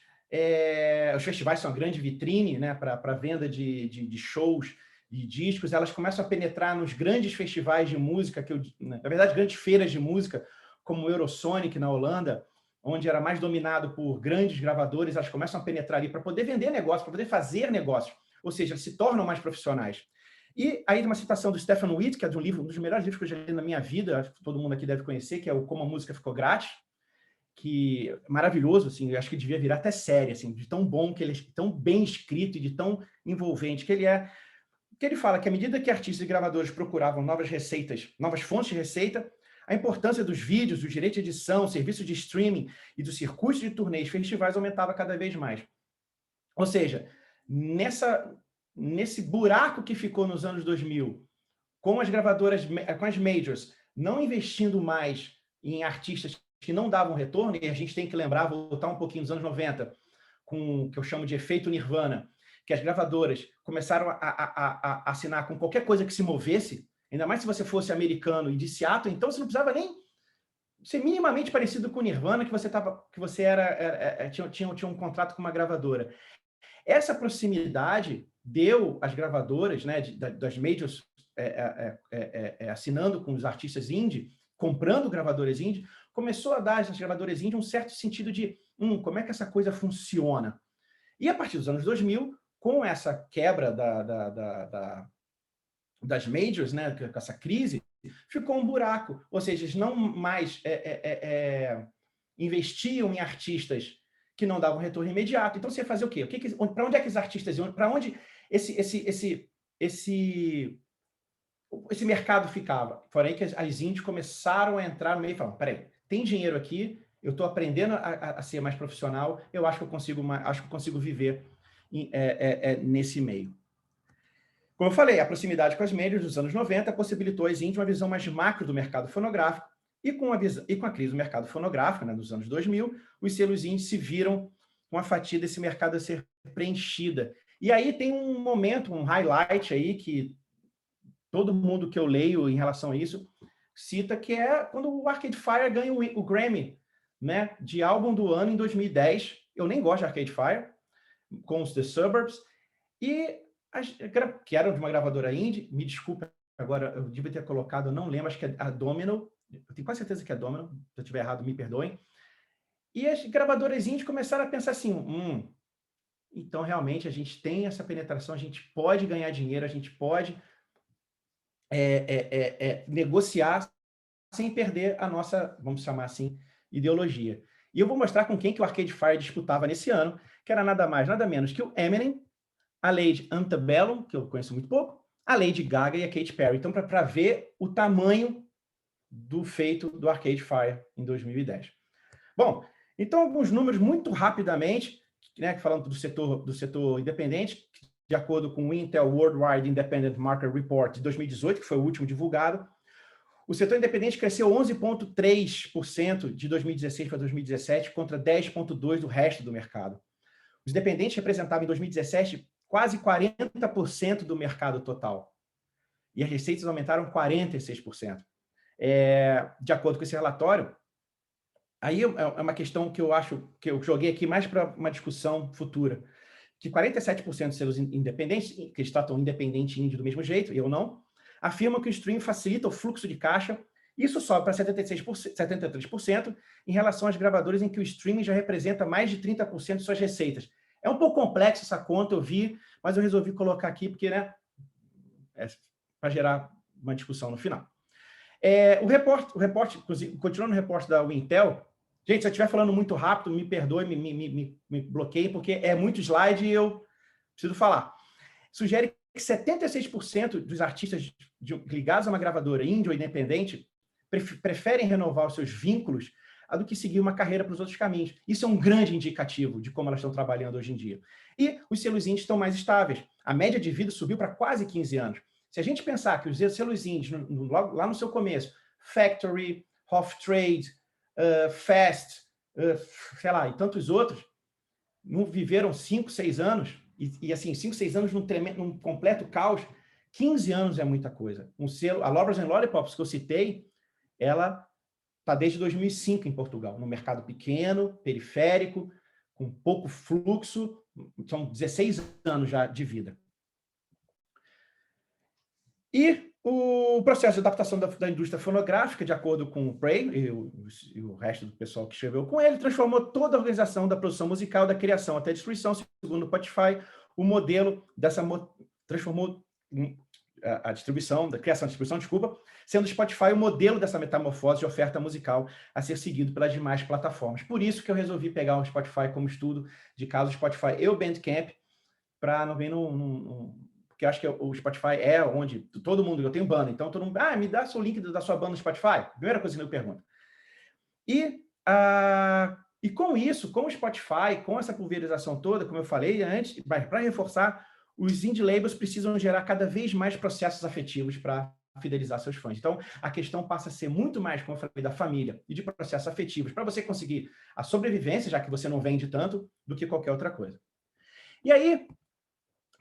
Os festivais são uma grande vitrine, né, para venda de shows, de discos. Elas começam a penetrar nos grandes festivais de música, na verdade, grandes feiras de música, como o Eurosonic na Holanda, onde era mais dominado por grandes gravadores. Elas começam a penetrar ali para poder vender negócio, para poder fazer negócio, ou seja, se tornam mais profissionais. E aí uma citação do Stefan Witt, que é de um dos melhores livros que eu já li na minha vida, acho que todo mundo aqui deve conhecer, que é o Como a Música Ficou Grátis, que é maravilhoso, assim, eu acho que devia virar até série, assim, de tão bom que ele é, tão bem escrito e de tão envolvente que ele é. Que ele fala que à medida que artistas e gravadores procuravam novas receitas, novas fontes de receita, a importância dos vídeos, do direito de edição, serviços de streaming e dos circuitos de turnês, festivais aumentava cada vez mais. Ou seja, nesse buraco que ficou nos anos 2000, com as gravadoras, com as majors, não investindo mais em artistas que não davam retorno, e a gente tem que lembrar, voltar um pouquinho nos anos 90, com o que eu chamo de efeito Nirvana, que as gravadoras começaram a assinar com qualquer coisa que se movesse, ainda mais se você fosse americano e de Seattle, então você não precisava nem ser minimamente parecido com o Nirvana, que você tinha um contrato com uma gravadora. Essa proximidade deu às gravadoras, né, das majors assinando com os artistas indie, comprando gravadoras indie, começou a dar às gravadoras indie um certo sentido de como é que essa coisa funciona. E a partir dos anos 2000, com essa quebra das majors, né, com essa crise, ficou um buraco. Ou seja, eles não mais investiam em artistas que não davam retorno imediato. Então, você ia fazer o quê? Para onde é que os artistas iam? Para onde esse mercado ficava? Porém, que as indies começaram a entrar no meio e falaram, peraí, tem dinheiro aqui, eu estou aprendendo a ser mais profissional, eu acho que eu consigo viver nesse meio. Como eu falei, a proximidade com as médias dos anos 90 possibilitou às indies uma visão mais macro do mercado fonográfico, e com a crise do mercado fonográfico, né, dos anos 2000, os selos indies se viram com a fatia desse mercado a ser preenchida. E aí tem um momento, um highlight aí, que todo mundo que eu leio em relação a isso cita, que é quando o Arcade Fire ganha o Grammy, né, de álbum do ano em 2010. Eu nem gosto de Arcade Fire, com os The Suburbs, e que era de uma gravadora indie, me desculpa, agora eu devia ter colocado, eu não lembro, acho que é a Domino, eu tenho quase certeza que é a Domino, se eu estiver errado, me perdoem. E as gravadoras indie começaram a pensar assim, então realmente a gente tem essa penetração, a gente pode ganhar dinheiro, a gente pode negociar sem perder a nossa, vamos chamar assim, ideologia. E eu vou mostrar com quem que o Arcade Fire disputava nesse ano, que era nada mais, nada menos que o Eminem, a Lady Antebellum, que eu conheço muito pouco, a Lady Gaga e a Katy Perry. Então, para ver o tamanho do feito do Arcade Fire em 2010. Bom, então alguns números muito rapidamente, né, falando do setor independente, de acordo com o Intel Worldwide Independent Market Report de 2018, que foi o último divulgado, o setor independente cresceu 11,3% de 2016 para 2017, contra 10,2% do resto do mercado. Os independentes representavam em 2017 quase 40% do mercado total. E as receitas aumentaram 46%. De acordo com esse relatório, aí é uma questão que eu acho que eu joguei aqui mais para uma discussão futura, que 47% dos selos independentes, que eles tratam independente e indie do mesmo jeito, e eu não, afirmam que o streaming facilita o fluxo de caixa. Isso sobe para 73% em relação às gravadoras em que o streaming já representa mais de 30% de suas receitas. É um pouco complexo essa conta, eu vi, mas eu resolvi colocar aqui porque, né, para gerar uma discussão no final. O reporte, continuando no reporte da Intel, gente, se eu estiver falando muito rápido, me perdoe, me bloqueie, porque é muito slide e eu preciso falar. Sugere que 76% dos artistas ligados a uma gravadora indie ou independente preferem renovar os seus vínculos do que seguir uma carreira para os outros caminhos. Isso é um grande indicativo de como elas estão trabalhando hoje em dia. E os selos indies estão mais estáveis. A média de vida subiu para quase 15 anos. Se a gente pensar que os selos indies, lá no seu começo, Factory, Off Trade, Fast, sei lá, e tantos outros, não viveram 5, 6 anos, e assim, 5, 6 anos num completo caos, 15 anos é muita coisa. A Lovers and Lollipops, que eu citei, ela está desde 2005 em Portugal, no mercado pequeno, periférico, com pouco fluxo, são 16 anos já de vida. E o processo de adaptação da indústria fonográfica, de acordo com o Prey e o resto do pessoal que escreveu com ele, transformou toda a organização da produção musical, da criação até a destruição, segundo o Spotify, o modelo transformou a distribuição, da criação e distribuição, desculpa, sendo o Spotify o modelo dessa metamorfose de oferta musical a ser seguido pelas demais plataformas. Por isso que eu resolvi pegar o Spotify como estudo de caso Spotify e o Bandcamp, para não vir porque eu acho que o Spotify é onde todo mundo, eu tenho banda, então todo mundo, me dá o link da sua banda no Spotify. Primeira coisa que eu pergunto. E com isso, com o Spotify, com essa pulverização toda, como eu falei antes, para reforçar, os indie labels precisam gerar cada vez mais processos afetivos para fidelizar seus fãs. Então, a questão passa a ser muito mais, como eu falei, da família e de processos afetivos, para você conseguir a sobrevivência, já que você não vende tanto, do que qualquer outra coisa. E aí,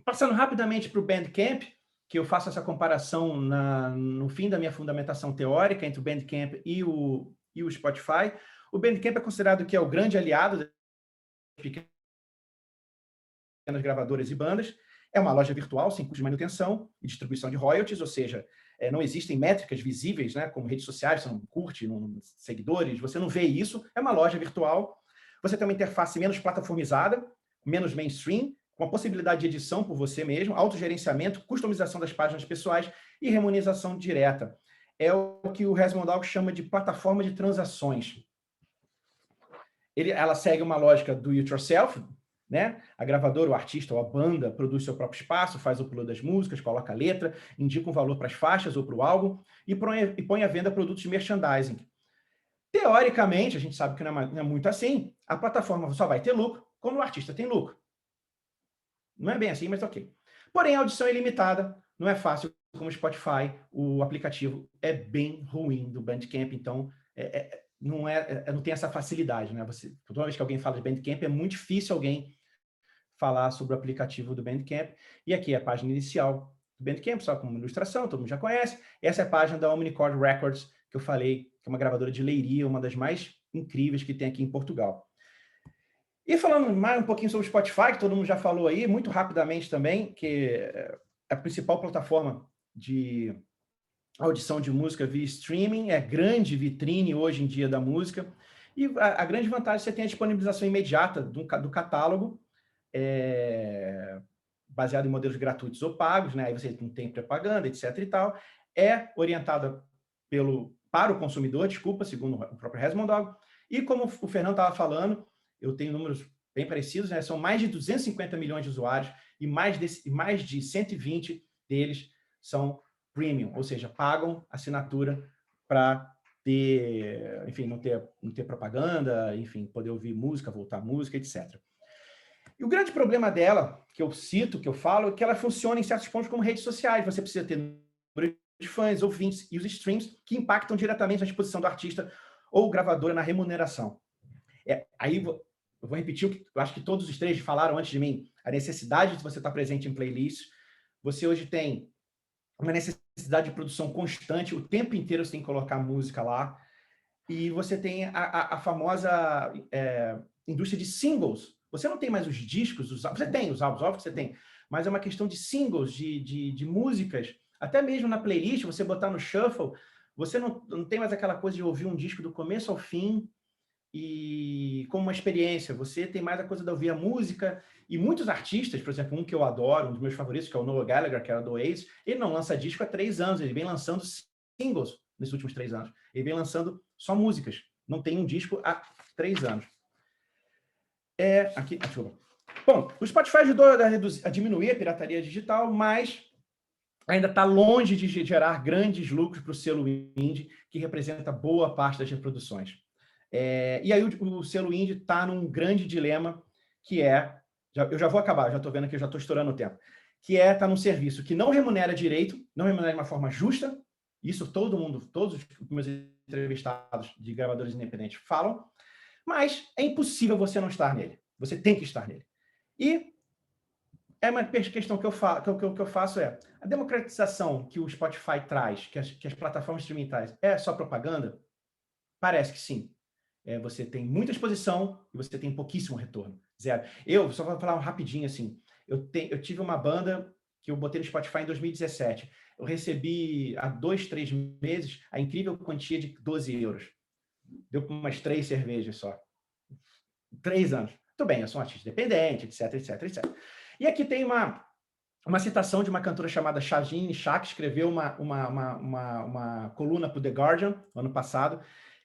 passando rapidamente para o Bandcamp, que eu faço essa comparação no fim da minha fundamentação teórica entre o Bandcamp e o Spotify. O Bandcamp é considerado que é o grande aliado das pequenas gravadoras e bandas. É uma loja virtual, sem custo de manutenção e distribuição de royalties, ou seja, não existem métricas visíveis, né, como redes sociais, você não curte, seguidores, você não vê isso. É uma loja virtual. Você tem uma interface menos plataformizada, menos mainstream, com a possibilidade de edição por você mesmo, autogerenciamento, customização das páginas pessoais e remuneração direta. É o que o Hasmondalk chama de plataforma de transações. Ela segue uma lógica do it yourself, né? A gravadora, o artista ou a banda produz seu próprio espaço, faz o upload das músicas, coloca a letra, indica um valor para as faixas ou para o álbum e põe à venda produtos de merchandising. Teoricamente, a gente sabe que não é muito assim, a plataforma só vai ter lucro quando o artista tem lucro. Não é bem assim, mas ok. Porém, a audição é limitada não é fácil como o Spotify, o aplicativo é bem ruim do Bandcamp, então não tem essa facilidade, né? Toda vez que alguém fala de Bandcamp, é muito difícil alguém falar sobre o aplicativo do Bandcamp. E aqui é a página inicial do Bandcamp, só com uma ilustração, todo mundo já conhece. Essa é a página da Omnichord Records, que eu falei, que é uma gravadora de Leiria, uma das mais incríveis que tem aqui em Portugal. E falando mais um pouquinho sobre o Spotify, que todo mundo já falou aí, muito rapidamente também, que é a principal plataforma de audição de música via streaming, é a grande vitrine hoje em dia da música, e a grande vantagem é que você tem a disponibilização imediata do catálogo, baseado em modelos gratuitos ou pagos, né? Aí você não tem propaganda, etc. e tal, é orientada para o consumidor, segundo o próprio Resmondog, e como o Fernando estava falando, eu tenho números bem parecidos, né? São mais de 250 milhões de usuários e mais de 120 deles são premium, ou seja, pagam assinatura para ter, enfim, não ter propaganda, enfim, poder ouvir música, voltar música, etc. E o grande problema dela, que eu cito, que eu falo, é que ela funciona em certos pontos como redes sociais. Você precisa ter número de fãs, ouvintes e os streams que impactam diretamente na exposição do artista ou gravadora na remuneração. Aí eu vou repetir o que eu acho que todos os três falaram antes de mim, a necessidade de você estar presente em playlists. Você hoje tem uma necessidade de produção constante, o tempo inteiro você tem que colocar música lá, e você tem a famosa indústria de singles. Você não tem mais os discos, você tem os álbuns, óbvio que você tem, mas é uma questão de singles, de músicas, até mesmo na playlist, você botar no shuffle, você não tem mais aquela coisa de ouvir um disco do começo ao fim, e como uma experiência, você tem mais a coisa de ouvir a música, e muitos artistas, por exemplo, um que eu adoro, um dos meus favoritos, que é o Noel Gallagher, que era do Oasis, ele não lança disco há 3 anos, ele vem lançando singles nesses últimos 3 anos, ele vem lançando só músicas, não tem um disco há 3 anos. Bom, o Spotify ajudou a diminuir a pirataria digital, mas ainda está longe de gerar grandes lucros para o selo indie, que representa boa parte das reproduções. E aí o selo indie está num grande dilema, que eu já vou acabar, já estou vendo que eu já estou estourando o tempo, que está num serviço que não remunera direito, não remunera de uma forma justa, isso todos os meus entrevistados de gravadores independentes falam, mas é impossível você não estar nele, você tem que estar nele. E uma questão que eu faço é, a democratização que o Spotify traz, que as plataformas de streaming traz, é só propaganda? Parece que sim. Você tem muita exposição e você tem pouquíssimo retorno. Zero. Eu só vou falar rapidinho assim. Eu tive uma banda que eu botei no Spotify em 2017. Eu recebi há 2, 3 meses a incrível quantia de 12 euros. Deu para umas 3 cervejas só. 3 anos. Tudo bem, eu sou um artista independente, etc, etc, etc. E aqui tem uma citação de uma cantora chamada Shaheen Shah, que escreveu uma coluna para o The Guardian, no ano passado,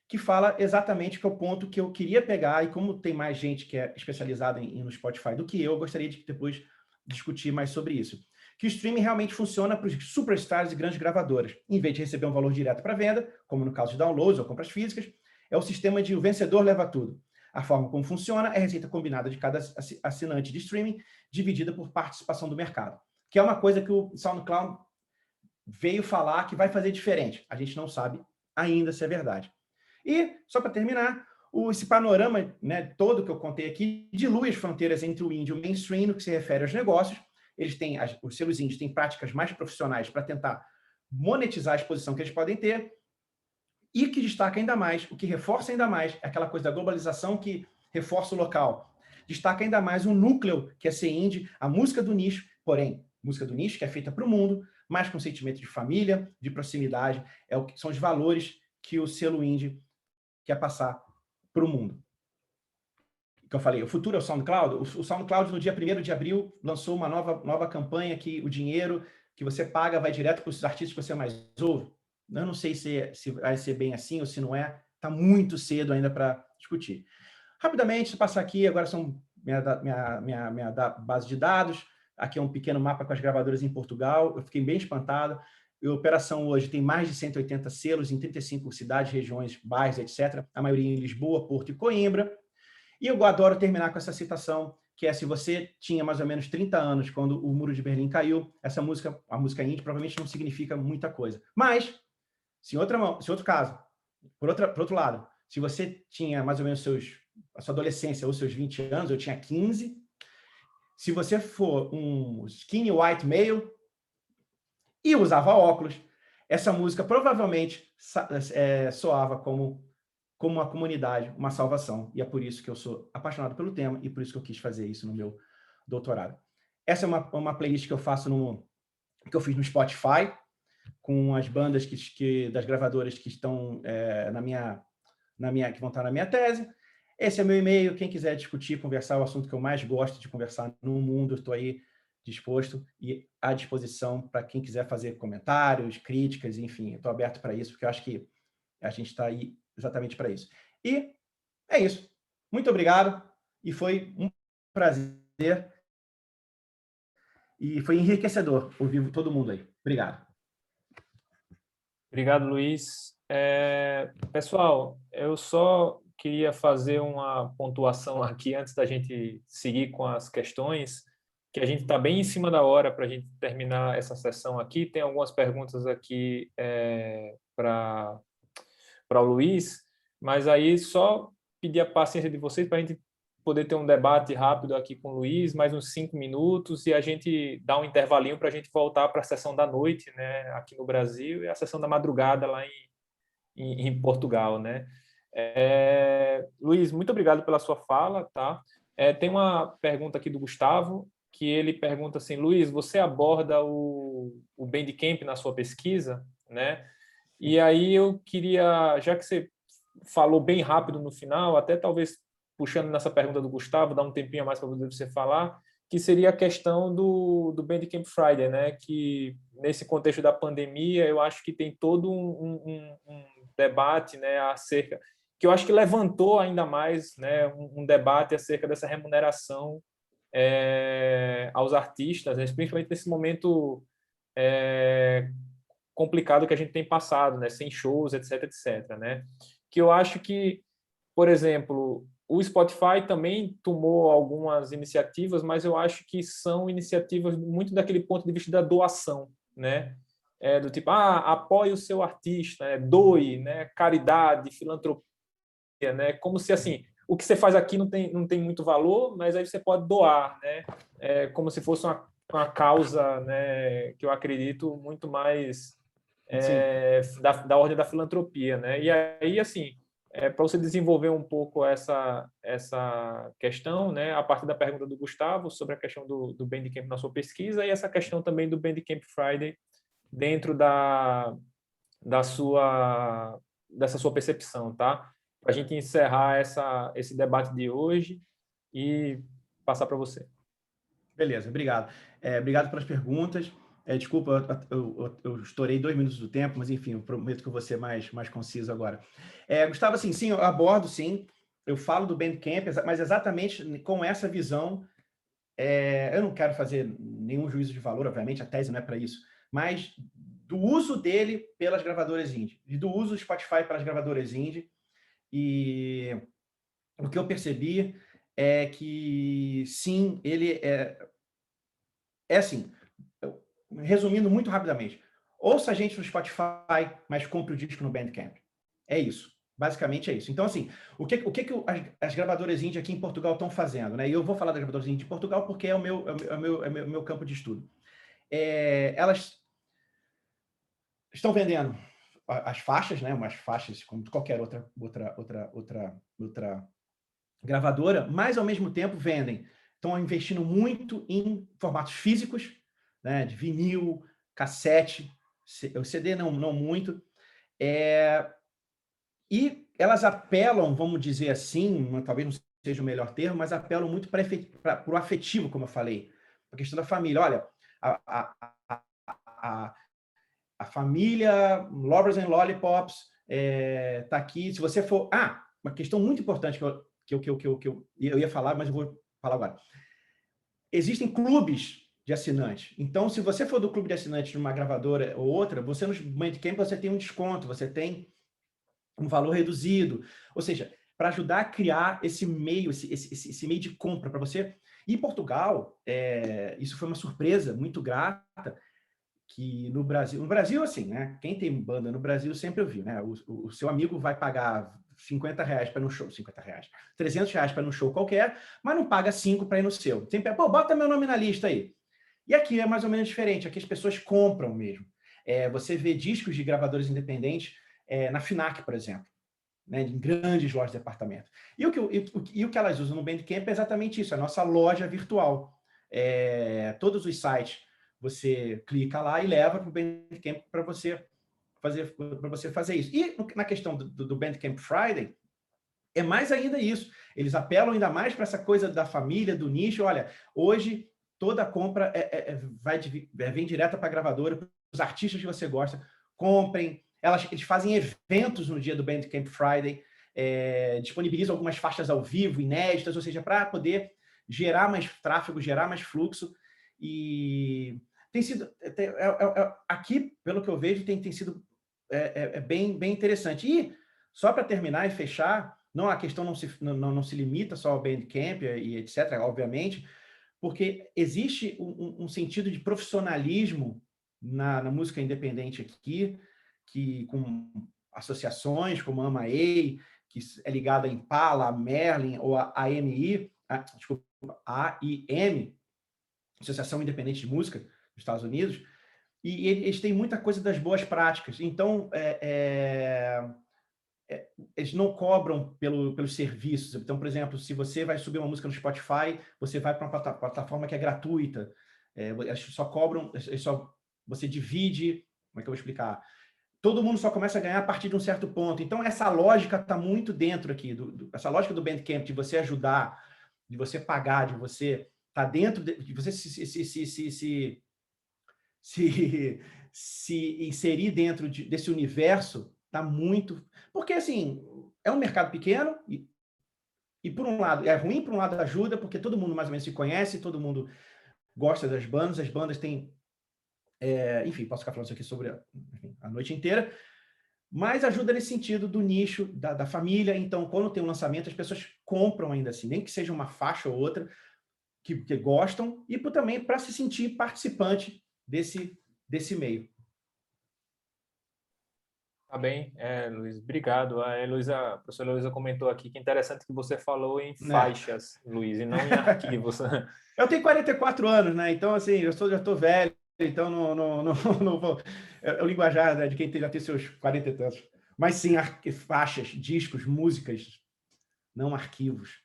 que fala exatamente que é o ponto que eu queria pegar, e como tem mais gente que é especializada no Spotify do que eu gostaria de depois discutir mais sobre isso. Que o streaming realmente funciona para os superstars e grandes gravadoras. Em vez de receber um valor direto para venda, como no caso de downloads ou compras físicas, é o sistema de o vencedor leva tudo. A forma como funciona é a receita combinada de cada assinante de streaming, dividida por participação do mercado. Que é uma coisa que o SoundCloud veio falar que vai fazer diferente. A gente não sabe ainda se é verdade. E, só para terminar, esse panorama, né, todo que eu contei aqui dilui as fronteiras entre o indie e o mainstream no que se refere aos negócios. Os selos indies têm práticas mais profissionais para tentar monetizar a exposição que eles podem ter, e que destaca ainda mais, o que reforça ainda mais, é aquela coisa da globalização que reforça o local. Destaca ainda mais um núcleo que é ser indie, a música do nicho, porém, música do nicho que é feita para o mundo, mas com sentimento de família, de proximidade, são os valores que o selo indie quer passar para o mundo. Que eu falei, o futuro é o SoundCloud. O SoundCloud, no dia 1º de abril, lançou uma nova campanha que o dinheiro que você paga vai direto para os artistas que você mais ouve. Eu não sei se vai ser bem assim ou se não é. Está muito cedo ainda para discutir. Rapidamente, se passar aqui, agora são minha base de dados. Aqui é um pequeno mapa com as gravadoras em Portugal. Eu fiquei bem espantado. A operação hoje tem mais de 180 selos em 35 cidades, regiões, bairros, etc. A maioria em Lisboa, Porto e Coimbra. E eu adoro terminar com essa citação que é se você tinha mais ou menos 30 anos quando o Muro de Berlim caiu, essa música, a música indie, provavelmente não significa muita coisa. Mas, se outro caso, por outro lado, se você tinha mais ou menos a sua adolescência ou seus 20 anos, eu tinha 15, se você for um skinny white male e usava óculos, essa música provavelmente soava como uma comunidade, uma salvação. E é por isso que eu sou apaixonado pelo tema e por isso que eu quis fazer isso no meu doutorado. Essa é uma playlist que eu faço que eu fiz no Spotify, com as bandas das gravadoras que estão que vão estar na minha tese. Esse é meu e-mail. Quem quiser discutir, conversar, o assunto que eu mais gosto de conversar no mundo, eu estou aí disposto e à disposição para quem quiser fazer comentários, críticas, enfim, eu estou aberto para isso, porque eu acho que a gente está aí exatamente para isso. E é isso. Muito obrigado e foi um prazer e foi enriquecedor ouvir todo mundo aí. Obrigado. Obrigado, Luiz. Pessoal, eu só queria fazer uma pontuação aqui antes da gente seguir com as questões, que a gente está bem em cima da hora para a gente terminar essa sessão aqui. Tem algumas perguntas aqui para o Luiz, mas aí só pedir a paciência de vocês para a gente poder ter um debate rápido aqui com o Luiz, mais uns 5 minutos, e a gente dá um intervalinho para a gente voltar para a sessão da noite, né, aqui no Brasil, e a sessão da madrugada lá em Portugal, né? Luiz, muito obrigado pela sua fala, tá? Tem uma pergunta aqui do Gustavo, que ele pergunta assim: Luiz, você aborda o Bandcamp na sua pesquisa, né? E aí eu queria, já que você falou bem rápido no final, até talvez puxando nessa pergunta do Gustavo, dar um tempinho a mais para você falar, que seria a questão do Bandcamp Friday, né? Que nesse contexto da pandemia, eu acho que tem todo um debate, né, acerca, que eu acho que levantou ainda mais, né, um debate acerca dessa remuneração aos artistas, né, principalmente nesse momento complicado que a gente tem passado, né, sem shows, etc, né? Que eu acho que, por exemplo, o Spotify também tomou algumas iniciativas, mas eu acho que são iniciativas muito daquele ponto de vista da doação, né? Do tipo, apoie o seu artista, doe, né? Caridade, filantropia, né? Como se, assim, o que você faz aqui não tem muito valor, mas aí você pode doar, né? Como se fosse uma causa, né, que eu acredito muito mais da ordem da filantropia, né? E aí, assim, para você desenvolver um pouco essa questão, né, a partir da pergunta do Gustavo sobre a questão do Bandcamp na sua pesquisa e essa questão também do Bandcamp Friday dentro dessa sua percepção, tá? Para a gente encerrar esse debate de hoje e passar para você. Beleza, obrigado. Obrigado pelas perguntas. Desculpa, eu estourei 2 minutos do tempo, mas enfim, eu prometo que eu vou ser mais conciso agora. Gustavo, assim, sim, eu abordo, sim, eu falo do Bandcamp, mas exatamente com essa visão. Eu não quero fazer nenhum juízo de valor, obviamente, a tese não é para isso, mas do uso dele pelas gravadoras indie, e do uso do Spotify pelas gravadoras indie. E o que eu percebi é que, sim, ele assim, resumindo muito rapidamente, ouça a gente no Spotify, mas compre o disco no Bandcamp. É isso. Basicamente é isso. Então, assim, o que as gravadoras indie aqui em Portugal estão fazendo, né? E eu vou falar das gravadoras indie de Portugal porque é o meu campo de estudo. Elas estão vendendo as faixas, né? Umas faixas como qualquer outra gravadora, mas ao mesmo tempo estão investindo muito em formatos físicos, né? De vinil, cassete, o CD não muito. E elas apelam, vamos dizer assim, talvez não seja o melhor termo, mas apelam muito para o afetivo, como eu falei, a questão da família. Olha, a família Lovers and Lollipops está aqui. Se você for... uma questão muito importante que eu ia falar, mas eu vou falar agora. Existem clubes de assinantes. Então, se você for do clube de assinantes de uma gravadora ou outra, no Bandcamp você tem um desconto, você tem um valor reduzido. Ou seja, para ajudar a criar esse meio, esse meio de compra para você. E em Portugal, isso foi uma surpresa muito grata, que no Brasil, assim, né? Quem tem banda no Brasil sempre ouviu, né? O seu amigo vai pagar R$50 para ir no show, R$50, R$300 para ir no show qualquer, mas não paga 5 para ir no seu. Sempre, pô, bota meu nome na lista aí. E aqui é mais ou menos diferente, aqui as pessoas compram mesmo. Você vê discos de gravadores independentes na FNAC, por exemplo, né, em grandes lojas de departamento. E o que elas usam no Bandcamp é exatamente isso, a nossa loja virtual. Todos os sites você clica lá e leva para o Bandcamp para você fazer isso. E na questão do Bandcamp Friday, é mais ainda isso. Eles apelam ainda mais para essa coisa da família, do nicho. Olha, hoje toda a compra vem direta para a gravadora, para os artistas que você gosta, comprem. Eles fazem eventos no dia do Bandcamp Friday, disponibilizam algumas faixas ao vivo, inéditas, ou seja, para poder gerar mais tráfego, gerar mais fluxo. E tem sido, aqui, pelo que eu vejo, tem sido bem interessante. E, só para terminar e fechar, a questão não se limita só ao Bandcamp e etc., obviamente, porque existe um sentido de profissionalismo na música independente aqui, que com associações como a AMA-EI, que é ligada a Impala, a Merlin ou a AMI, a AIM, Associação Independente de Música dos Estados Unidos, e eles têm muita coisa das boas práticas. Então, eles não cobram pelos serviços. Então, por exemplo, se você vai subir uma música no Spotify, você vai para uma plataforma que é gratuita. Eles só cobram, você divide, como é que eu vou explicar? Todo mundo só começa a ganhar a partir de um certo ponto. Então, essa lógica está muito dentro aqui, essa lógica do Bandcamp, de você ajudar, de você pagar, de você estar dentro, de você se inserir dentro desse universo, está muito... Porque, assim, é um mercado pequeno e por um lado, é ruim, por um lado ajuda, porque todo mundo mais ou menos se conhece, todo mundo gosta das bandas, as bandas têm... enfim, posso ficar falando isso aqui sobre a noite inteira, mas ajuda nesse sentido do nicho, da família. Então, quando tem um lançamento, as pessoas compram ainda assim, nem que seja uma faixa ou outra, que gostam, e também para se sentir participante desse meio. Tá bem, Luiz, obrigado. A professora Luísa comentou aqui que é interessante que você falou em faixas, Luiz, e não em arquivos. Eu tenho 44 anos, né? Então, assim, já estou velho, então não vou... É o linguajar, né, de quem já tem seus 40 e tantos. Mas sim, faixas, discos, músicas, não arquivos.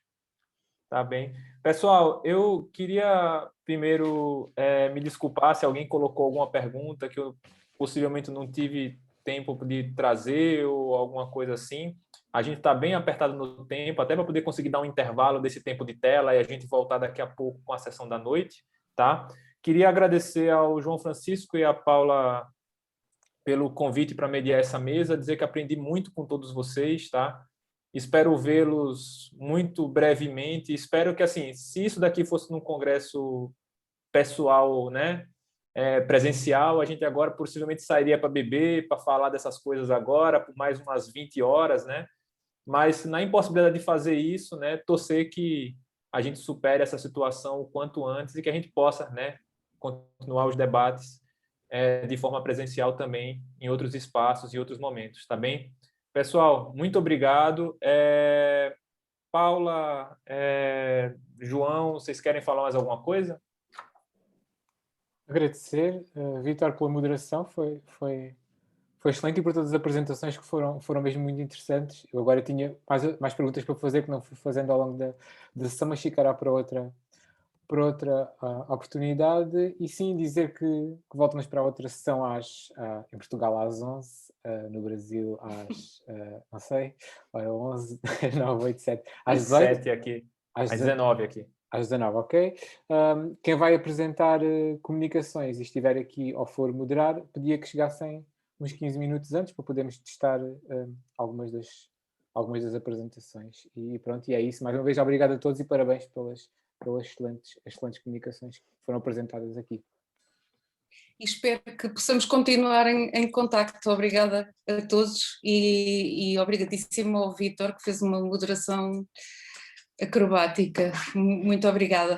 Tá bem. Pessoal, eu queria primeiro me desculpar se alguém colocou alguma pergunta que eu possivelmente não tive tempo de trazer ou alguma coisa assim. A gente está bem apertado no tempo, até para poder conseguir dar um intervalo desse tempo de tela e a gente voltar daqui a pouco com a sessão da noite, tá? Queria agradecer ao João Francisco e à Paula pelo convite para mediar essa mesa, dizer que aprendi muito com todos vocês, tá? Espero vê-los muito brevemente. Espero que, assim, se isso daqui fosse num congresso pessoal, né, presencial, a gente agora possivelmente sairia para beber, para falar dessas coisas agora, por mais umas 20 horas, né? Mas na impossibilidade de fazer isso, né, torcer que a gente supere essa situação o quanto antes e que a gente possa, né, continuar os debates de forma presencial também em outros espaços e outros momentos, tá bem? Pessoal, muito obrigado. Paula, João, vocês querem falar mais alguma coisa? Agradecer, Vítor, pela moderação, foi excelente, e por todas as apresentações que foram mesmo muito interessantes. Eu agora tinha mais perguntas para fazer, que não fui fazendo ao longo da sessão, mas ficará para outra oportunidade. E sim, dizer que voltamos para a outra sessão em Portugal às 11, no Brasil às, não sei, 11, 9, 8, 7, às 18. 7 aqui, às 19 aqui. Às 19, ok. Quem vai apresentar comunicações e estiver aqui ou for moderar, pedia que chegassem uns 15 minutos antes para podermos testar algumas das apresentações. E pronto, e é isso. Mais uma vez, obrigado a todos e parabéns pelas excelentes comunicações que foram apresentadas aqui. e espero que possamos continuar em contacto. Obrigada a todos e obrigadíssimo ao Vítor, que fez uma moderação acrobática. Muito obrigada.